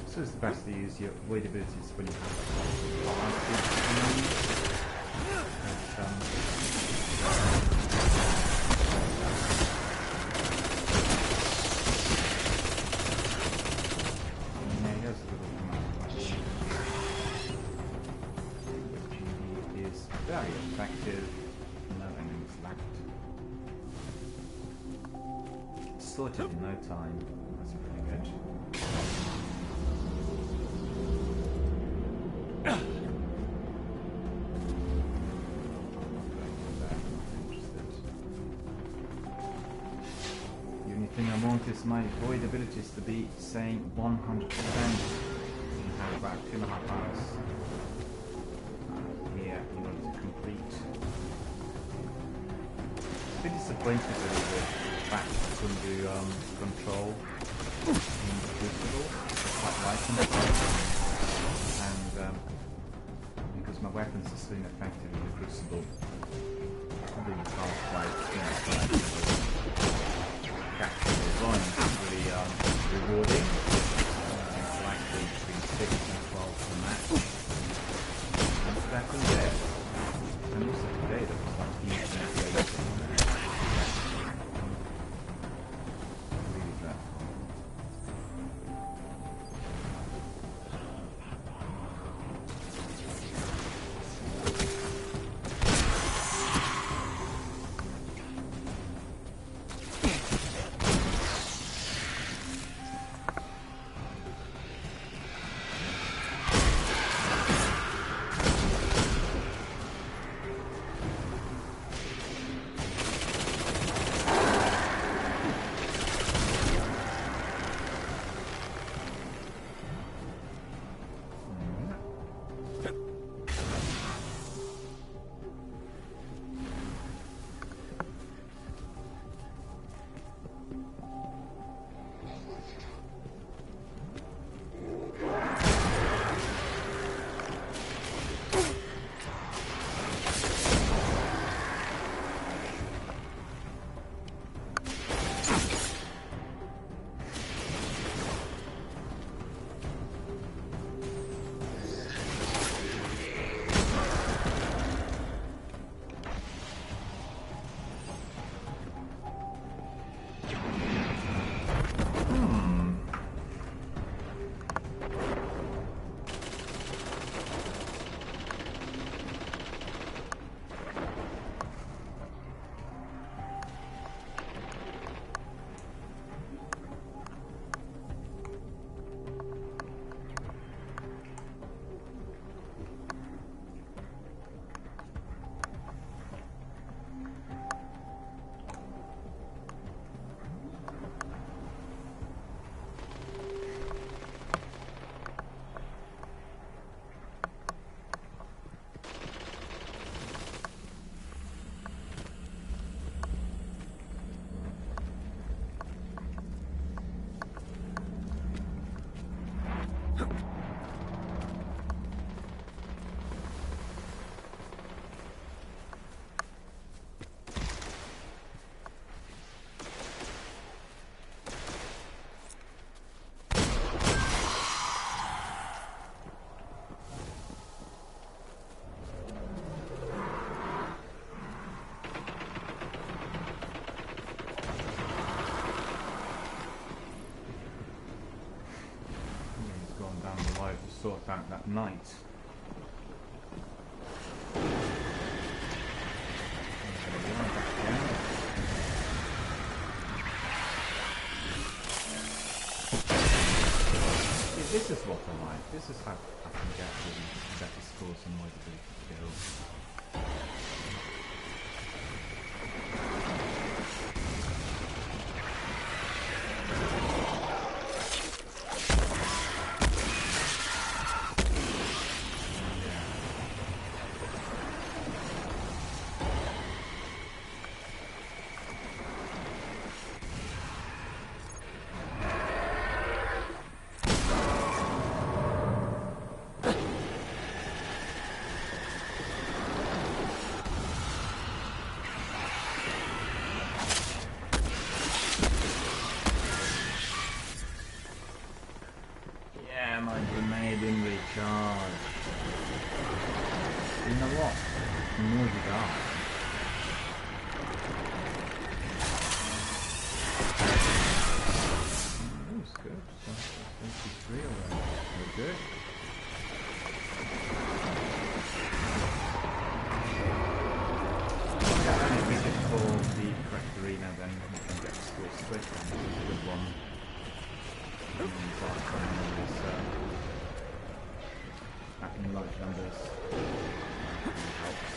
So it's best to use your void abilities when you have here's a little command question. GD is very effective. No enemies left. Sorted in no time. That's pretty good. The only thing I want is my void abilities to be saying 100%. You have about 2.5 hours here in order to complete. A bit disappointed really with the fact that I couldn't do control in the Crucible. Quite liking it. And because my weapons are so ineffective in the Crucible, the car's quite, capturing the drawing is really rewarding. It's likely between 6 and 12 per match. And so that can get it. And also today there was like infinite racing. Really dreadful. Sort out that night. This is what I like. This is how I can get really better scores and more skills. My grenade didn't recharge. You know what? No, you don't. That was good. So 23 already. We're good. If we just call the correct arena, then we can get the score split. This is a good one. Back in large numbers helps.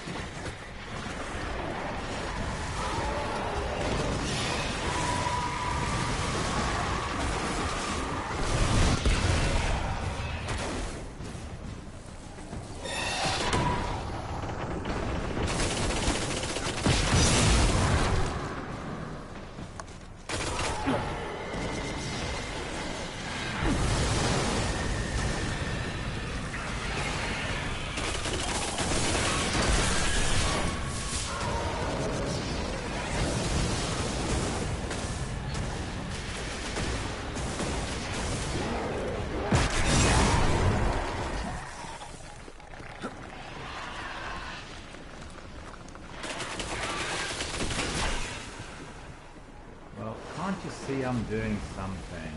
I'm doing something.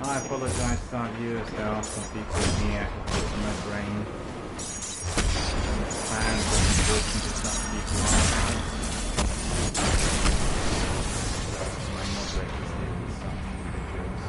I apologise to our viewers, there are some people here in my brain. The fans are important to some people online. My moderators here with some individuals.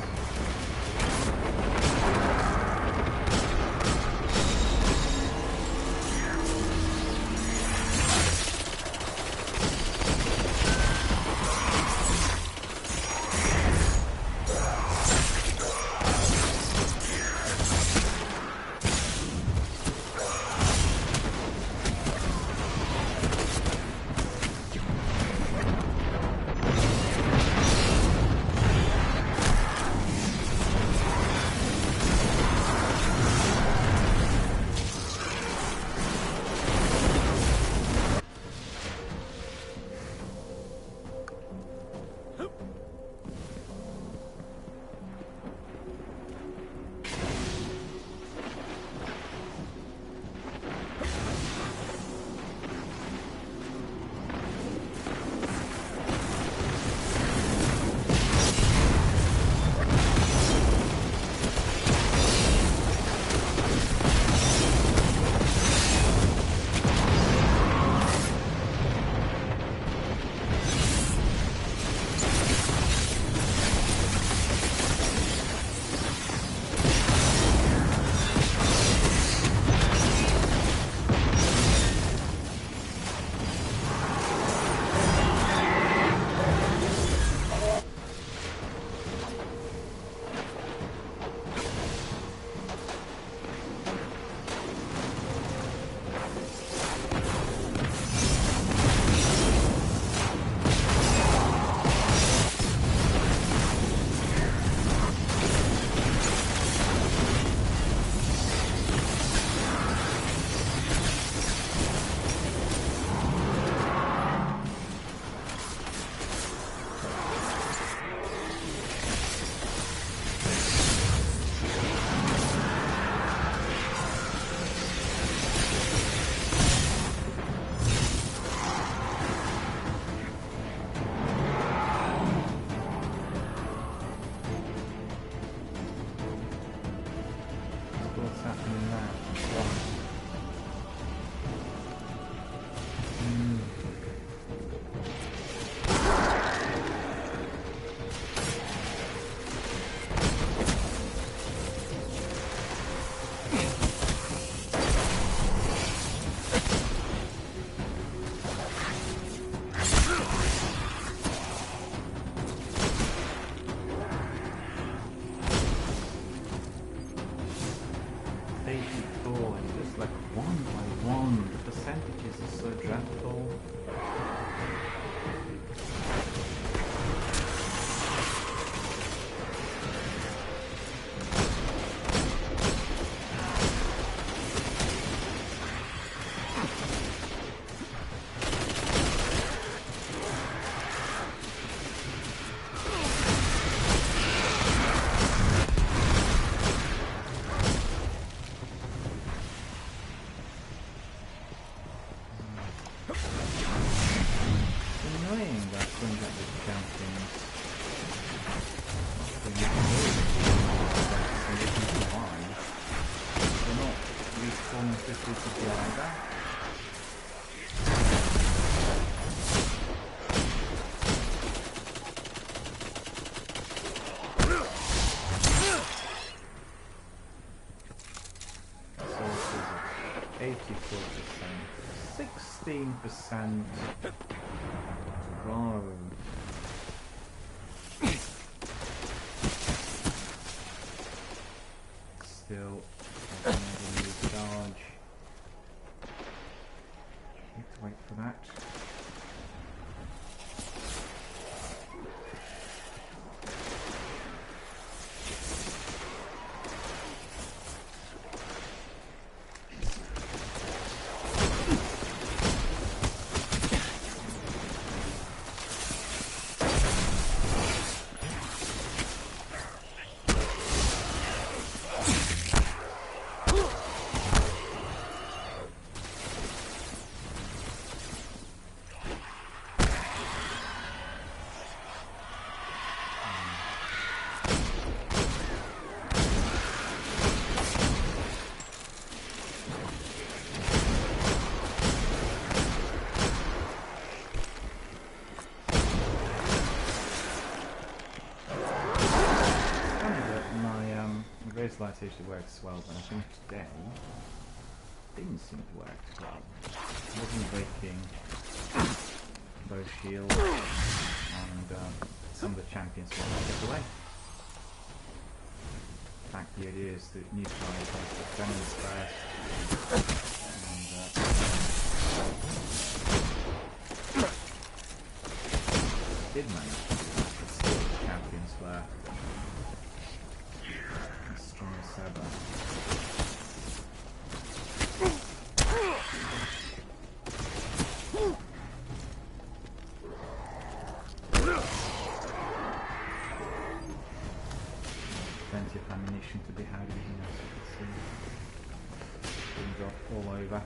like one by one. The percentages are so dreadful. Percent. Bravo. Still another charge. Need to wait for that. Light usually works well, but I think today didn't seem to work well. I wasn't breaking both shields, and some of the champions were kept away. In fact, the idea is to neutralize both the defenders first, and did manage to do that, but still the champions were strong as ever. Plenty of ammunition to be had in here, as you can see. Things off all over.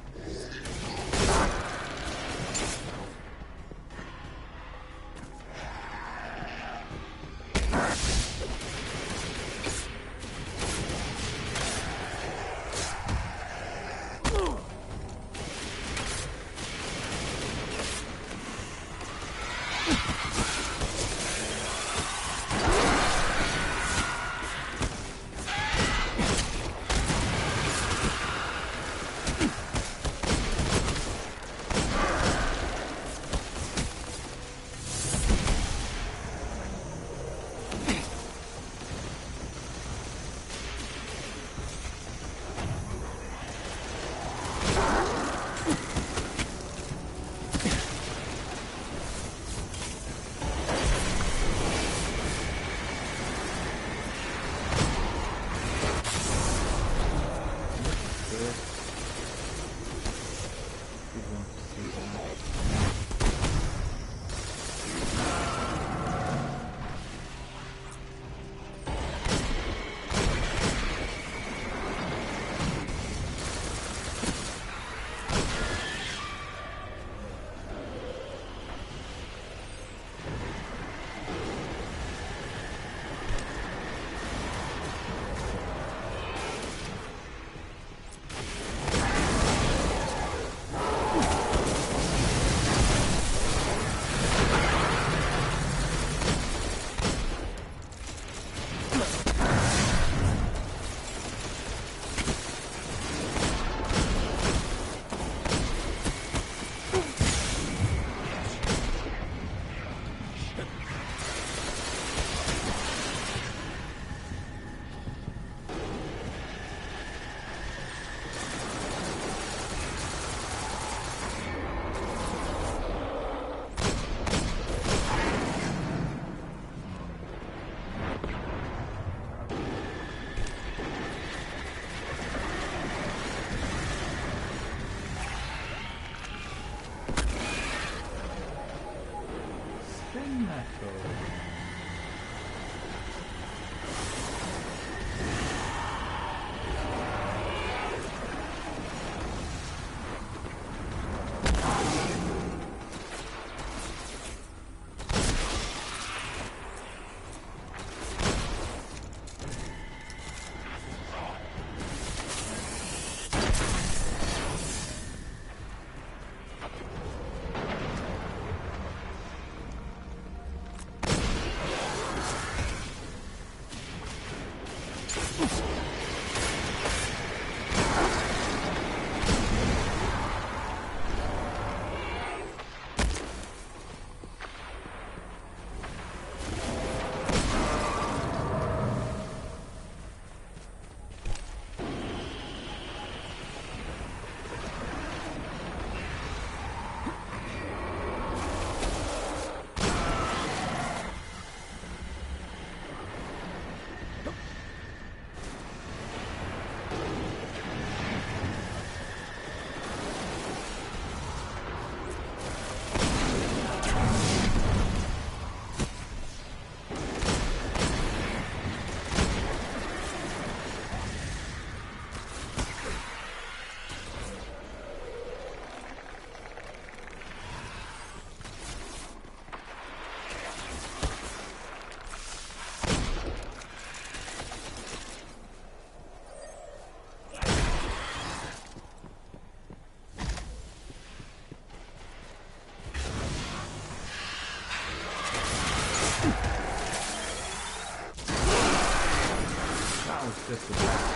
Just the best.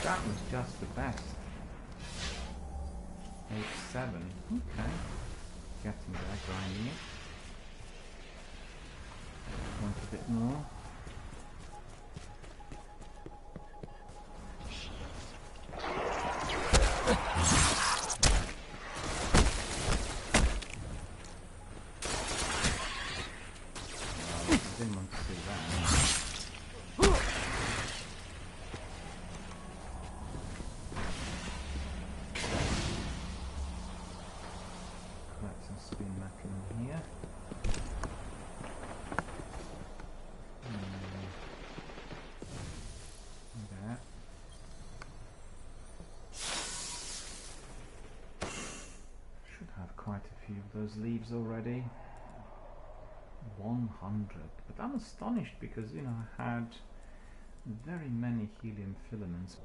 That was just the best. 8-7. Okay. Getting there, grinding it. Want a bit more. I didn't want to see that. Quite a few of those leaves already. 100. But I'm astonished because, you know, I had very many helium filaments.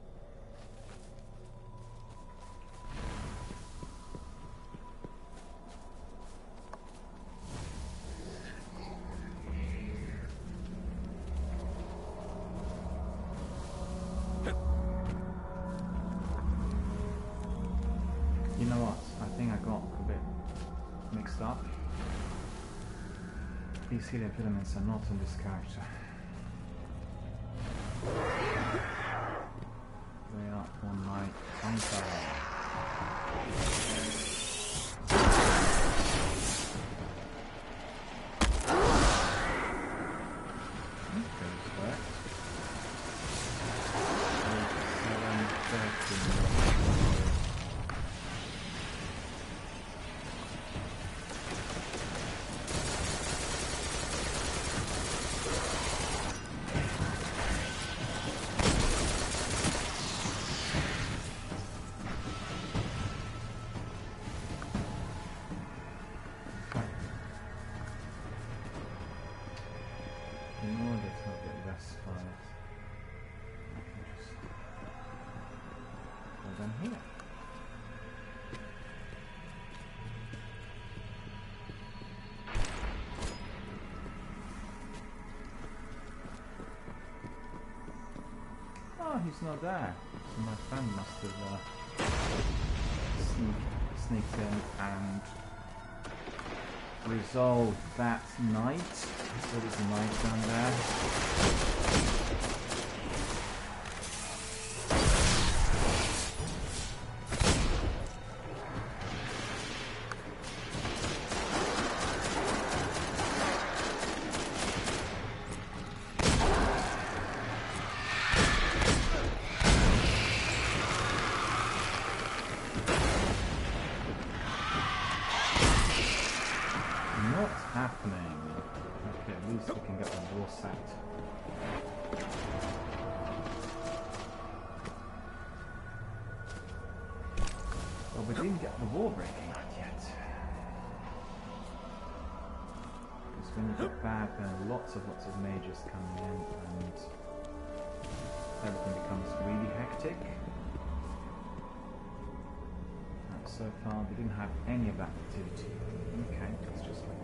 You know what? I think I got a bit mixed up. These helium filaments are not on this character. They are on my hunter. Here. Oh, he's not there. So my friend must have sneaked in and resolved that knight. There is a knight down there. Happening. Okay, at least we can get the war set. Well, we didn't get the war breaking out yet. Because when you get bad, then lots of mages coming in and everything becomes really hectic. And so far, we didn't have any of that activity. Okay, let's just wait.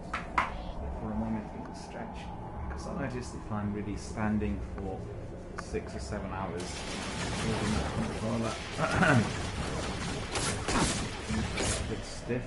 For a moment we can stretch. So I noticed if I'm really standing for 6 or 7 hours holding that controller, it's a bit stiff.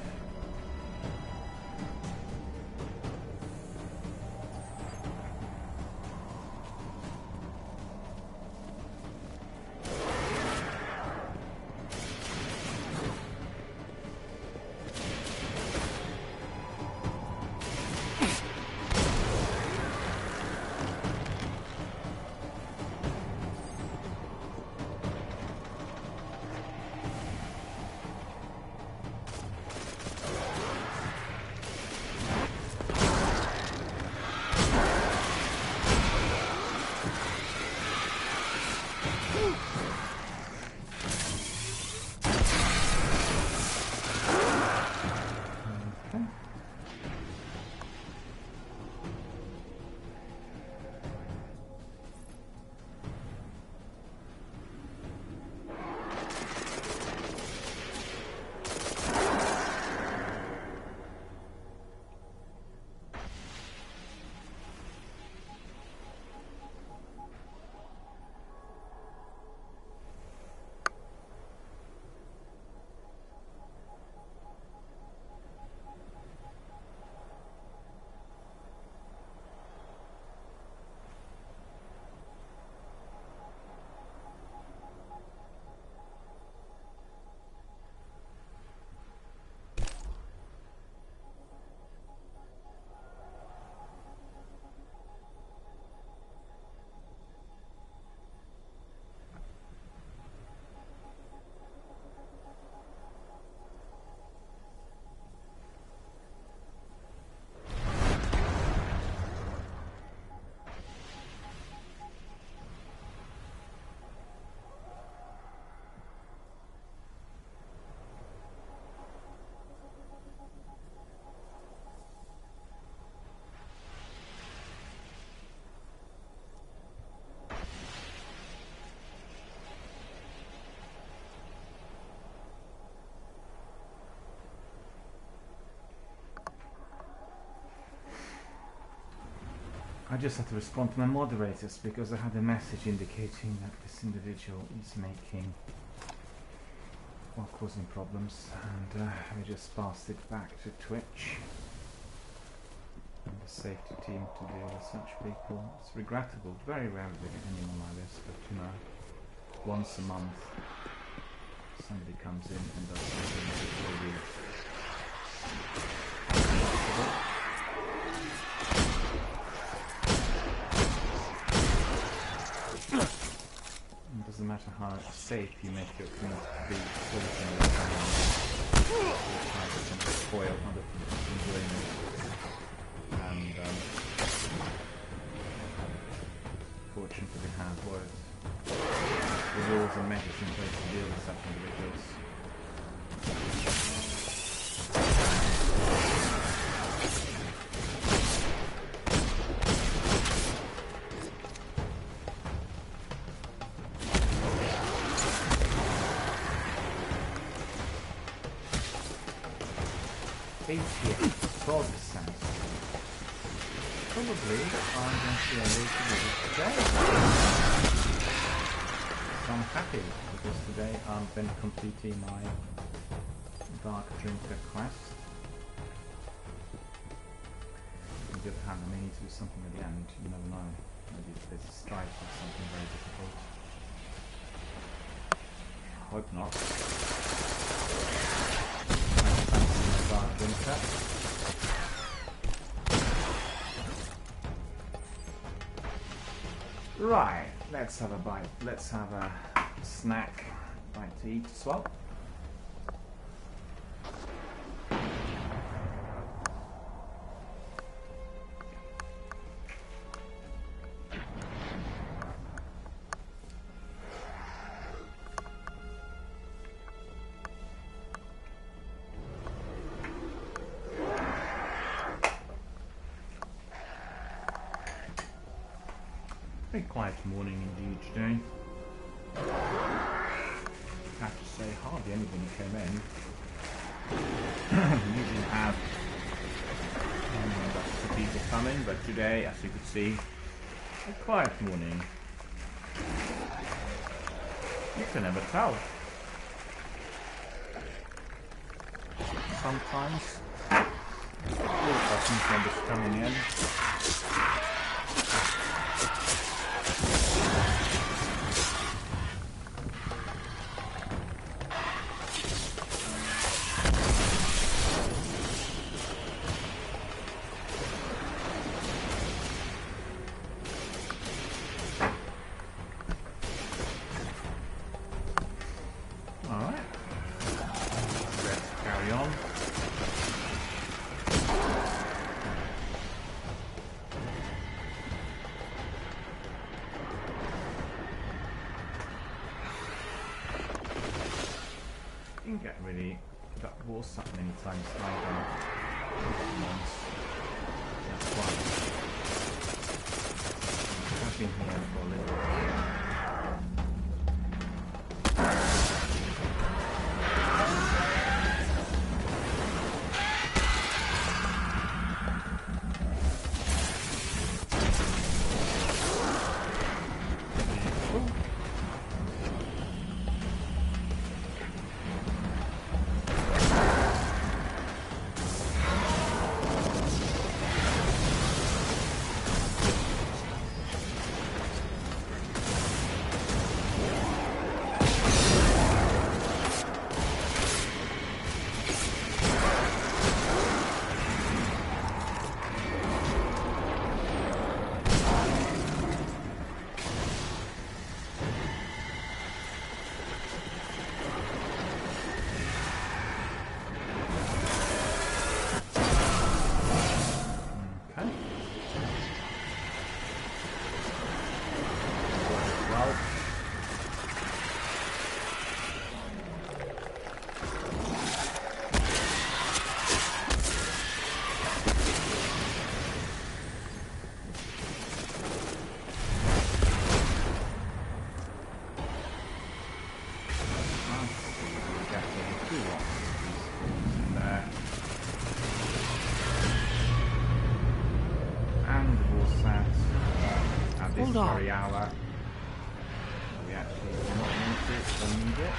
I just had to respond to my moderators because I had a message indicating that this individual is making, well, causing problems, and I just passed it back to Twitch and the safety team to deal with such people. It's regrettable. Very rarely they get anyone like this, but you know, once a month somebody comes in and does something that's really it doesn't matter how safe you make your community to be, still can spoil other people from doing it. And fortunately we have the rules and measures in place to deal with such individuals. Probably I'm going to be able to do it today. So I'm happy because today I've been completing my Dark Drinker quest. On the other hand, I may need to do something at the end, you never know. Maybe there's a strike or something very difficult. Hope not. I fancy my Dark Drinker. Right, let's have a bite. Let's have a snack, bite to eat as well. Very quiet morning indeed today. I have to say, hardly anybody came in. We usually have about 6 people coming, but today, as you could see, a quiet morning. You can never tell. Sometimes little customs members coming in. Didn't get really that wars that many times either. Once. That's why. I've been here for a little while. Very hour. We actually do not need it, so need it.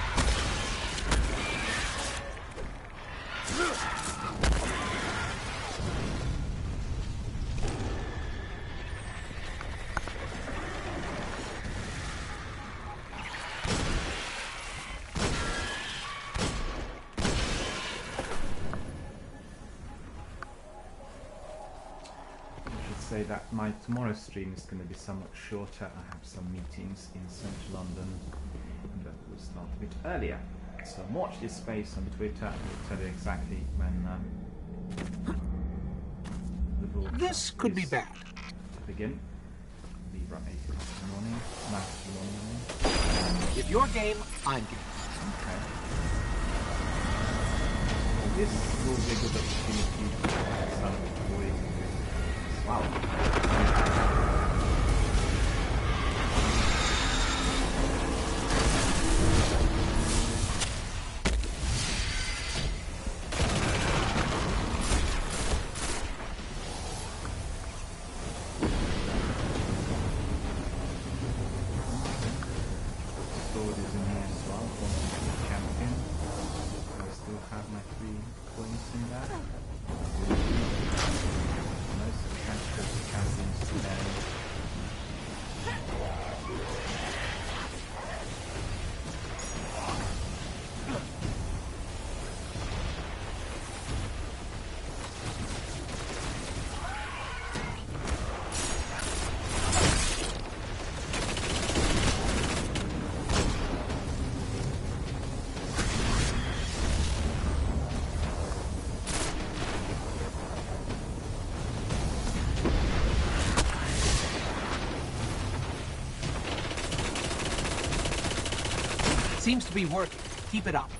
Say that my tomorrow's stream is going to be somewhat shorter. I have some meetings in central London that will start a bit earlier. So watch this space on Twitter. I will tell you exactly when the broadcast This could be bad. to begin. Be right 8 o'clock in the morning. 9 o'clock in the morning. If you're game, I'm game. Okay. Well, this will be a good opportunity to have some toys. Wow. Sword is in here as well for the champion. I still have my 3 coins in there. Most of the champions today. Seems to be working. Keep it up.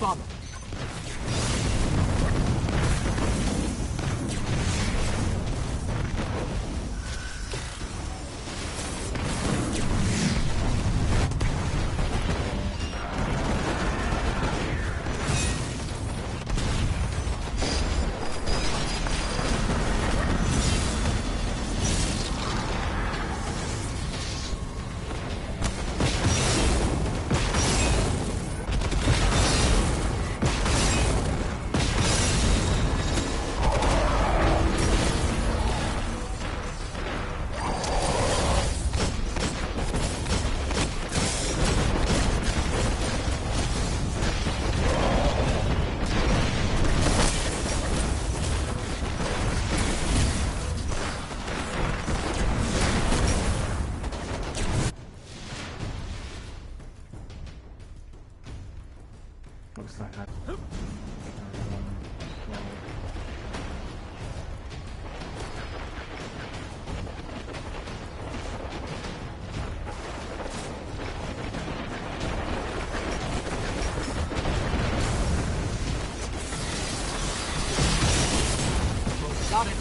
on them. Looks like I... Got it.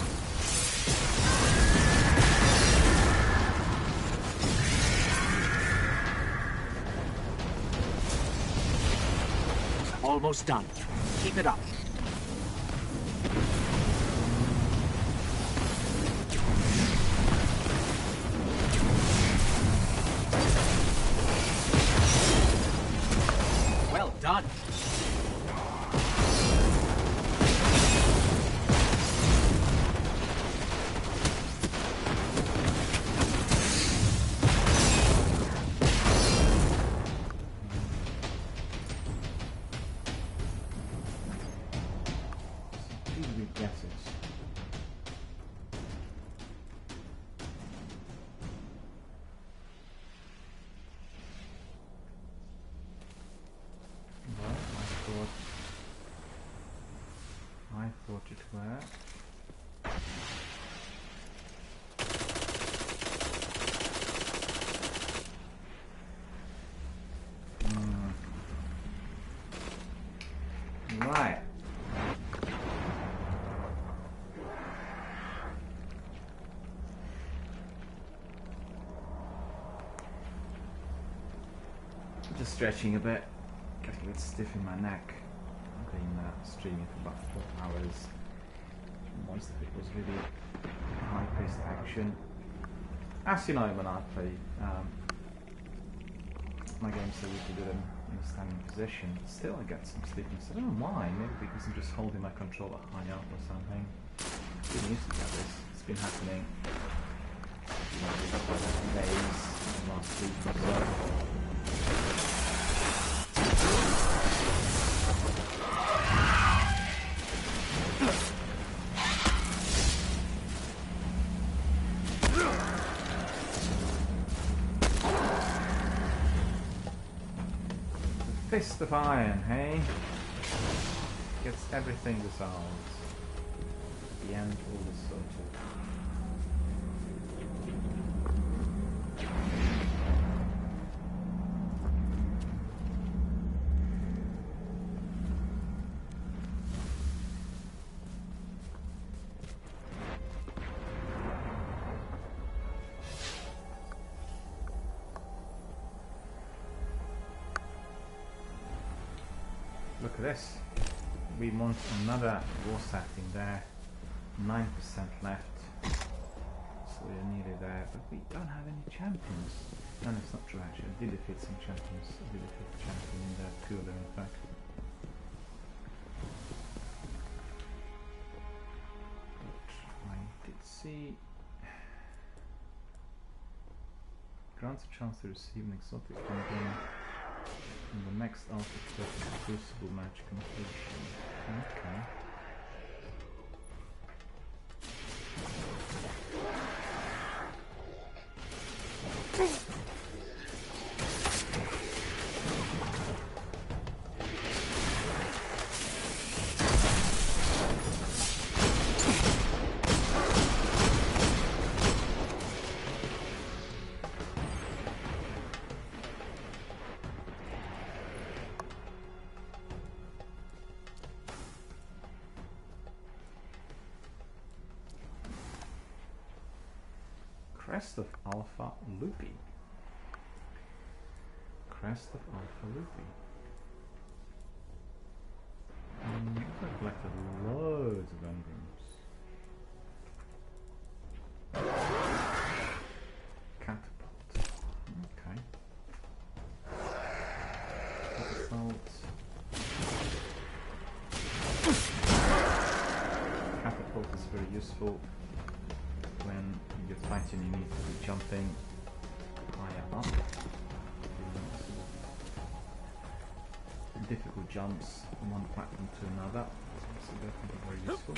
Almost done. Keep it up. Well done. I thought it were. Right. Just stretching a bit, getting a bit stiff in my neck. I've been streaming for about 4 hours. Most of it was really high-paced action. As you know, when I play my games, so we can do them in a standing position. Still, I get some sleepiness. I don't know why. Maybe because I'm just holding my controller high up or something. Didn't used to get this. It's been happening days, last week or so. Fist of iron, hey? Gets everything dissolved. At the end, all this sort of... Look at this. We want another war setting there. 9% left. So we're nearly there, but we don't have any champions. No, that's not true actually. I did defeat some champions. I did defeat the champion in there, 2 of them in fact. But I did see... Grants a chance to receive an exotic campaign in the next Alpha Crucible match completion. Okay. Crest of Alpha Loopy. Crest of Alpha Loopy. I've collected loads of engrams. Catapult. Okay. Catapult. Catapult is very useful when you're fighting. You need to be jumping higher up. Difficult jumps from one platform to another, so definitely very useful.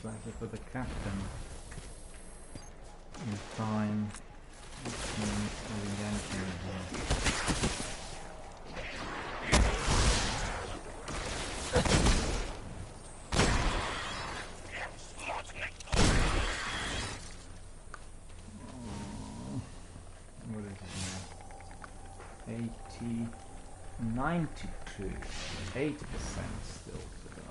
Plaza for the captain. In time. What is it now? 80. 92. 80% still to go.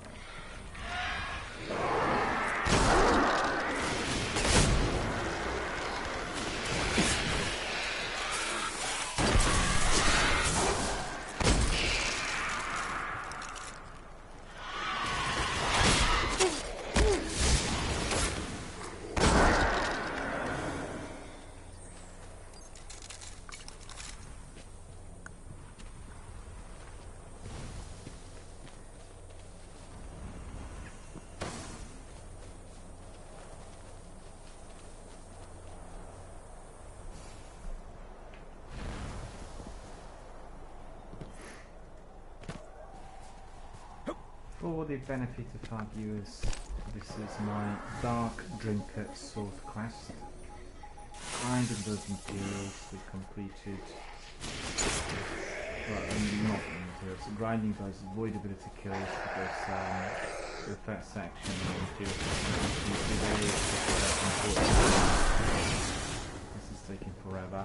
For the benefit of our viewers, this is my Dark Drinker sword quest. Grinding those materials we completed, well, not materials, grinding those void ability kills because the first section of materials is very important. This is taking forever.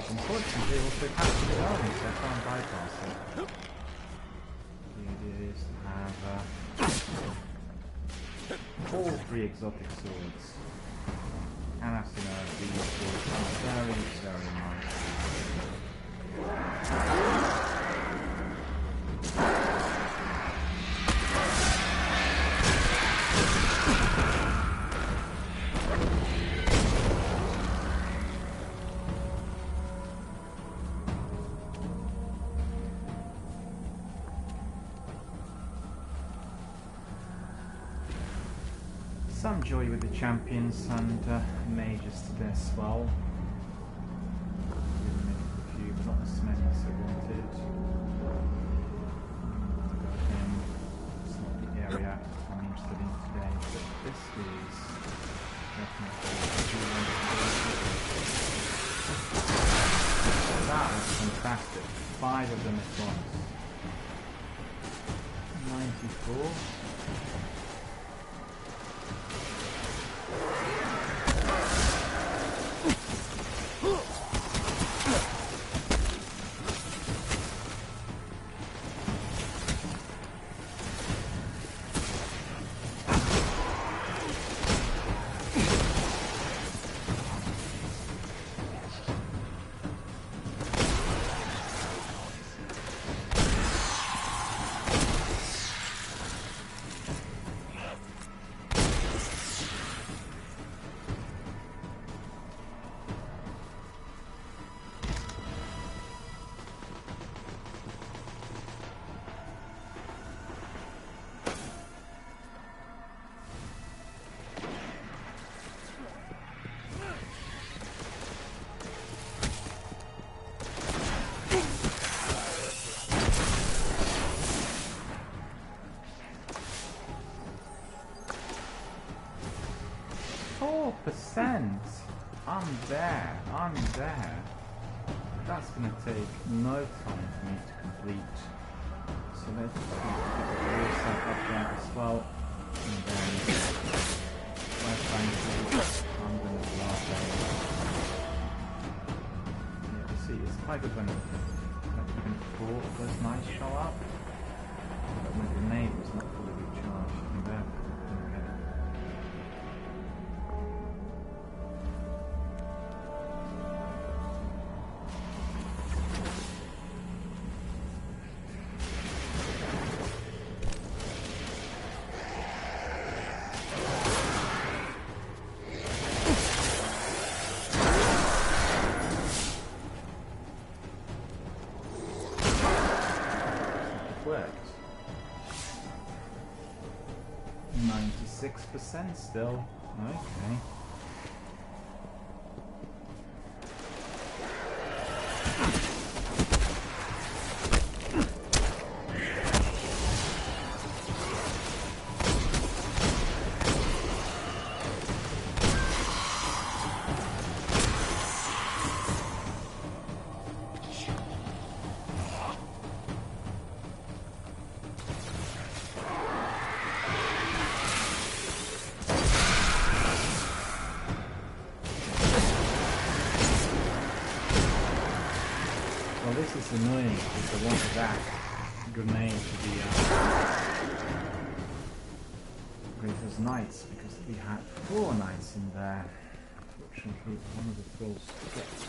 Unfortunately, also attached to the army, so I can't bypass it. The idea is to have all 3 exotic swords. And as you know, these swords are very, very nice. Some joy with the champions and mages today as well. A few, but not as many as I wanted. It's not the area I'm interested in today, but this is definitely that was fantastic. 5 of them at once. 94. I'm there. That's going to take no time for me to complete. So let's get the wheel set up there as well. And then I'm going to last area. Yeah, you see, it's quite good when even 4 of those knights show up. But my grenade was not fully recharged. And there. Worked. 96% still. Okay. It's annoying because I wanted that grenade to be Reaper's Knights because we had 4 knights in there. Unfortunately, one of the trolls skipped.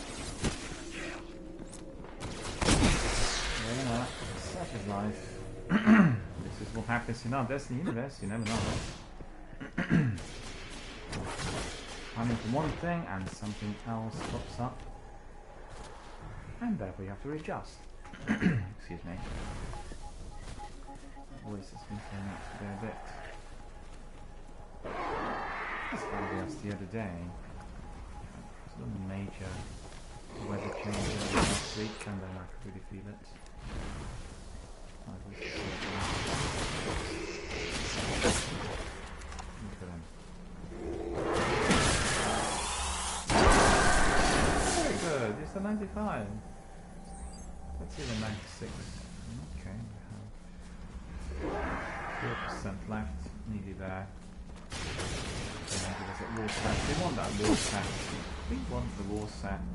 Yeah, you know, such is life. This is what happens in our Destiny universe, you never know. I'm into one thing and something else pops up. And therefore you have to readjust. Excuse me. Voice has been playing up today a bit. As bad as the other day. There's a major weather change last week and then I could really feel it. Look at them. Very good, it's the 95. Let's see the 96. Okay, we have 4% left, nearly there. Okay, give us a war set. We want that war set. We want the war set.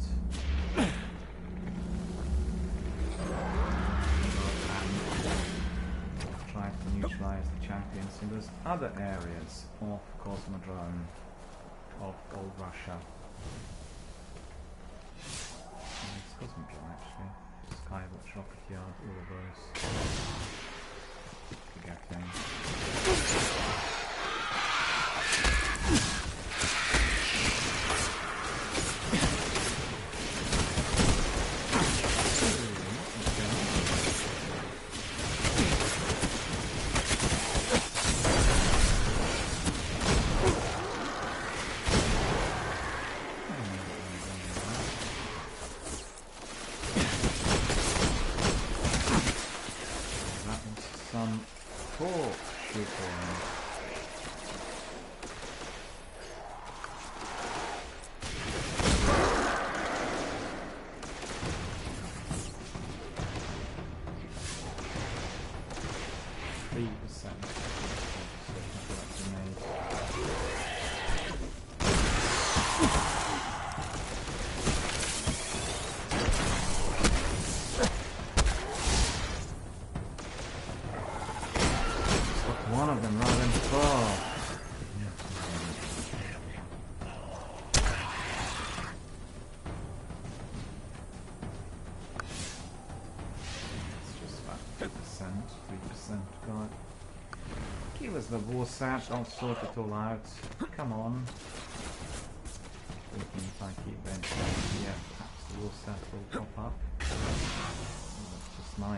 Try to neutralize the champions in those other areas of Cosmodrome, of old Russia. It's Cosmodrome actually. Skywatch, Rocket Yard, all of those. Forgetting. One of them rather than 4. It's just about 2%, 3% God. Give us the war set, I'll sort it all out. Come on. Thinking if I keep venturing here, perhaps the war set will pop up. That's just my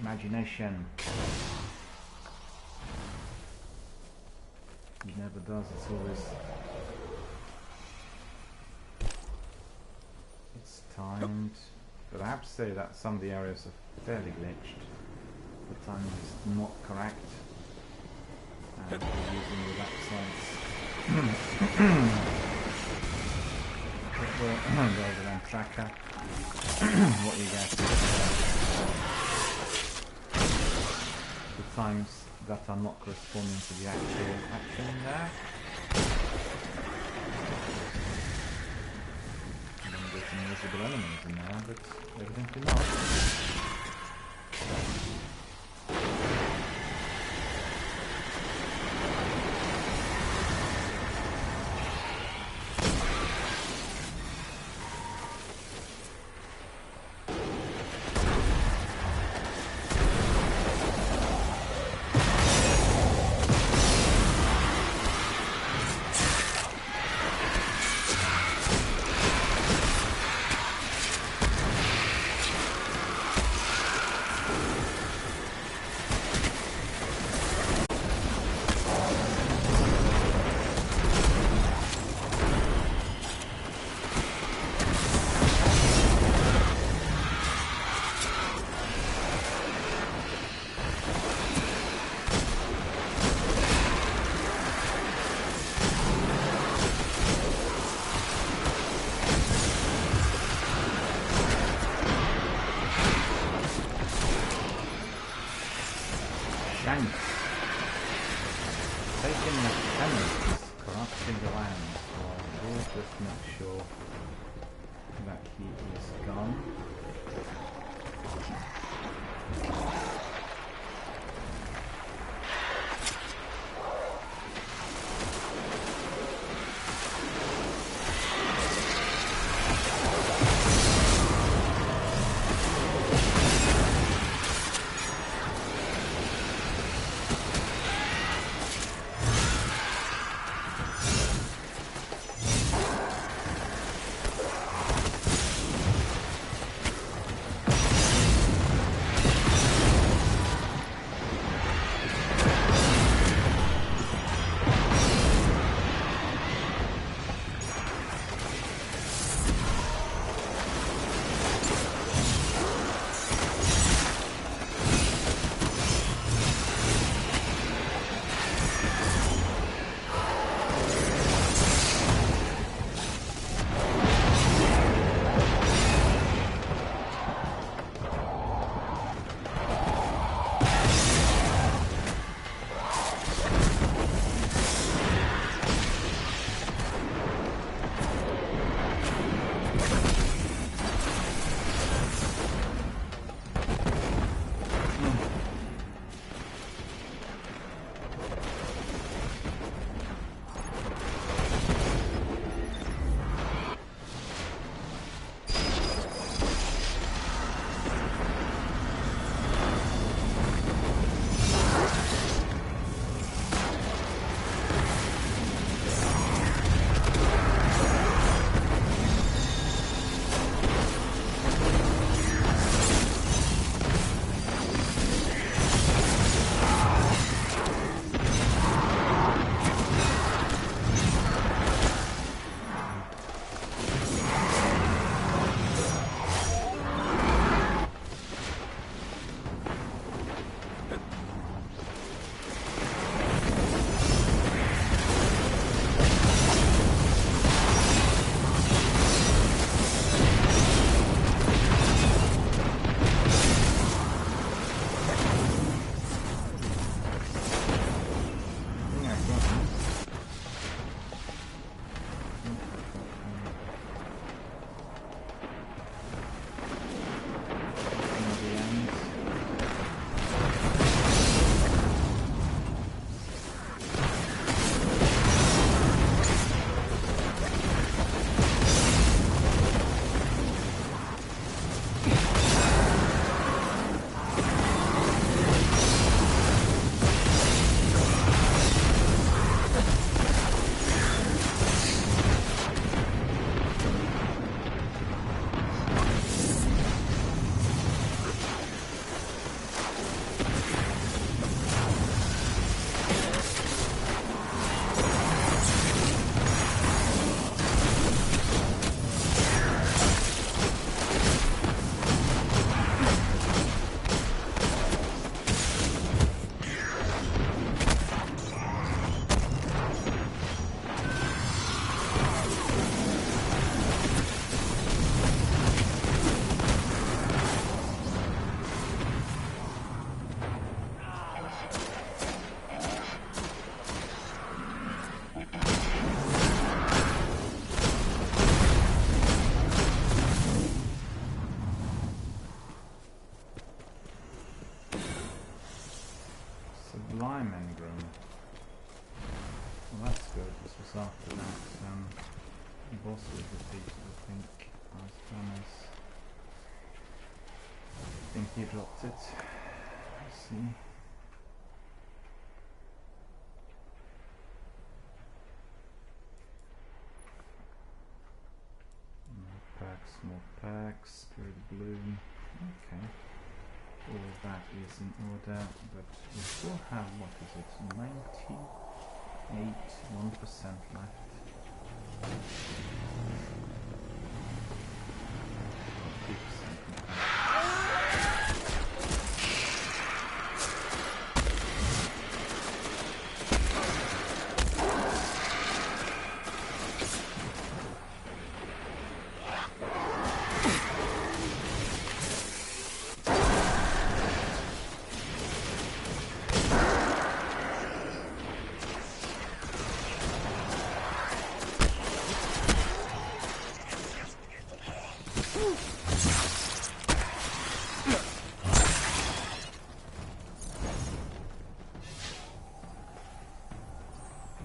imagination. It never does, it's always... It's timed. But I have to say that some of the areas are fairly glitched. The timing is not correct. And we're using the websites rather than tracker. What you get the times that are not corresponding to the actual action there. And then there's some invisible elements in there, but evidently not. Taking the penance, corrupting the land. So we'll just make sure that he is gone. Sublime Engram. Well, that's good. This was after that boss was defeated, I think. I think he dropped it. Let's see. More packs, Spirit Bloom. Okay. All of that is in order, but we still have, what is it, 98, 1% left. 3% left.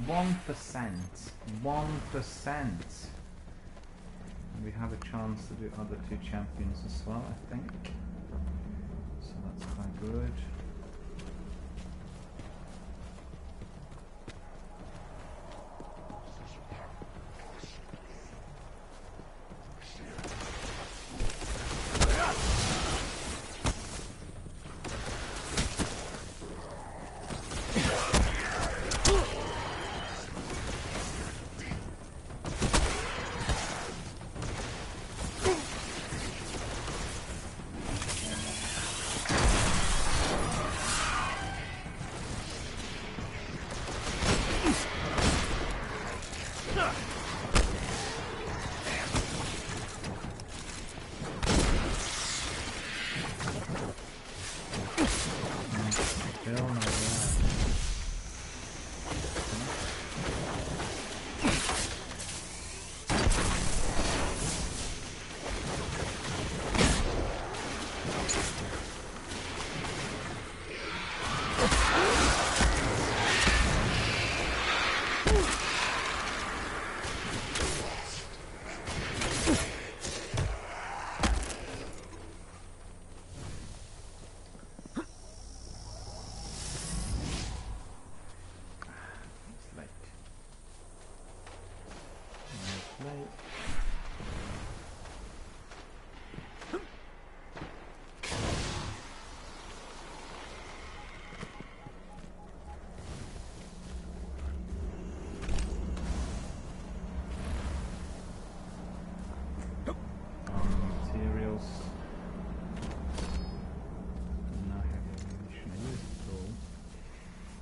1%. 1%. We have a chance to do other two champions as well, I think. So that's quite good.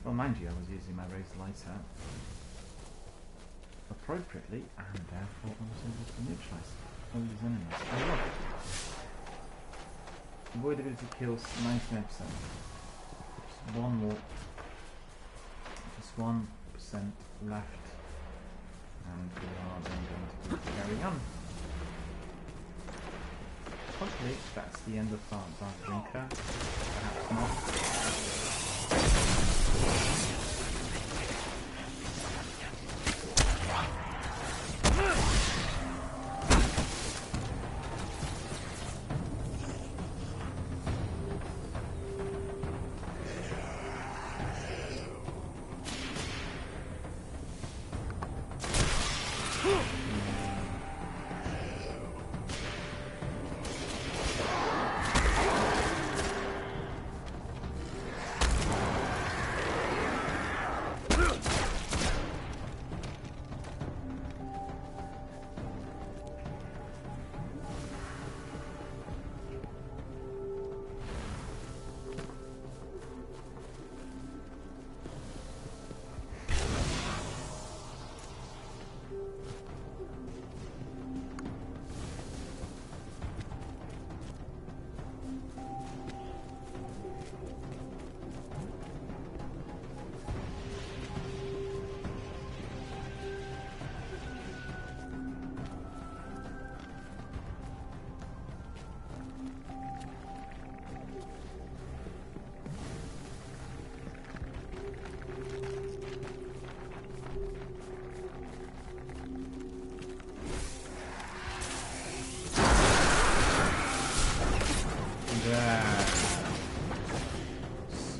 Well, mind you, I was using my raised lighter appropriately, and therefore I was able to neutralize all these enemies. I love it. Avoidability kills 99%. Just one more. Just 1% left. And we are then going to carry on. Hopefully that's the end of our Dark Drinker. Perhaps not.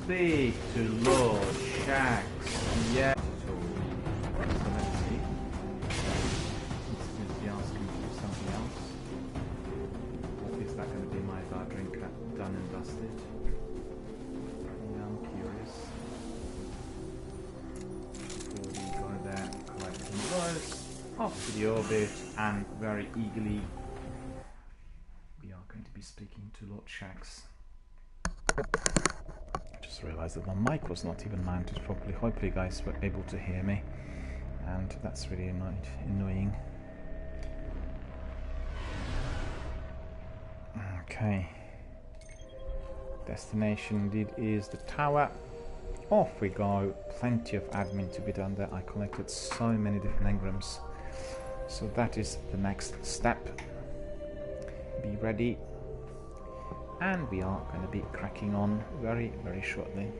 Speak to Lord Shax. Yeah. So let's see. Let's be asking for something else. Or is that going to be my bar drink done and dusted? Yeah, I'm curious. Before we go there, collecting those off to the orbit, and very eagerly we are going to be speaking to Lord Shax. Realised that my mic was not even mounted properly. Hopefully you guys were able to hear me, and that's really annoying. Okay, destination indeed is the tower. Off we go. Plenty of admin to be done there. I collected so many different engrams, so that is the next step. Be ready. And we are going to be cracking on very, very shortly.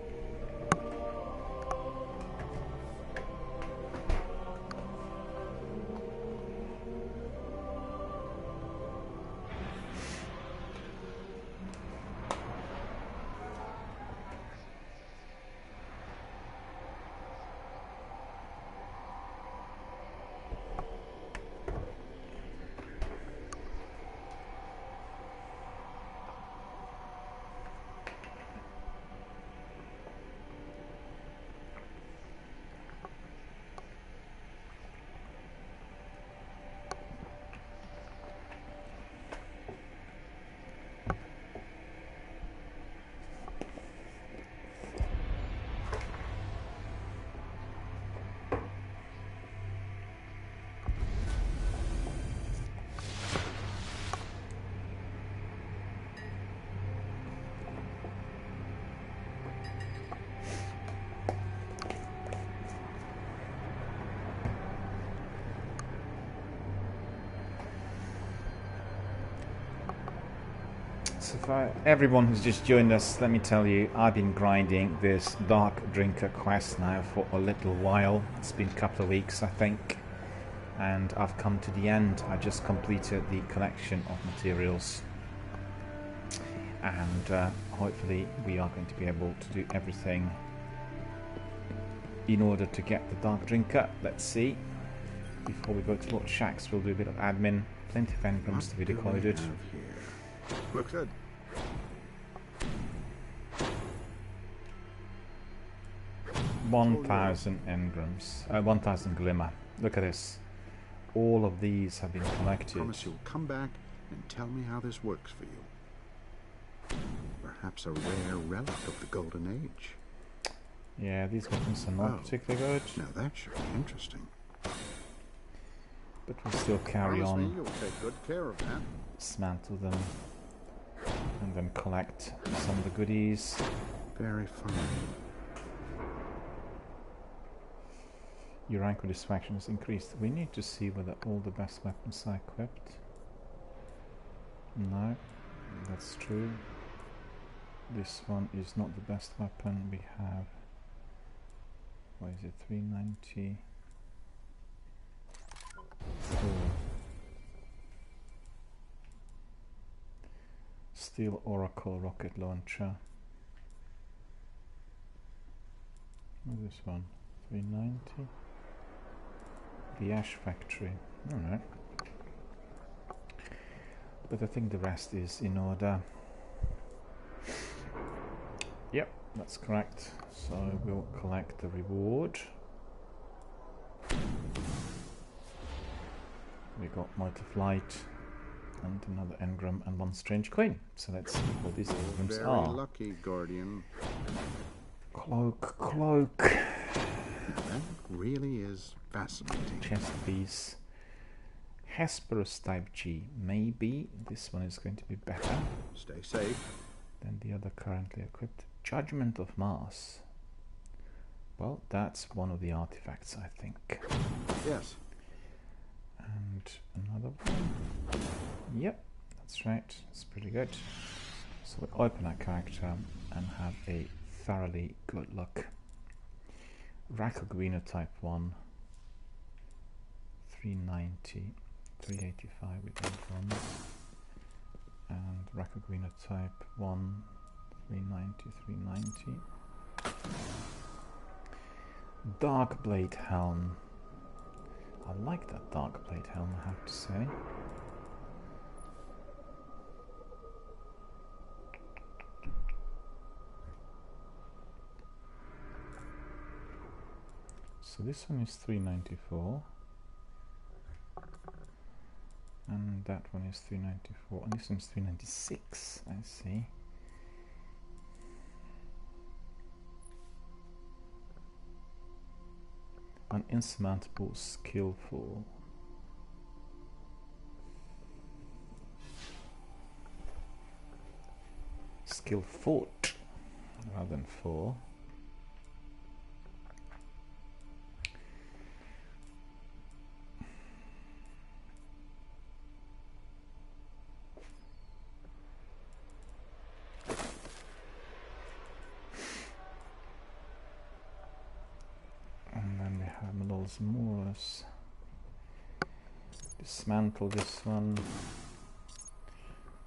So for everyone who's just joined us, let me tell you, I've been grinding this Dark Drinker quest now for a little while. It's been a couple of weeks, I think. And I've come to the end. I just completed the collection of materials. And hopefully we are going to be able to do everything in order to get the Dark Drinker. Let's see. Before we go to Lord Shaxx, we'll do a bit of admin. Plenty of engrams to be decoded. Looks good. 1,000 engrams. 1,000 glimmer. Look at this. All of these have been collected. I promise you'll come back and tell me how this works for you. Perhaps a rare relic of the Golden Age. Yeah, these weapons are not particularly good. Now that should be interesting. But we'll still carry Promise me on. you'll take good care of that. Dismantle them. And then collect some of the goodies. Very fine. Your rank with this faction is increased. We need to see whether all the best weapons are equipped. No, that's true. This one is not the best weapon. We have, what is it, 390? Steel Oracle rocket launcher. What's this one? 390. The Ash Factory. Alright. But I think the rest is in order. Yep, that's correct. So we'll collect the reward. We got Multi-Flight and another engram and one strange coin. So let's see what these engrams Very are. lucky, Guardian. Cloak. That really is fascinating. Chest piece. Hesperus type G. Maybe this one is going to be better Stay safe. than the other currently equipped. Judgment of Mars. Well, that's one of the artifacts, I think. Yes. And another one. Yep, that's right. It's pretty good. So we'll open our character and have a thoroughly good look. Racoguino type 1. 390. 385 with engrams. And Racoguino type 1. 390, 390. Dark Blade Helm. I like that Dark Blade Helm, I have to say. So this one is 394. And that one is 394. And this one is 396, I see. An insurmountable, skillful. Skillful rather than 4. Moors. Dismantle this one.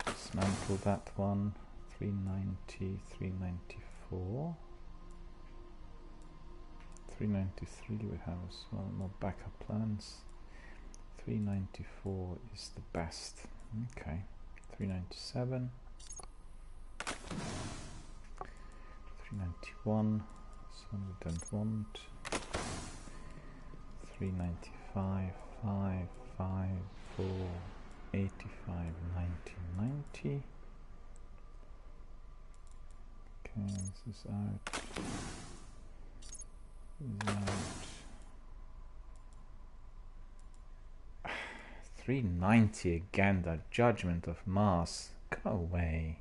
Dismantle that one. 390, 394. 393 we have as well. More backup plans. 394 is the best. Okay. 397. 391. This one we don't want. 395, 5, 5, 4, 85, 90, 90. Okay, this is out. This is out. 390 again, the Judgment of Mars. Go away.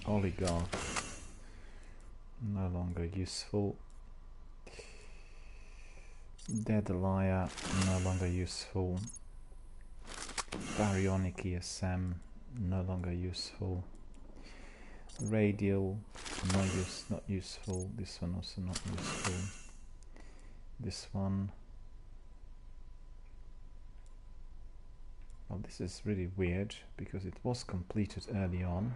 Oligarch. no longer useful. Dead Liar, no longer useful. Baryonic ESM, no longer useful. Radial, not useful. This one also not useful. This one. Well, this is really weird because it was completed early on.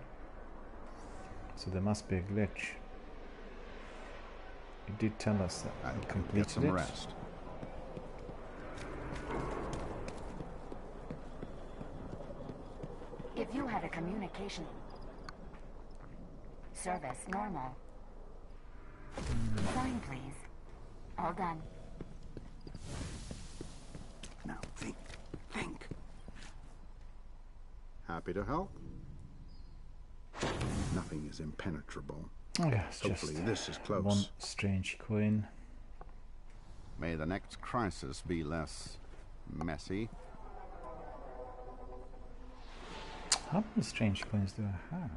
So there must be a glitch. It did tell us that it completed get some it. rest. If you had a communication service, normal. Sign, please. All done. Now think. Happy to help. Nothing is impenetrable. Oh yeah, it's Hopefully just this is close. one strange coin. May the next crisis be less messy. How many strange coins do I have?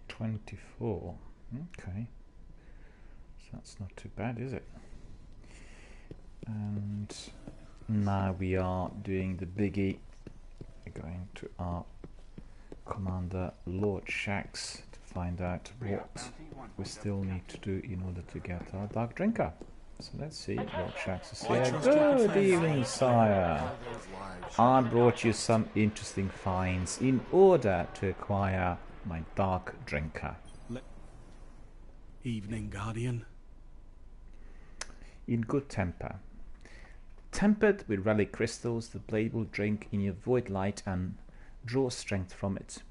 24. Okay. So that's not too bad, is it? And now we are doing the biggie. We're going to our Commander Lord Shax to find out what we still need to do in order to get our Dark Drinker. So let's see, Lord Shax is here. Good evening, sire. I brought you some interesting finds in order to acquire my Dark Drinker. Evening, Guardian. In good temper. Tempered with relic crystals, the blade will drink in your void light and draw strength from it.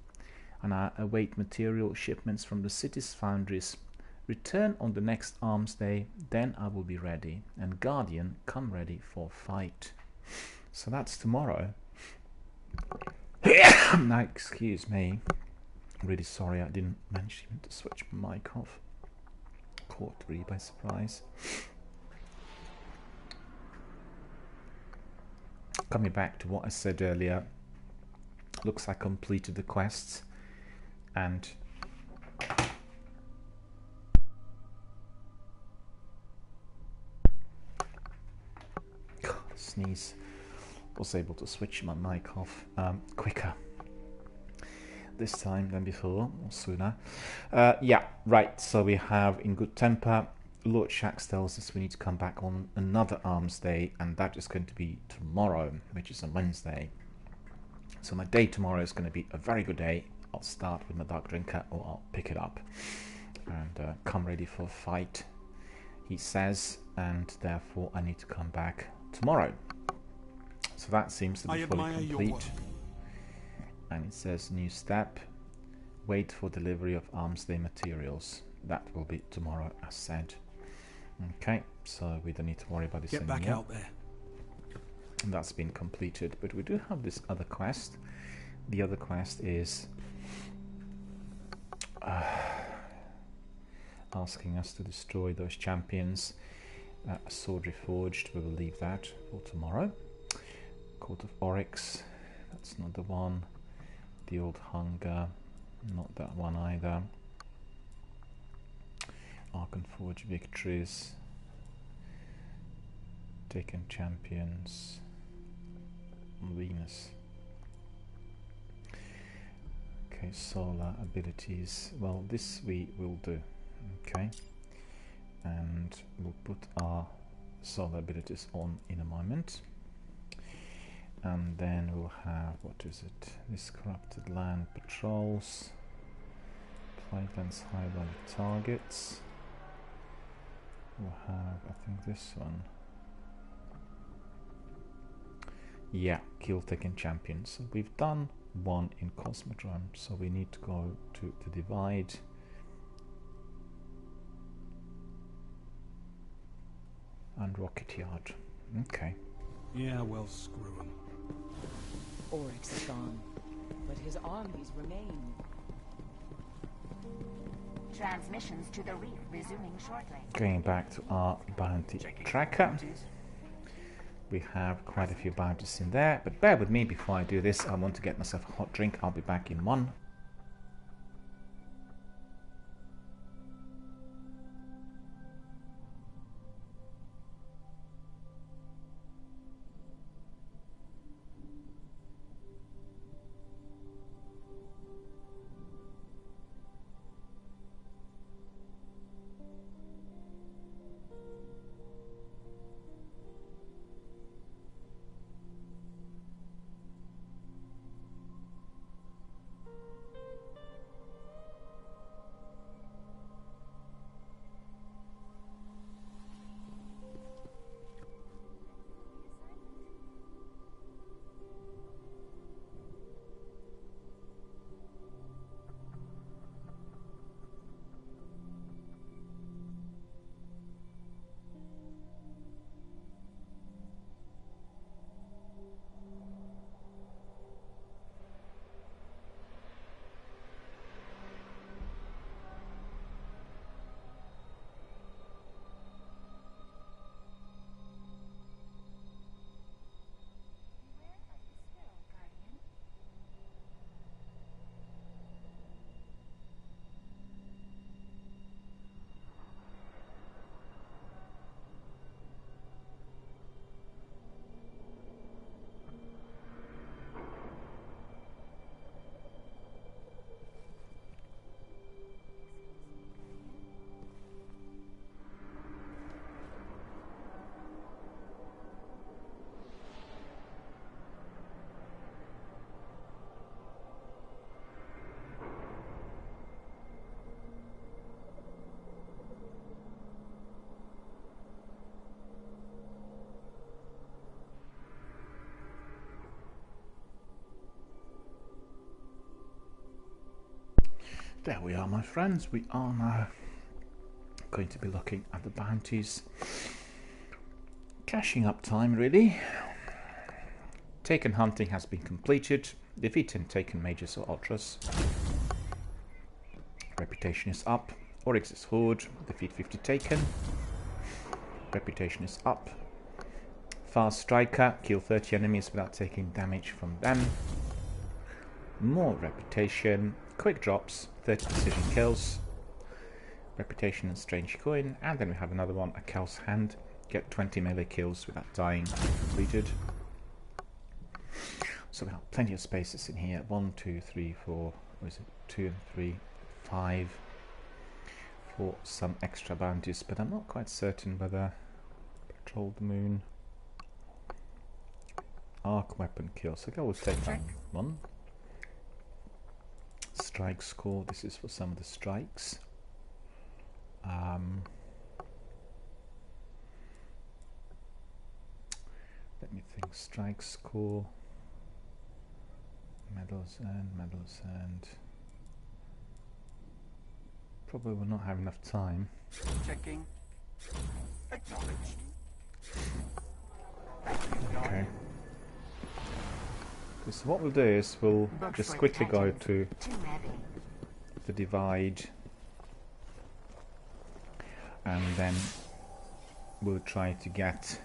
And I await material shipments from the city's foundries. Return on the next arms day, then I will be ready. And Guardian, come ready for fight. So that's tomorrow. Now, excuse me. I'm really sorry I didn't mention to switch my mic off. Caught me by surprise. Coming back to what I said earlier, looks like I completed the quests and sneeze, was able to switch my mic off quicker this time than before, or sooner. Yeah, right, so we have in good temper. Lord Shax tells us we need to come back on another arms day, and that is going to be tomorrow, which is a Wednesday. So my day tomorrow is going to be a very good day. I'll start with my Dark Drinker, or I'll pick it up and come ready for a fight, he says, and therefore I need to come back tomorrow. So that seems to be fully complete. And it says new step, wait for delivery of arms day materials. That will be tomorrow, as said. Okay, so we don't need to worry about this anymore. Get back out there. And that's been completed, but we do have this other quest. The other quest is asking us to destroy those champions. A sword reforged, we will leave that for tomorrow. Court of Oryx, that's not the one. The Old Hunger, not that one either. Arkenforge victories, taken champions, Venus. Okay, solar abilities. Well, this we will do. Okay, and we'll put our solar abilities on in a moment. And then we'll have, what is it? This corrupted land patrols. Flightlands high value targets. We'll have, I think this one. Yeah, kill taken champions. So we've done one in Cosmodrome, so we need to go to the divide. And Rocket Yard. Okay. Yeah, well, screw him. Oryx is gone, but his armies remain. Transmissions to the reef resuming shortly. Going back to our bounty tracker. We have quite a few bounties in there, but bear with me before I do this. I want to get myself a hot drink. I'll be back in one. There we are, my friends. We are now going to be looking at the bounties. Cashing up time, really. Taken hunting has been completed. Defeating taken majors or ultras. Reputation is up. Oryx's horde. Defeat 50 taken. Reputation is up. Fast striker. Kill 30 enemies without taking damage from them. More reputation. Quick drops. 30 precision kills. Reputation and strange coin. And then we have another one. A cow's hand. Get 20 melee kills without dying. Completed. So we have plenty of spaces in here. 1, 2, 3, 4. Or is it 2 and 3? 5 for some extra bounties, but I'm not quite certain whether patrol the moon, arc weapon kill. So go, we'll take that one. Strike score. This is for some of the strikes. Let me think. Strike score. Medals and probably will not have enough time. Checking. Acknowledged. Okay. So what we'll do is we'll just quickly go to the divide, and then we'll try to get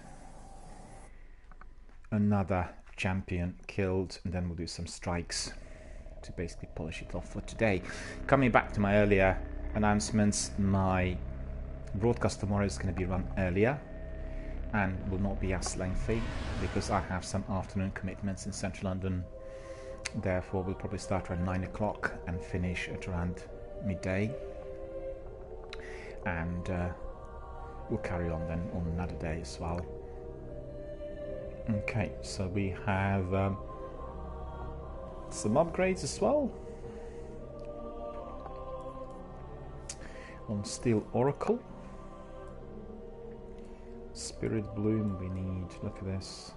another champion killed, and then we'll do some strikes to basically polish it off for today. Coming back to my earlier announcements, my broadcast tomorrow is going to be run earlier and will not be as lengthy because I have some afternoon commitments in central London. Therefore we'll probably start around 9 o'clock and finish at around midday, and we'll carry on then on another day as well. Okay, so we have some upgrades as well. On Steel Oracle. Spirit Bloom, we need, look at this.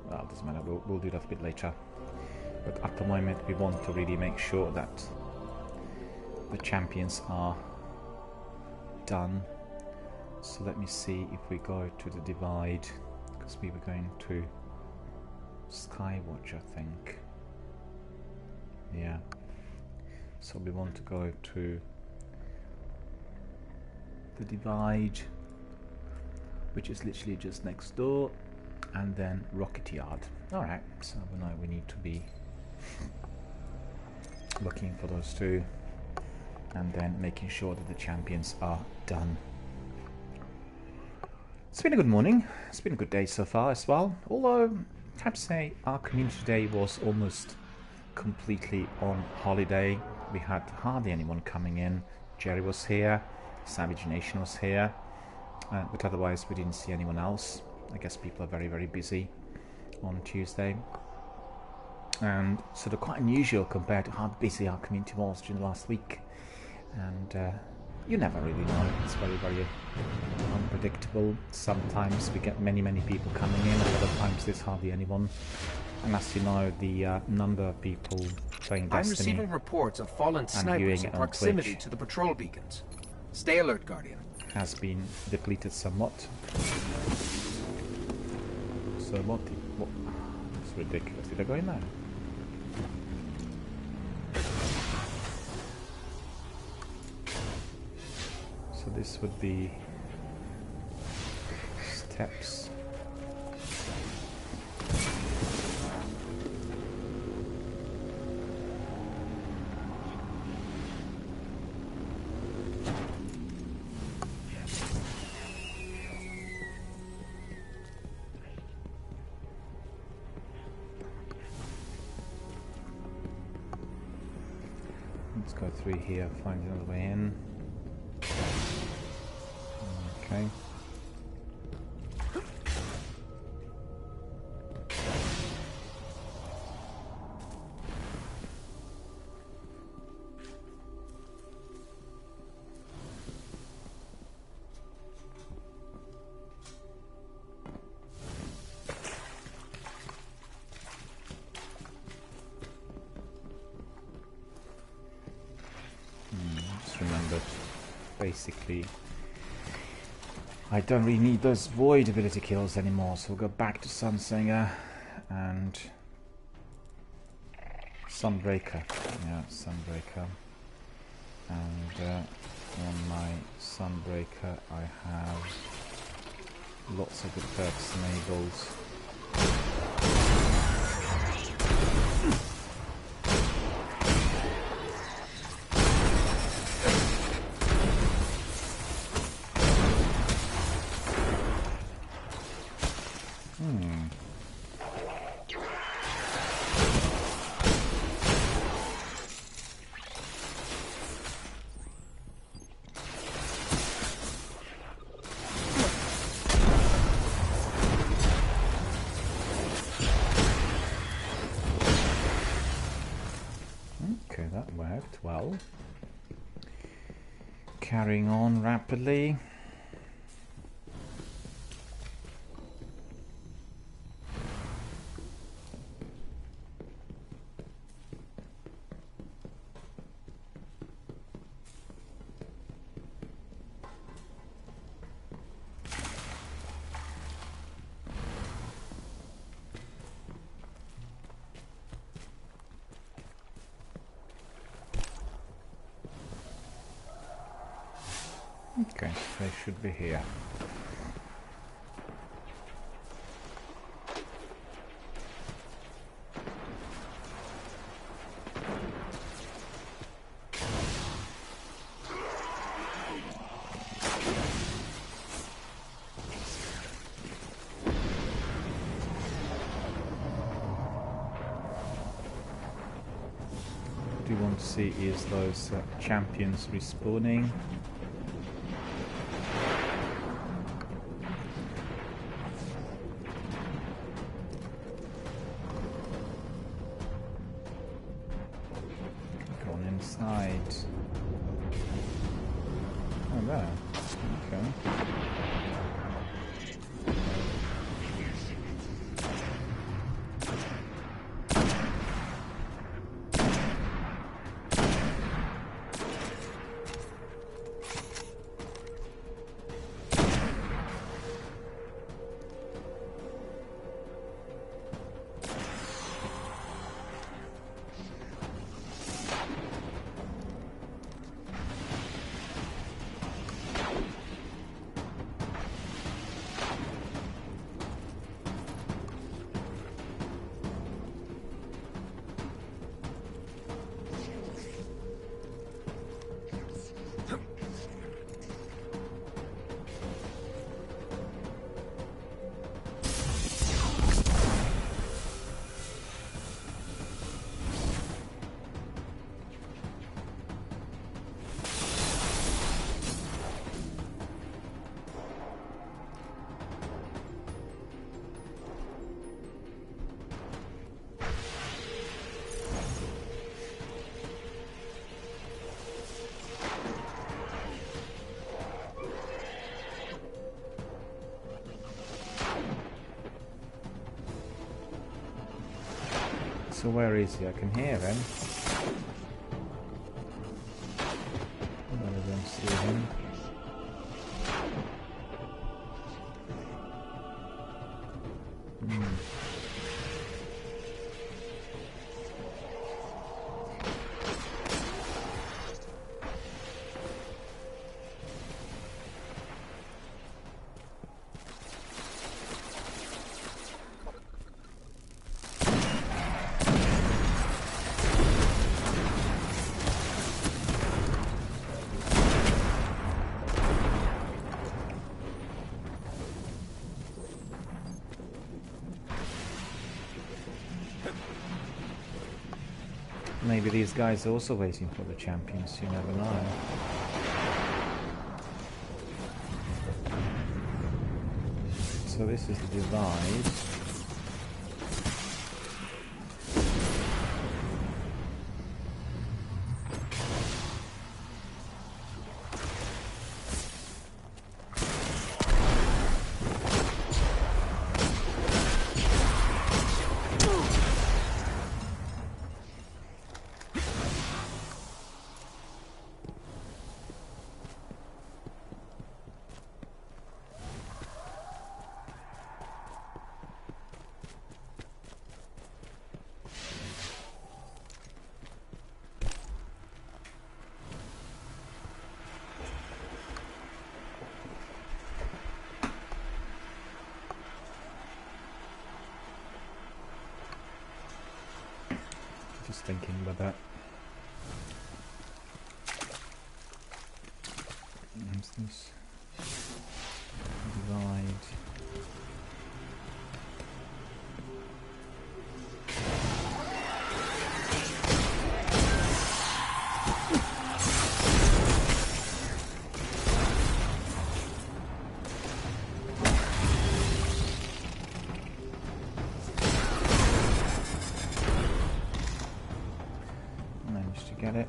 Well, it doesn't matter, we'll do that a bit later. But at the moment we want to really make sure that the champions are done. So let me see if we go to the divide, because we were going to Skywatch, I think. Yeah. So we want to go to the divide, which is literally just next door, and then Rocket Yard. Alright, so we know we need to be looking for those two, and then making sure that the champions are done. It's been a good morning. It's been a good day so far as well. Although, I have to say, our community day was almost completely on holiday. We had hardly anyone coming in. Jerry was here, Savage Nation was here, but otherwise we didn't see anyone else. I guess people are very, very busy on Tuesday. And sort of quite unusual compared to how busy our community was during the last week. And you never really know. It's very, very unpredictable. Sometimes we get many, many people coming in, and other times there's hardly anyone. And as you know, the number of people playing Destiny, I'm receiving reports of fallen snipers in proximity to the patrol beacons. Stay alert, Guardian. Has been depleted somewhat. So what? It's ridiculous. Did I go in there? So this would be steps. Let's go through here, find another way in. Okay. basically I don't really need those void ability kills anymore, so we'll go back to Sunsinger and Sunbreaker. Yeah, Sunbreaker. And on my Sunbreaker I have lots of good perks enabled. Okay, that worked well. Carrying on rapidly. Okay, they should be here. What do you want to see is those champions respawning. Oh, there. Okay. So where is he? I can hear him. I don't see him. Maybe these guys are also waiting for the champions, you never know. So this is the divide. just thinking about that. What's this? Divide. Managed to get it.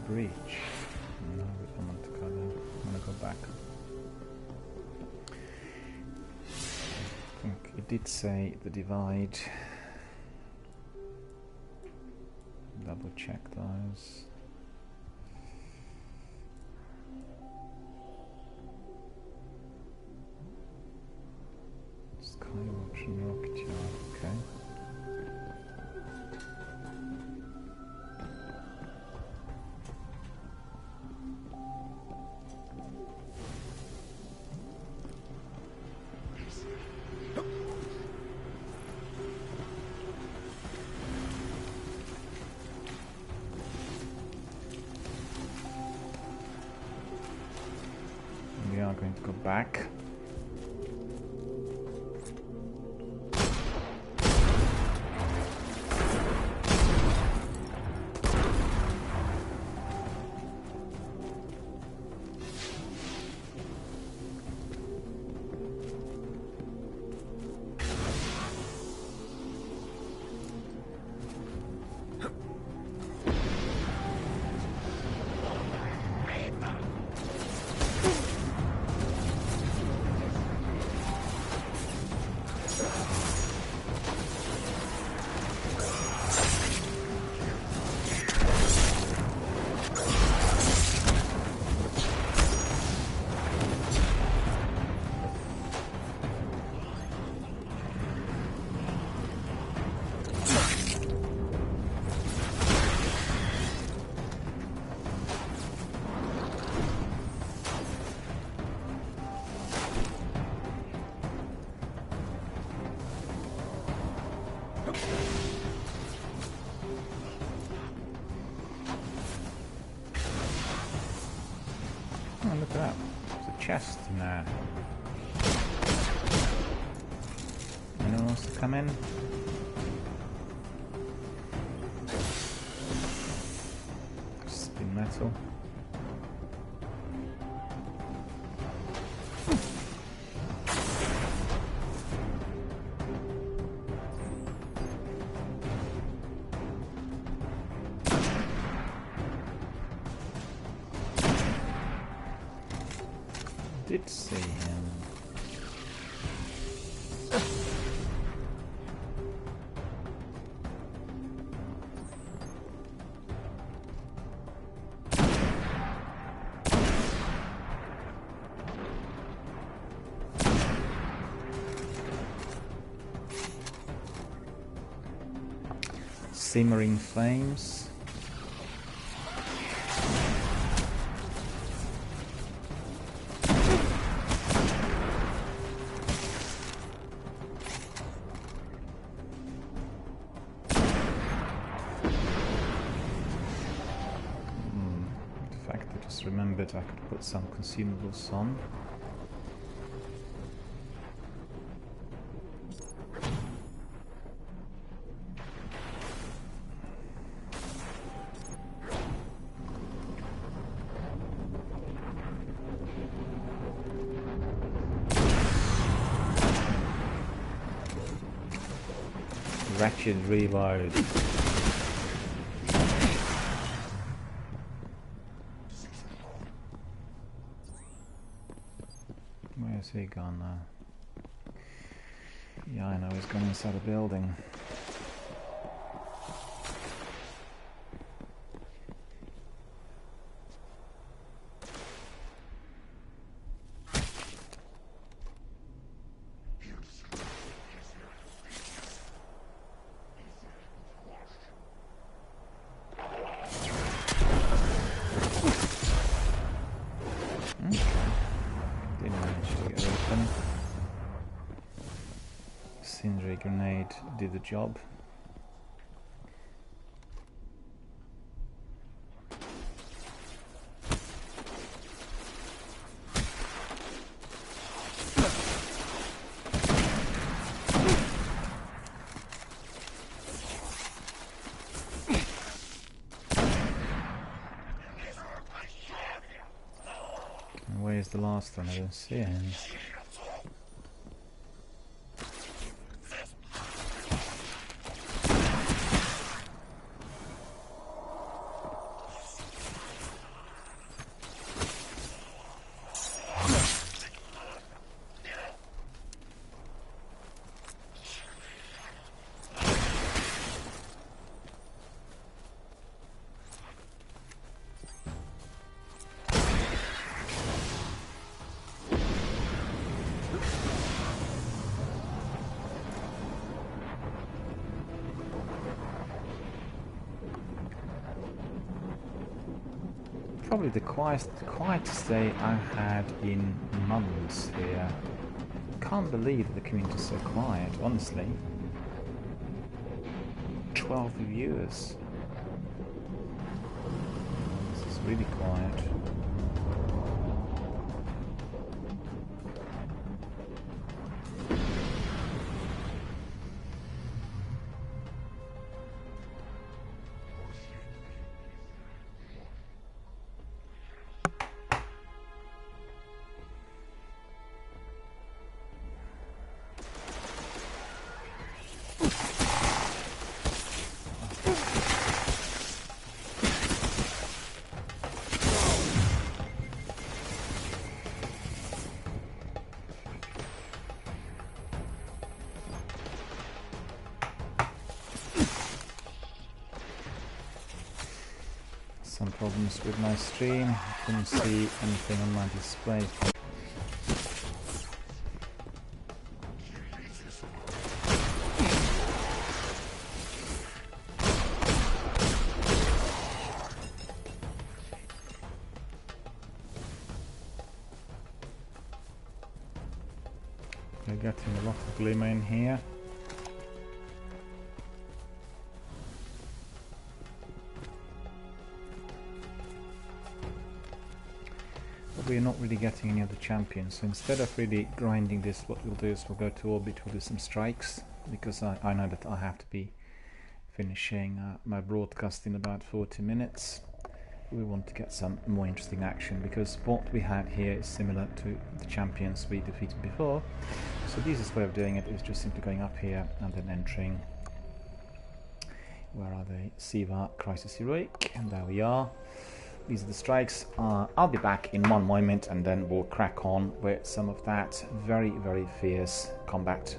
Breach. No, we don't want to go there. I want to go back. I think it did say the divide. Double check those. Skywatch and rocket yard, okay. We are going to go back. Oh, look at that. There's a chest in there. Anyone wants to come in? Spin metal. Did see him. Simmering flames. Remembered I could put some consumables on. Wretched reload. Where's he gone now? Yeah, I know he's gone inside a building. happen. Incendiary grenade did the job. Where's the last one? I don't see him. Probably the quietest day I had in months here. Can't believe that the community is so quiet, honestly. 12 viewers. This is really quiet. Some problems with my stream. I couldn't see anything on my display. We're getting a lot of glimmer in here. We're not really getting any of the champions, so instead of really grinding this, what we'll do is we'll go to orbit, we'll do some strikes, because I know that I have to be finishing my broadcast in about 40 minutes. We want to get some more interesting action, because what we had here is similar to the champions we defeated before. So the easiest way of doing it is just simply going up here and then entering, where are they? Siva, Crisis Heroic, and there we are. These are the strikes. I'll be back in one moment and then we'll crack on with some of that very, very fierce combat.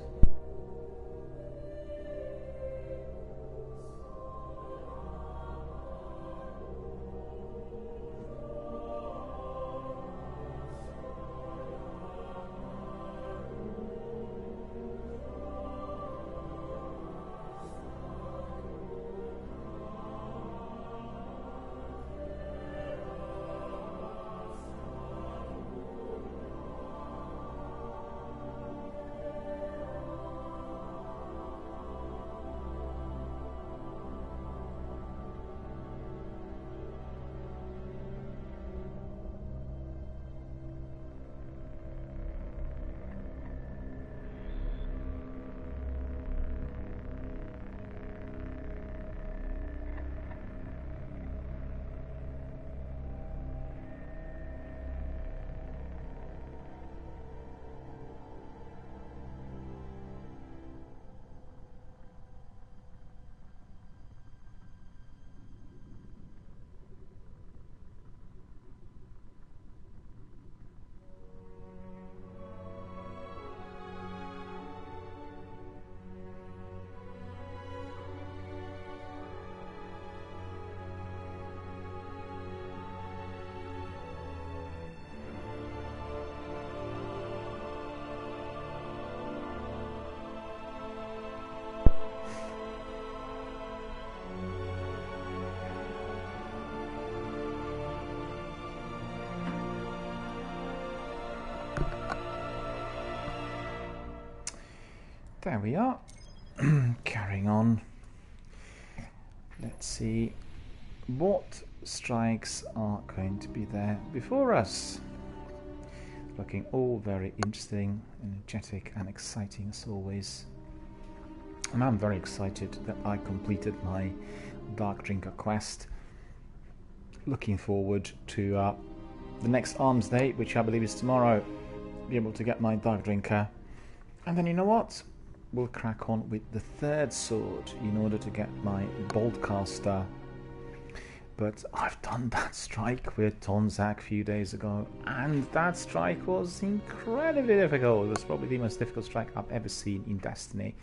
there we are. Carrying on. Let's see what strikes are going to be there before us. Looking all very interesting, energetic and exciting as always. And I'm very excited that I completed my Dark Drinker quest. Looking forward to the next Arms Day, which I believe is tomorrow. Be able to get my Dark Drinker. And then you know what? We'll crack on with the third sword in order to get my Boltcaster. But I've done that strike with Tonzak a few days ago, and that strike was incredibly difficult. It was probably the most difficult strike I've ever seen in Destiny.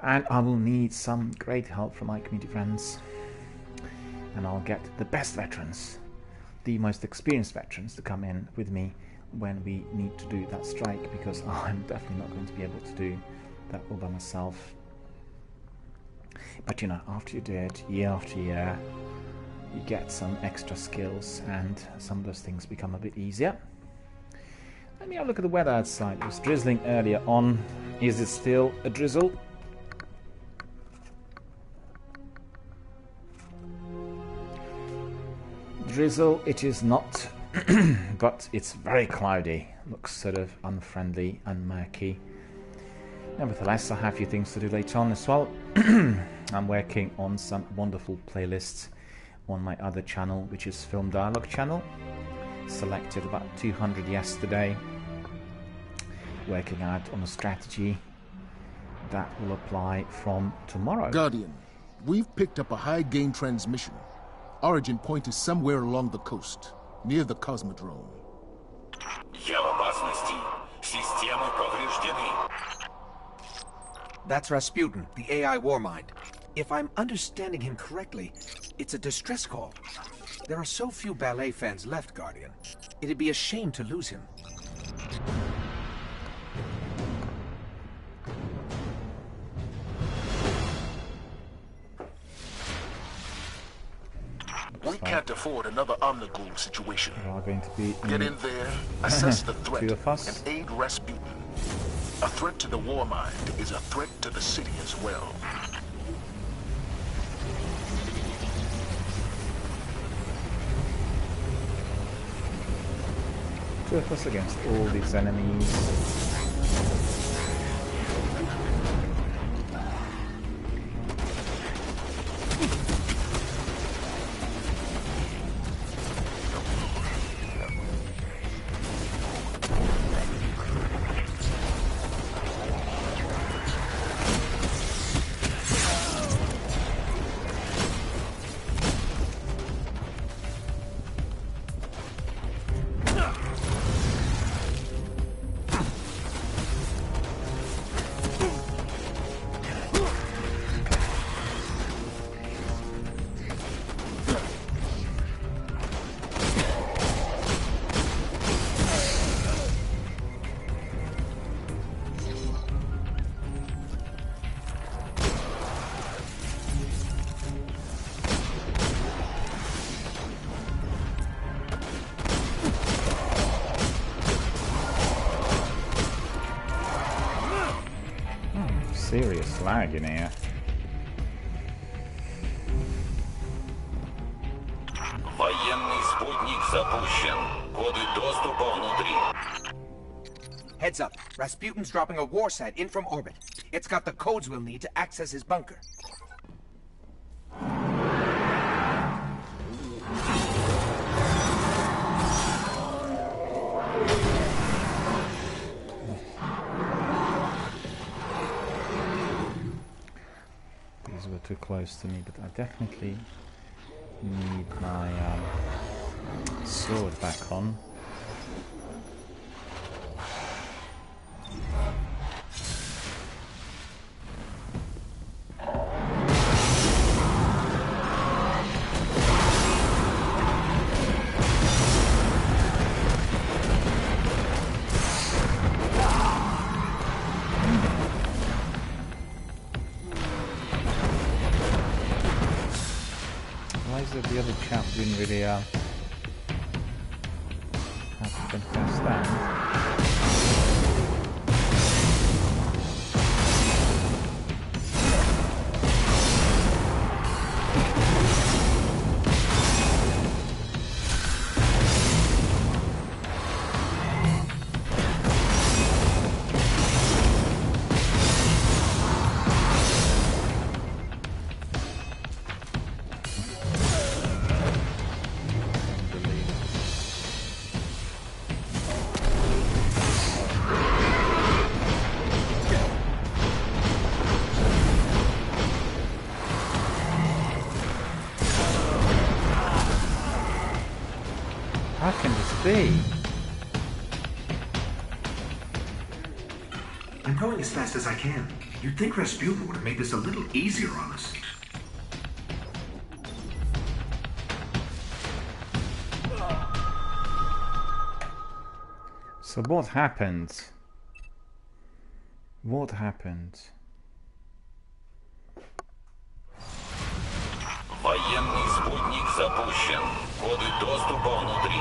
And I will need some great help from my community friends. And I'll get the best veterans, the most experienced veterans, to come in with me when we need to do that strike, because I'm definitely not going to be able to do that all by myself. But you know, after you do it year after year, you get some extra skills and some of those things become a bit easier. Let me have a look at the weather outside. It was drizzling earlier on. Is it still a drizzle? Drizzle it is not, but it's very cloudy. Looks sort of unfriendly and murky. Nevertheless, I have a few things to do later on as well. I'm working on some wonderful playlists on my other channel, which is Film Dialogue channel. Selected about 200 yesterday. Working out on a strategy that will apply from tomorrow. Guardian, we've picked up a high-gain transmission. Origin point is somewhere along the coast, near the Cosmodrome. That's Rasputin, the AI Warmind. If I'm understanding him correctly, it's a distress call. There are so few ballet fans left, Guardian. It'd be a shame to lose him. We can't afford another Omnigul situation. There are going to be Get in there, assess the threat, two of us. and aid Rasputin. A threat to the Warmind is a threat to the city as well. Two of us against all these enemies. Serious lag in here. Военный спутник запущен. Коды доступа внутри. Heads up. Rasputin's dropping a warsat in from orbit. It's got the codes we'll need to access his bunker. These were too close to me, but I definitely need my sword back on. The other chap didn't really have to contest that. be? I'm going as fast as I can. You'd think Rasputin would have made this a little easier on us. So what happened? What happened? Военный спутник запущен. Коды доступа внутри.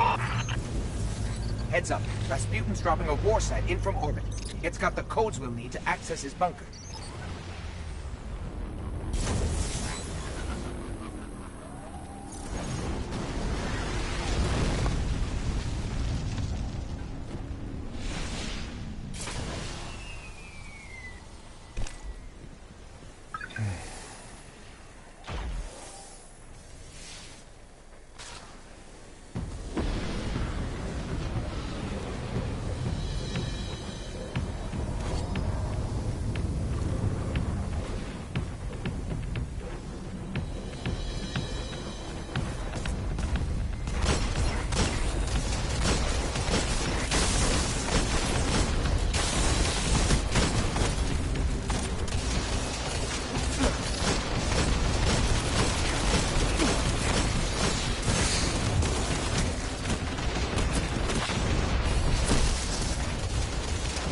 Heads up. Rasputin's dropping a war sat in from orbit. It's got the codes we'll need to access his bunker.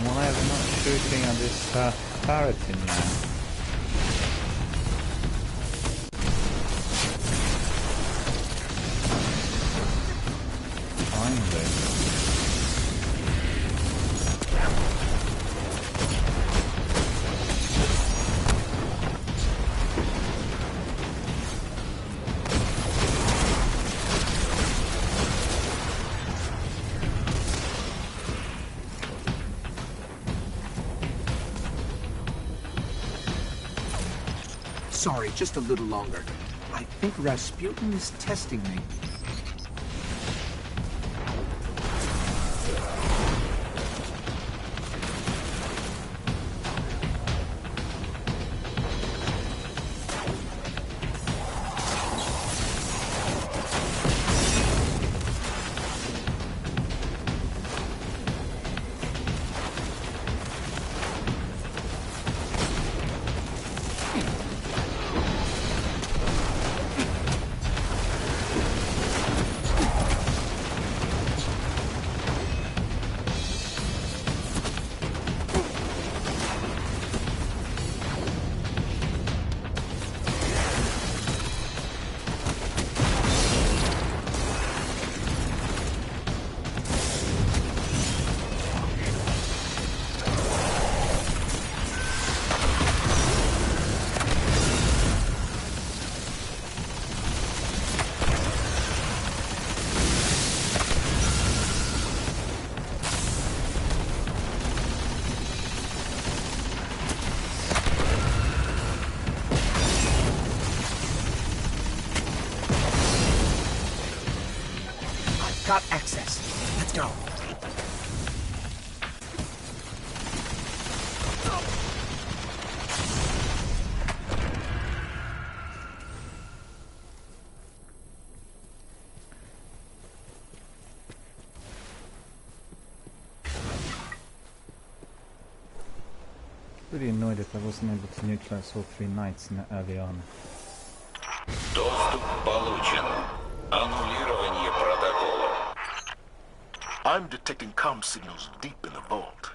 Why are they not shooting at this turret in there? Finally. Sorry, just a little longer. I think Rasputin is testing me. Got access. Let's go. Really annoyed if I wasn't able to neutralize all 3 knights early on. Доступ получен. Аннулирование протокола. I'm detecting comm signals deep in the vault.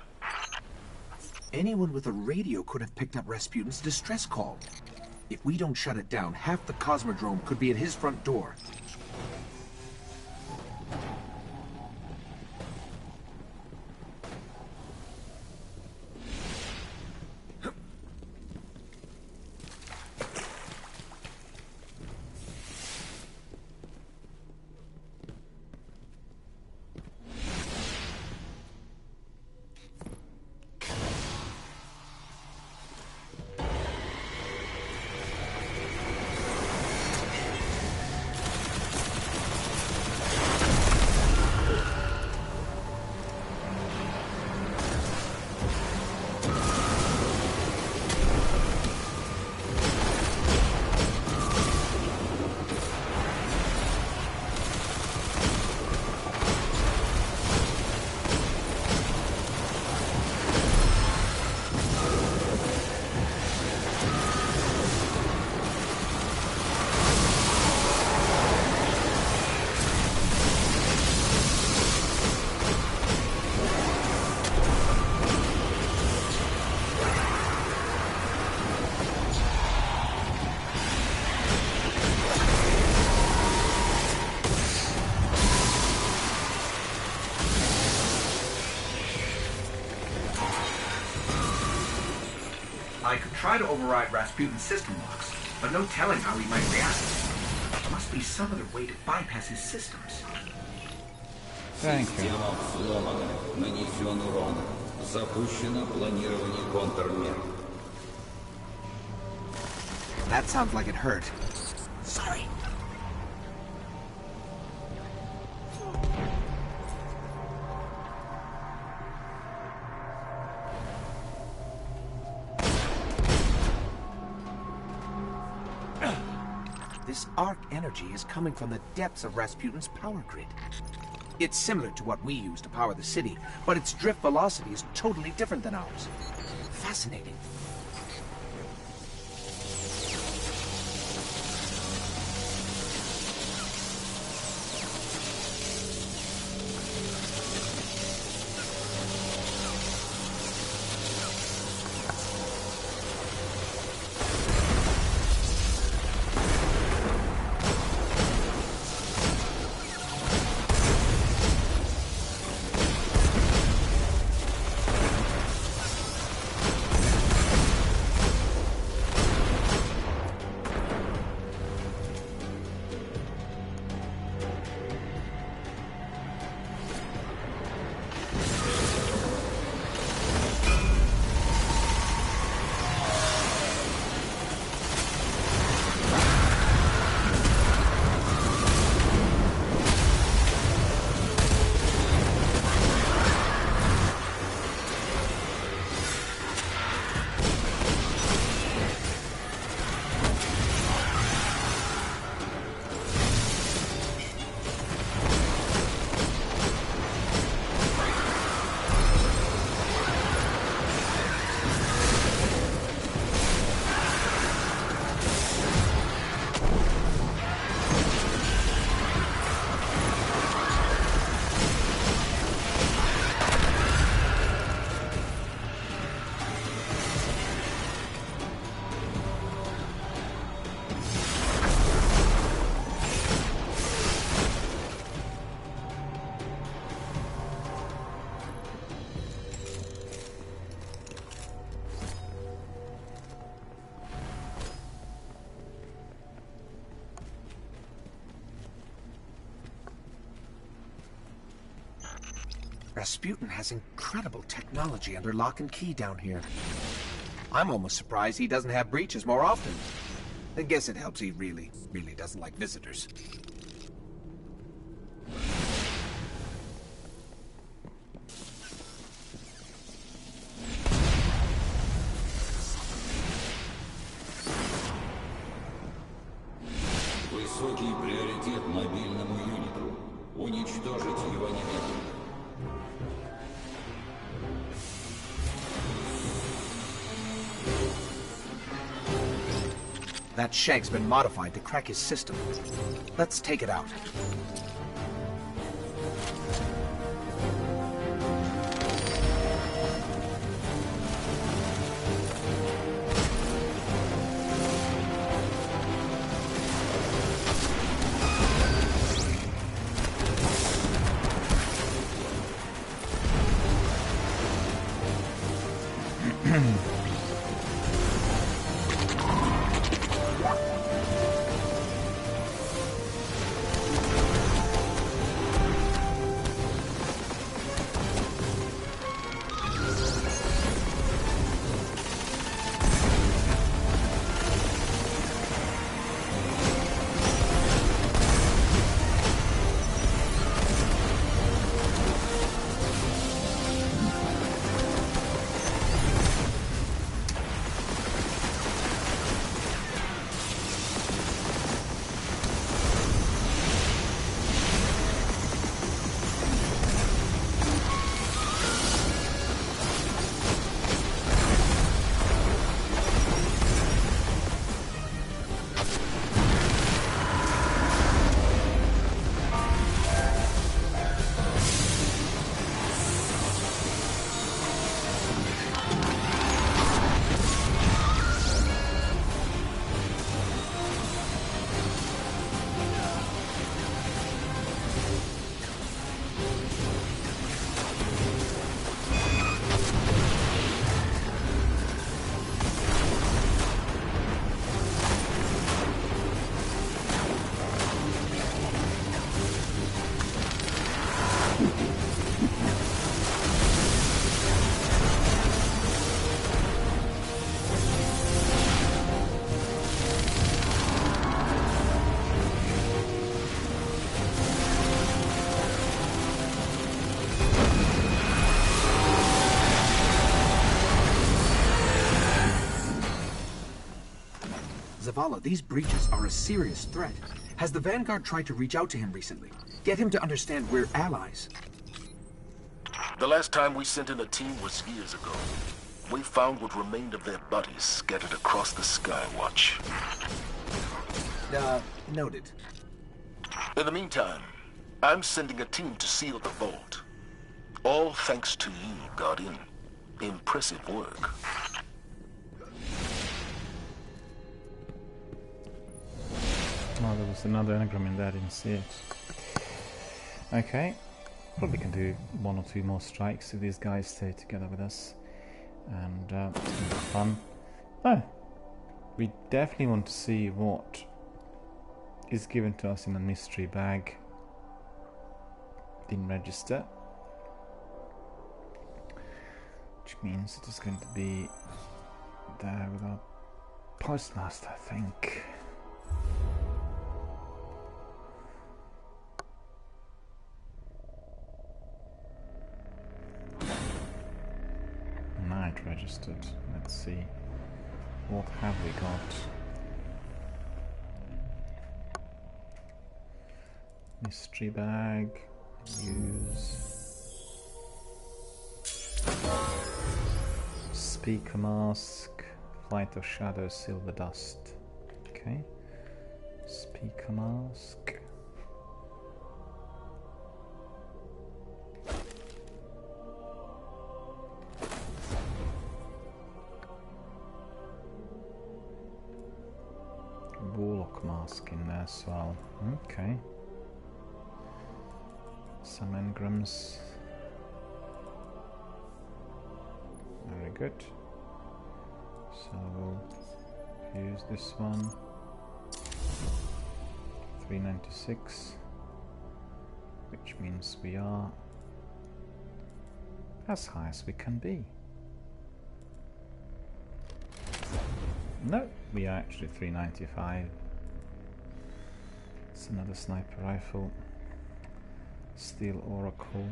Anyone with a radio could have picked up Rasputin's distress call. If we don't shut it down, half the Cosmodrome could be at his front door. I could try to override Rasputin's system locks, but no telling how he might react. There must be some other way to bypass his systems. Thank you. Система взломана. Нанесен урон. Запущено планирование контрмер. That sounds like it hurt. Sorry. This arc energy is coming from the depths of Rasputin's power grid. It's similar to what we use to power the city, but its drift velocity is totally different than ours. Fascinating. Rasputin has incredible technology under lock and key down here. I'm almost surprised he doesn't have breaches more often. I guess it helps he really doesn't like visitors. Высокий приоритет мобильному юниту. Уничтожить его немедленно. That shank's been modified to crack his system. Let's take it out. Zavala, these breaches are a serious threat. Has the Vanguard tried to reach out to him recently? Get him to understand we're allies. The last time we sent in a team was years ago. We found what remained of their bodies scattered across the Skywatch. Noted. In the meantime, I'm sending a team to seal the vault. All thanks to you, Guardian. Impressive work. Oh, there was another anagram in there, I didn't see it. Okay, probably can do 1 or 2 more strikes if these guys stay together with us. And it's going to be fun. Oh, we definitely want to see what is given to us in a mystery bag. Didn't register. Which means it is going to be there with our postmaster, I think. Night registered. Let's see. What have we got? Mystery bag. Use. Speaker mask. Flight of shadow. Silver dust. Okay. Speaker mask. Warlock mask in there as well. Okay. Some engrams. Very good. So use this one. 396. Which means we are as high as we can be. No, we are actually 395. It's another sniper rifle. Steel Oracle.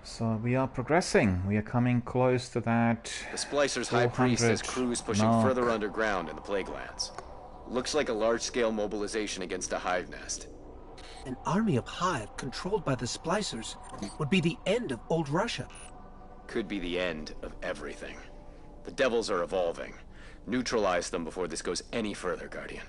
So we are progressing. We are coming close to that. The Splicer's High Priest has crews pushing further underground in the Plague Lands. Looks like a large-scale mobilization against a hive nest. An army of Hive controlled by the Splicers would be the end of old Russia. Could be the end of everything. The Devils are evolving. Neutralize them before this goes any further, Guardian.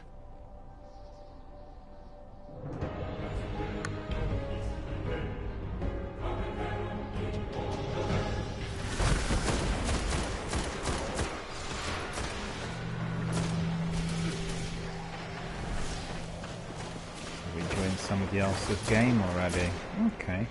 We joined somebody else's game already. Okay.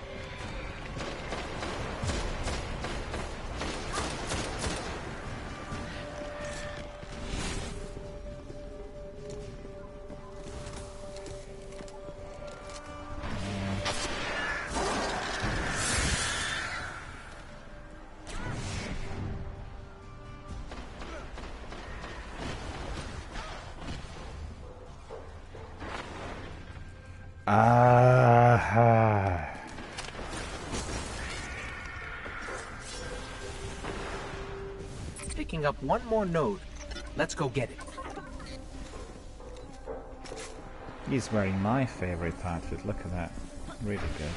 Picking up one more node. Let's go get it. He's wearing my favorite outfit. Look at that. Really good.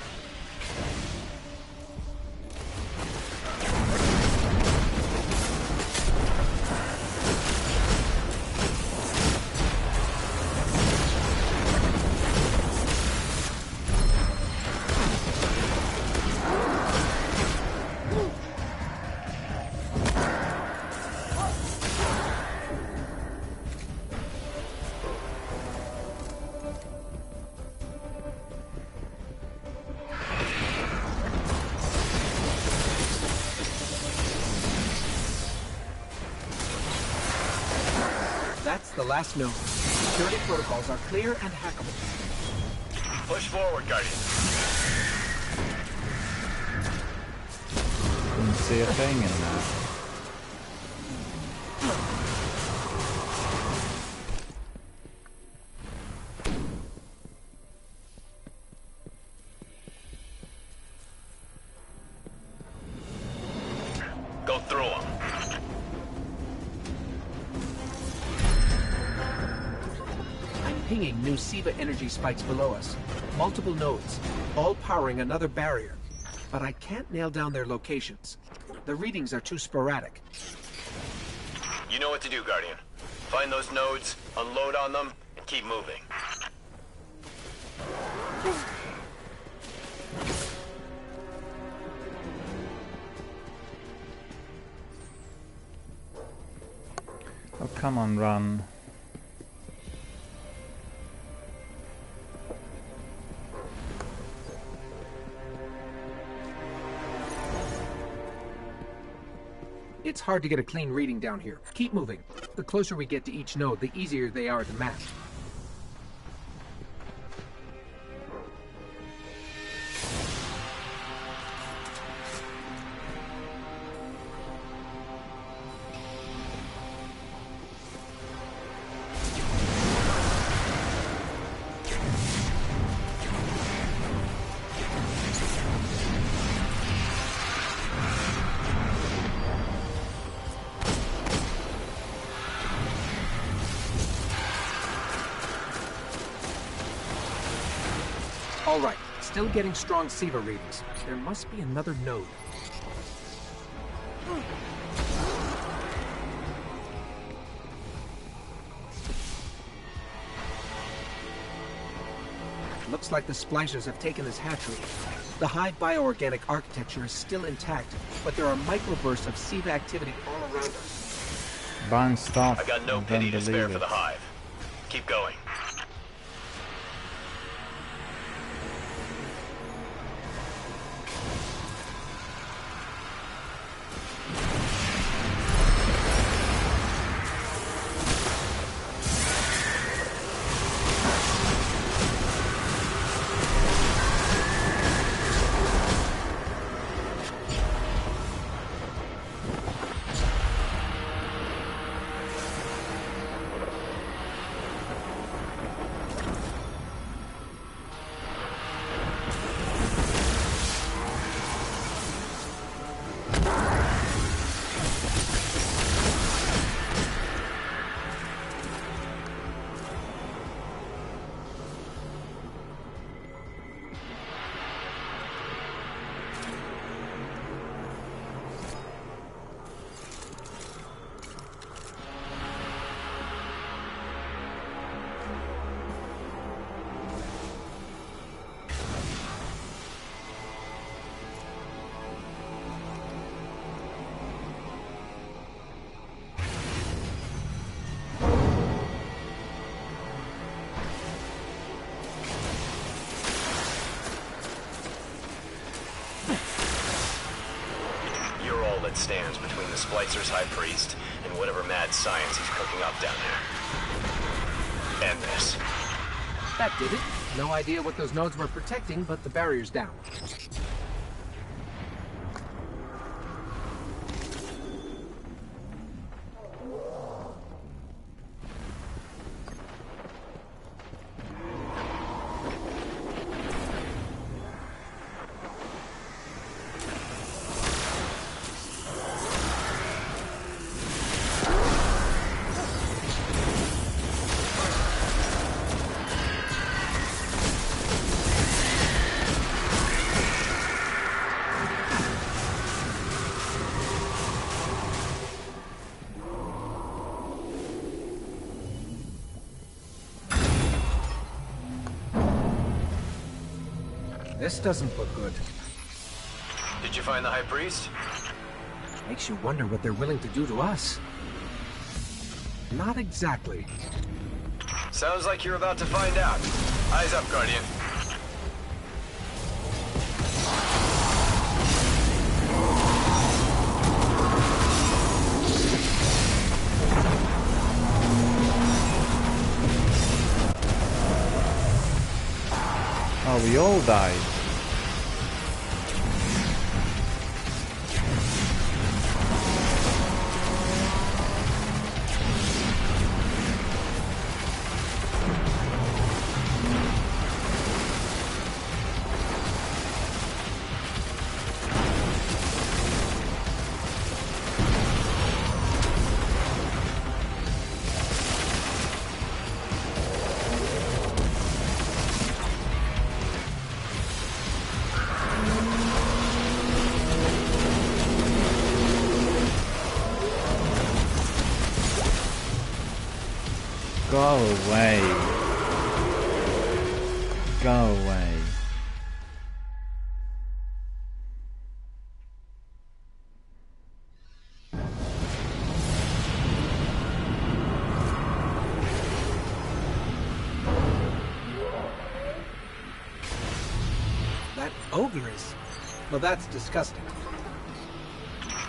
That's the last node. Security protocols are clear and hackable. Push forward, Guardian. Couldn't see a thing in there. Go through them. pinging new SIVA energy spikes below us. Multiple nodes, all powering another barrier. But I can't nail down their locations. The readings are too sporadic. You know what to do, Guardian. Find those nodes, unload on them, and keep moving. Oh, come on, run. It's hard to get a clean reading down here. Keep moving. The closer we get to each node, the easier they are to map. All right, still getting strong SIVA readings. There must be another node. Looks like the splicers have taken this hatchery. The hive bioorganic architecture is still intact, but there are microbursts of SIVA activity all around us. Barn stop. I got no pity to spare for the hive. Keep going. Stands between the Splicer's High Priest and whatever mad science he's cooking up down there. And this. That did it. No idea what those nodes were protecting, but the barrier's down. This doesn't look good. Did you find the High Priest? Makes you wonder what they're willing to do to us. Not exactly. Sounds like you're about to find out. Eyes up, Guardian. Oh, we all died. Go away. Go away. That ogre is... Well, that's disgusting.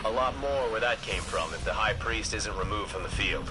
A lot more where that came from if the High Priest isn't removed from the field.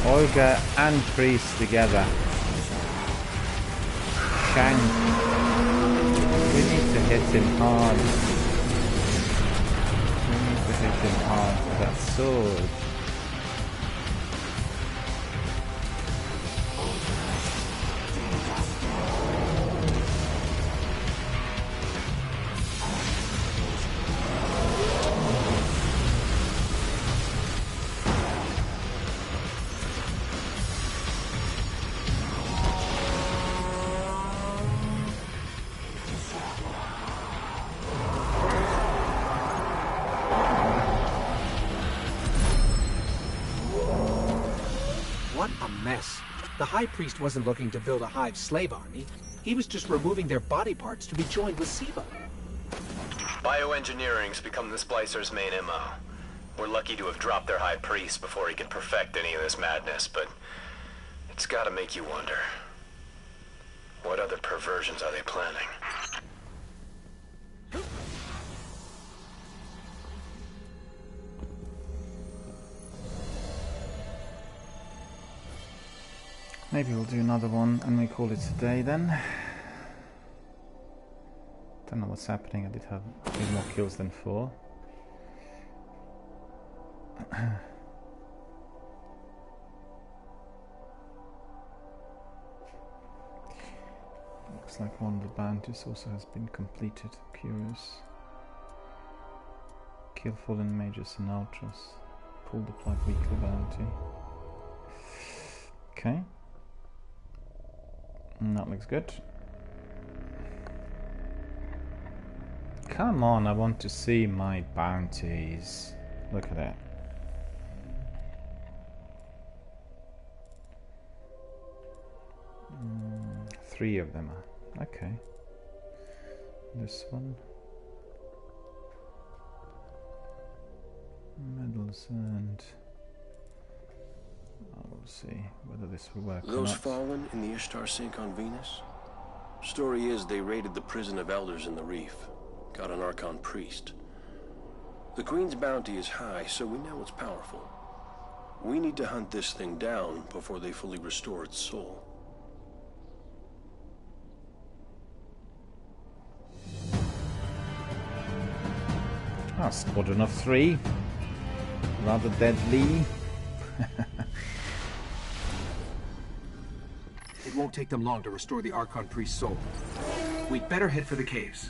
Ogre and priest together. Shank. We need to hit him hard. We need to hit him hard with that sword. The High Priest wasn't looking to build a hive slave army. He was just removing their body parts to be joined with Siva. Bioengineering's become the Splicer's main MO. We're lucky to have dropped their High Priest before he could perfect any of this madness, but it's gotta make you wonder. What other perversions are they planning? Maybe we'll do another one and we call it a day then. Don't know what's happening. I did have 3 more kills than 4. Looks like one of the bounties also has been completed. Curious. Kill fallen mages and ultras. Pull the plug weekly bounty. Okay. That looks good. Come on, I want to see my bounties. Look at that. Three of them are. Okay. This one. Medals and... We'll see whether this will work or Those not. fallen in the Ishtar sink on Venus? Story is they raided the prison of elders in the reef. Got an Archon priest. The Queen's bounty is high, so we know it's powerful. We need to hunt this thing down before they fully restore its soul. Squadron of 3. Rather deadly. It won't take them long to restore the Archon priest's soul. We'd better head for the caves.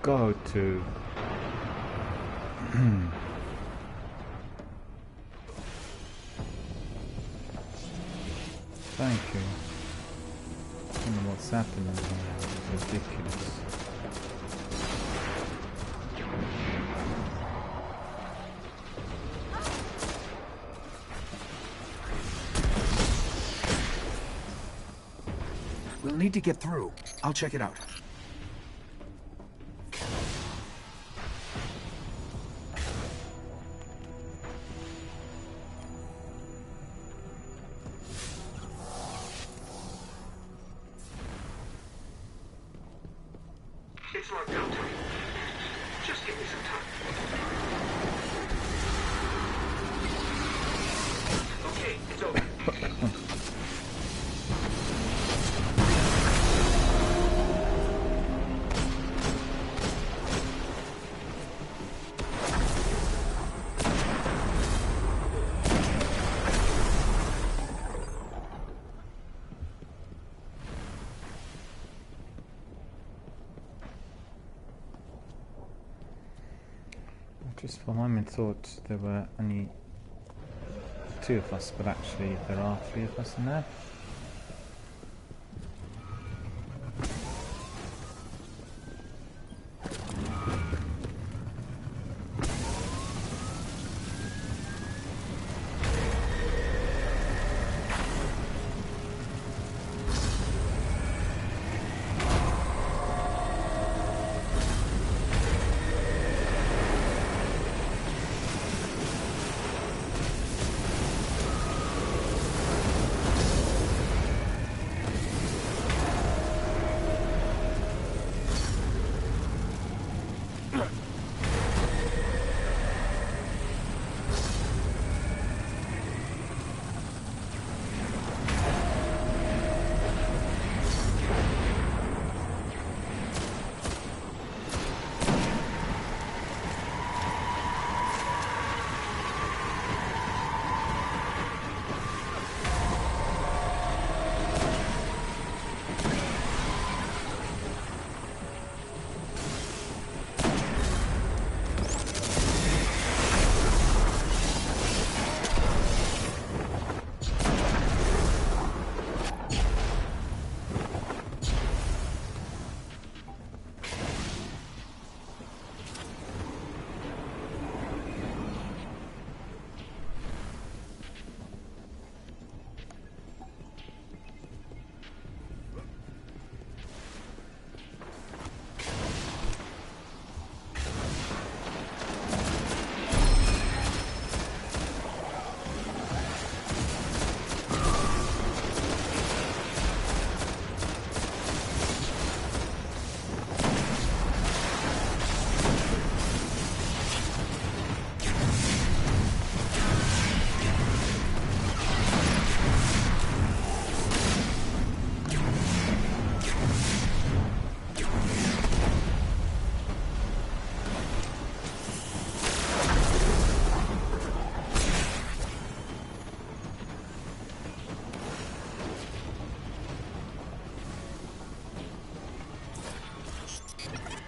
go to... Thank you. I don't know what's happening here. It's ridiculous. We'll need to get through. I'll check it out. It's locked down to me. Just give me some time. Okay, it's over. Just for a moment thought there were only 2 of us, but actually there are 3 of us in there.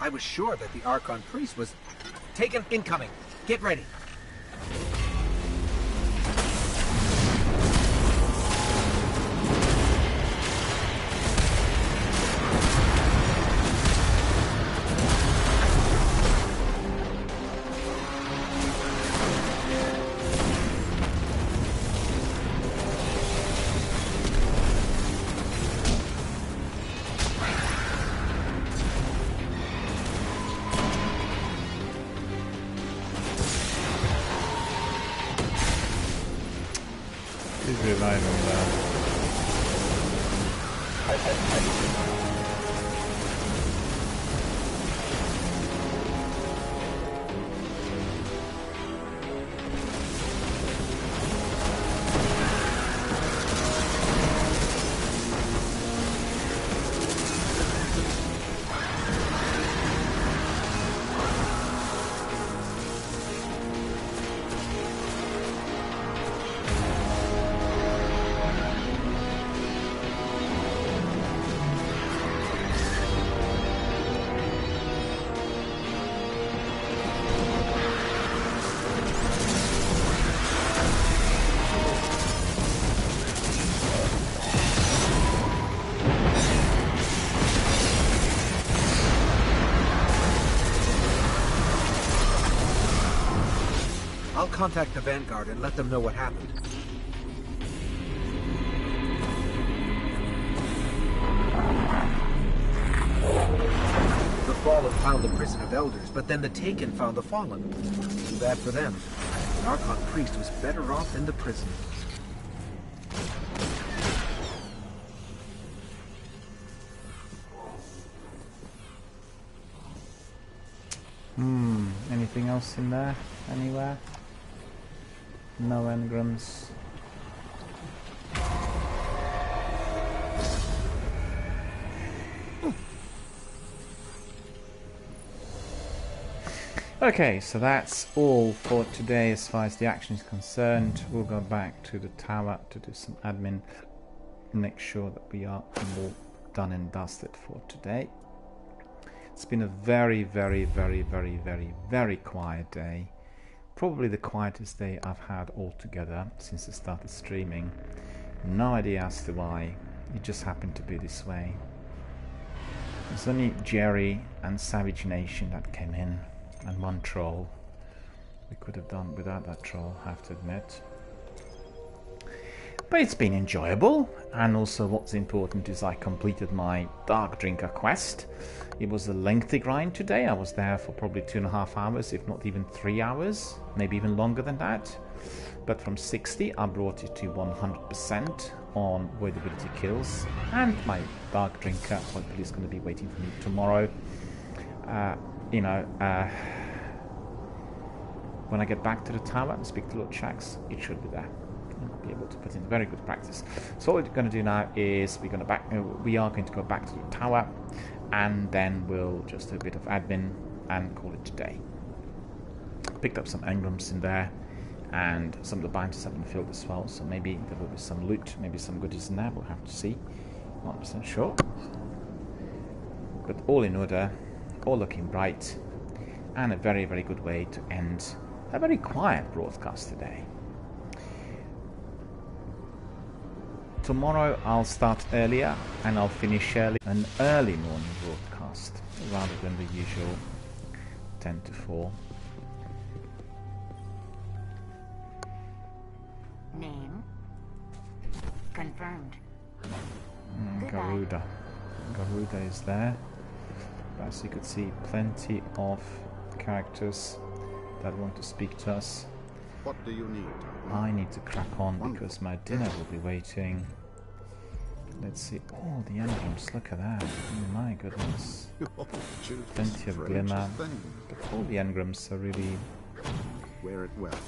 I was sure that the Archon Priest was taken incoming. Get ready. Please rely on that. I'll contact the Vanguard and let them know what happened. The Fallen found the Prison of Elders, but then the Taken found the Fallen. Too bad for them. The Archon Priest was better off in the prison. Anything else in there? Anywhere? No engrams. Okay, so that's all for today as far as the action is concerned. We'll go back to the tower to do some admin, make sure that we are all done and dusted for today. It's been a very, very, very, very, very, very quiet day. Probably the quietest day I've had altogether since I started streaming. No idea as to why. It just happened to be this way. There's only Jerry and Savage Nation that came in, and one troll. We could have done without that troll, I have to admit. But it's been enjoyable, and also what's important is I completed my Dark Drinker quest. It was a lengthy grind today. I was there for probably 2.5 hours, if not even 3 hours, maybe even longer than that. But from 60 I brought it to 100% on avoidability kills, and my Dark Drinker hopefully is going to be waiting for me tomorrow. When I get back to the tower and speak to Lord Shax, it should be there. I'll be able to put in very good practice. So what we're going to do now is we are going to go back to the tower, and then we'll just do a bit of admin and call it today. Picked up some engrams in there, and some of the bounties have been filled as well, so maybe there will be some loot, maybe some goodies in there, we'll have to see. 100% sure. But all in order, all looking bright, and a very, very good way to end a very quiet broadcast today. Tomorrow I'll start earlier and I'll finish early, an early morning broadcast rather than the usual 10 to 4. Name confirmed. Garuda. Garuda is there. As you could see, plenty of characters that want to speak to us. What do you need? I need to crack on because my dinner will be waiting. Let's see. Oh, the engrams, look at that. Oh, my goodness. Plenty of glimmer. But all the engrams are really Wear it well.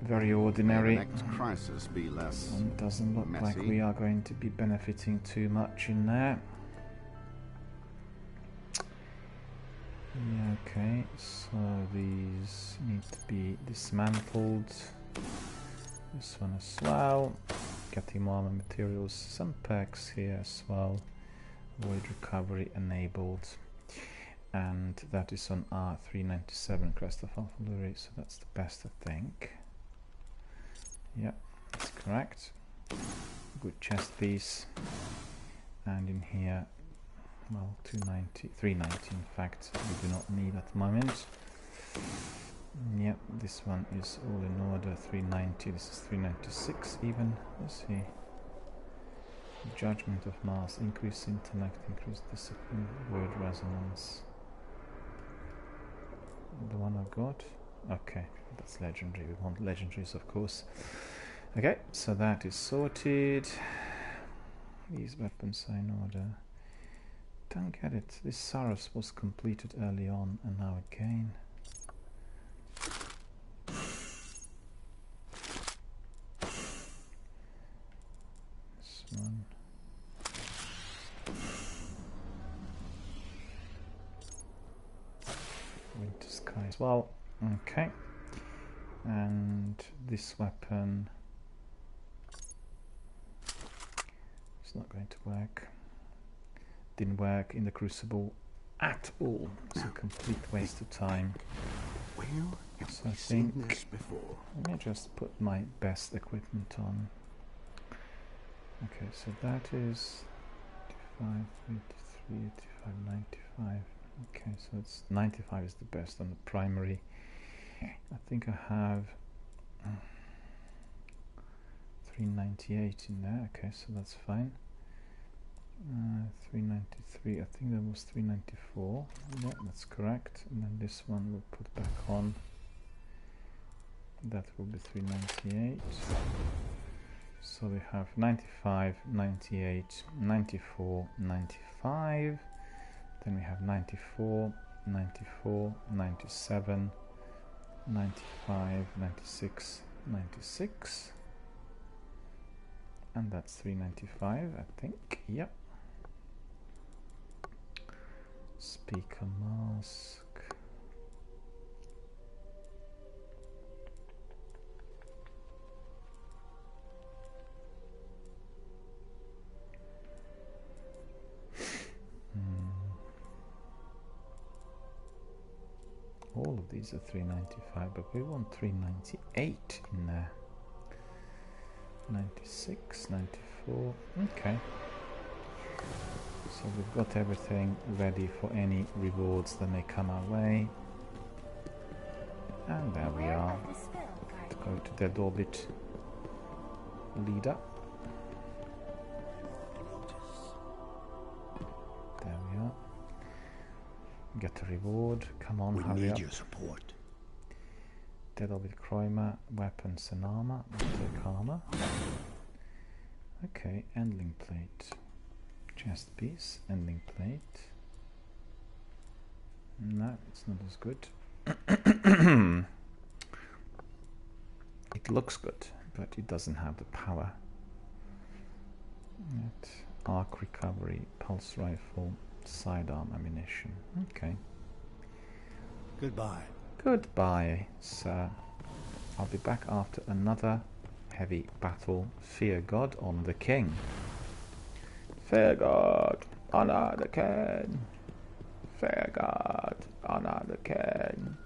very ordinary. May the next crisis be less And doesn't look messy. like we are going to be benefiting too much in there. Yeah, okay, so these need to be dismantled. This one as well. Getting more materials, some perks here as well. Void recovery enabled. And that is on R397 Crest of Alpha, so that's the best, I think. Yeah, that's correct. Good chest piece. And in here, well, 290, 390 in fact, we do not need at the moment. Yep, this one is all in order, 390, this is 396 even. Let's see. Judgment of Mars, increased intellect, increased discipline, word resonance. The one I've got? Okay, that's legendary, we want legendaries of course. Okay, so that is sorted. These weapons are in order. Don't get it. This Saros was completed early on and now again. This one. Winter Sky as well. Okay. And this weapon is not going to work. Didn't work in the Crucible at all. It's a complete waste of time. So I think this before? let me just put my best equipment on. Okay, so that is 85, 83, 85, 95. Okay, so it's 95 is the best on the primary. I think I have 398 in there. Okay, so that's fine. 393. I think that was 394. Yeah, that's correct. And then this one we'll put back on. That will be 398. So we have 95, 98, 94, 95. Then we have 94, 94, 97, 95, 96, 96. And that's 395, I think. Yep. Speaker mask. All of these are 395, but we want 398 in there. 96, 94, okay. So we've got everything ready for any rewards that may come our way. And there we are. To go to dead orbit leader. There we are. Get a reward. Come on, hurry up. We need your support. Dead orbit chromer, weapons and armor. We'll take armor. Okay, ending plate. Chest piece, ending plate. No, it's not as good. It looks good, but it doesn't have the power. Arc recovery, pulse rifle, sidearm ammunition. Okay. Goodbye. Goodbye, sir. I'll be back after another heavy battle. Fear God, honor the king. Fear God, honor the king. Fear God, honor the king.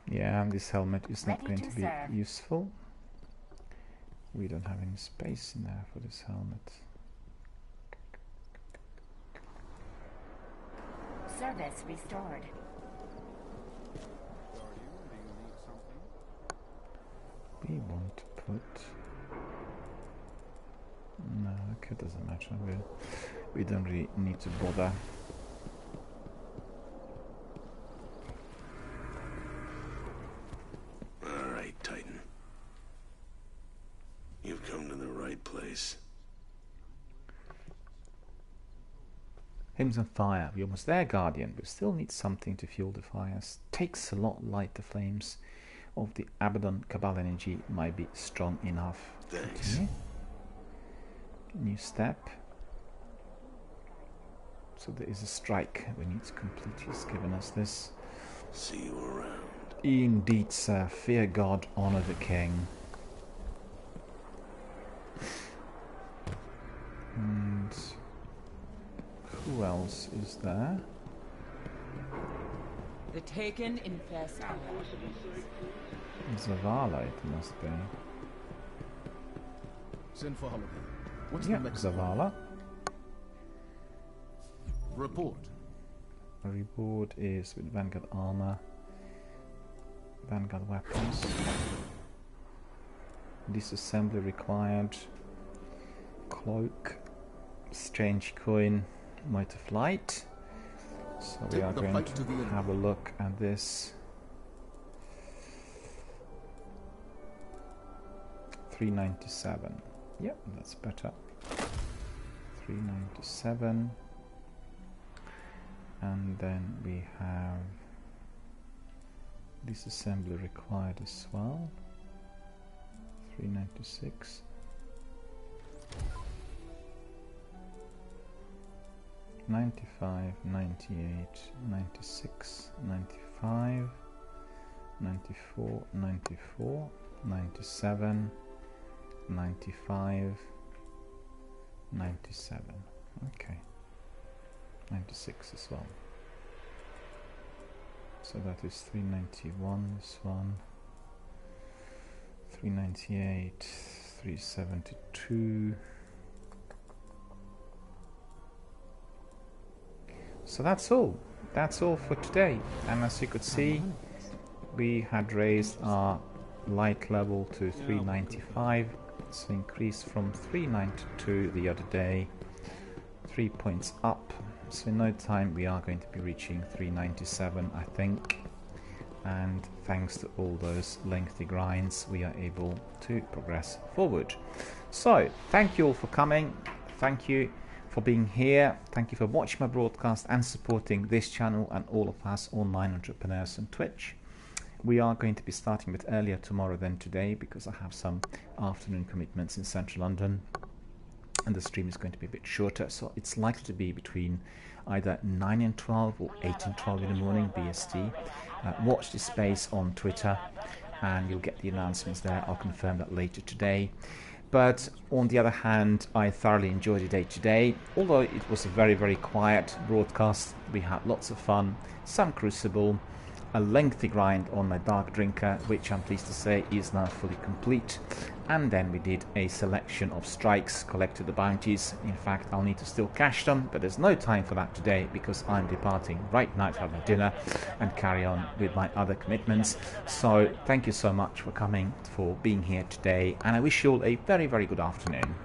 Yeah, this helmet is not going to be useful. We don't have any space in there for this helmet. Service restored. We want to put... No, okay, doesn't matter. We don't really need to bother. Hymns on fire. We're almost there, Guardian. We still need something to fuel the fires. Takes a lot light the flames of the Abaddon. Cabal energy might be strong enough. Thanks. Okay. New step. So there is a strike. We need to complete. He's given us this. See you around. Indeed, sir. Fear God, honor the king. And who else is there? The Taken infest. Zavala, it must be. Send for Holiday. What's yeah, the next Zavala. Report. A reward is with Vanguard armor, Vanguard weapons. Disassembly required. Cloak. Strange coin. Might of light. So we are going to have a look at this. 397. Yep, that's better. 397. And then we have disassembly required as well. 396. $95, $98, $96, $95, $94, $94, $97, $95, $97. Okay. $96 as well. So that is 391, this one. 398, 372. So that's all. That's all for today. And as you could see, we had raised our light level to 395. It's increased from 392 the other day. 3 points up. So in no time we are going to be reaching 397, I think. And thanks to all those lengthy grinds, we are able to progress forward. So thank you all for coming. Thank you for being here. Thank you for watching my broadcast and supporting this channel and all of us online entrepreneurs on Twitch. We are going to be starting a bit earlier tomorrow than today because I have some afternoon commitments in central London, and the stream is going to be a bit shorter, so it's likely to be between either 9 and 12 or 8 and 12 in the morning BST. Watch this space on Twitter and you'll get the announcements there. I'll confirm that later today. But on the other hand, I thoroughly enjoyed the day today. Although it was a very, very quiet broadcast, we had lots of fun, some Crucible, a lengthy grind on my Dark Drinker, which I'm pleased to say is now fully complete. And then we did a selection of strikes, collected the bounties. In fact, I'll need to still cash them, but there's no time for that today because I'm departing right now to have my dinner and carry on with my other commitments. So thank you so much for coming, for being here today, and I wish you all a very, very good afternoon.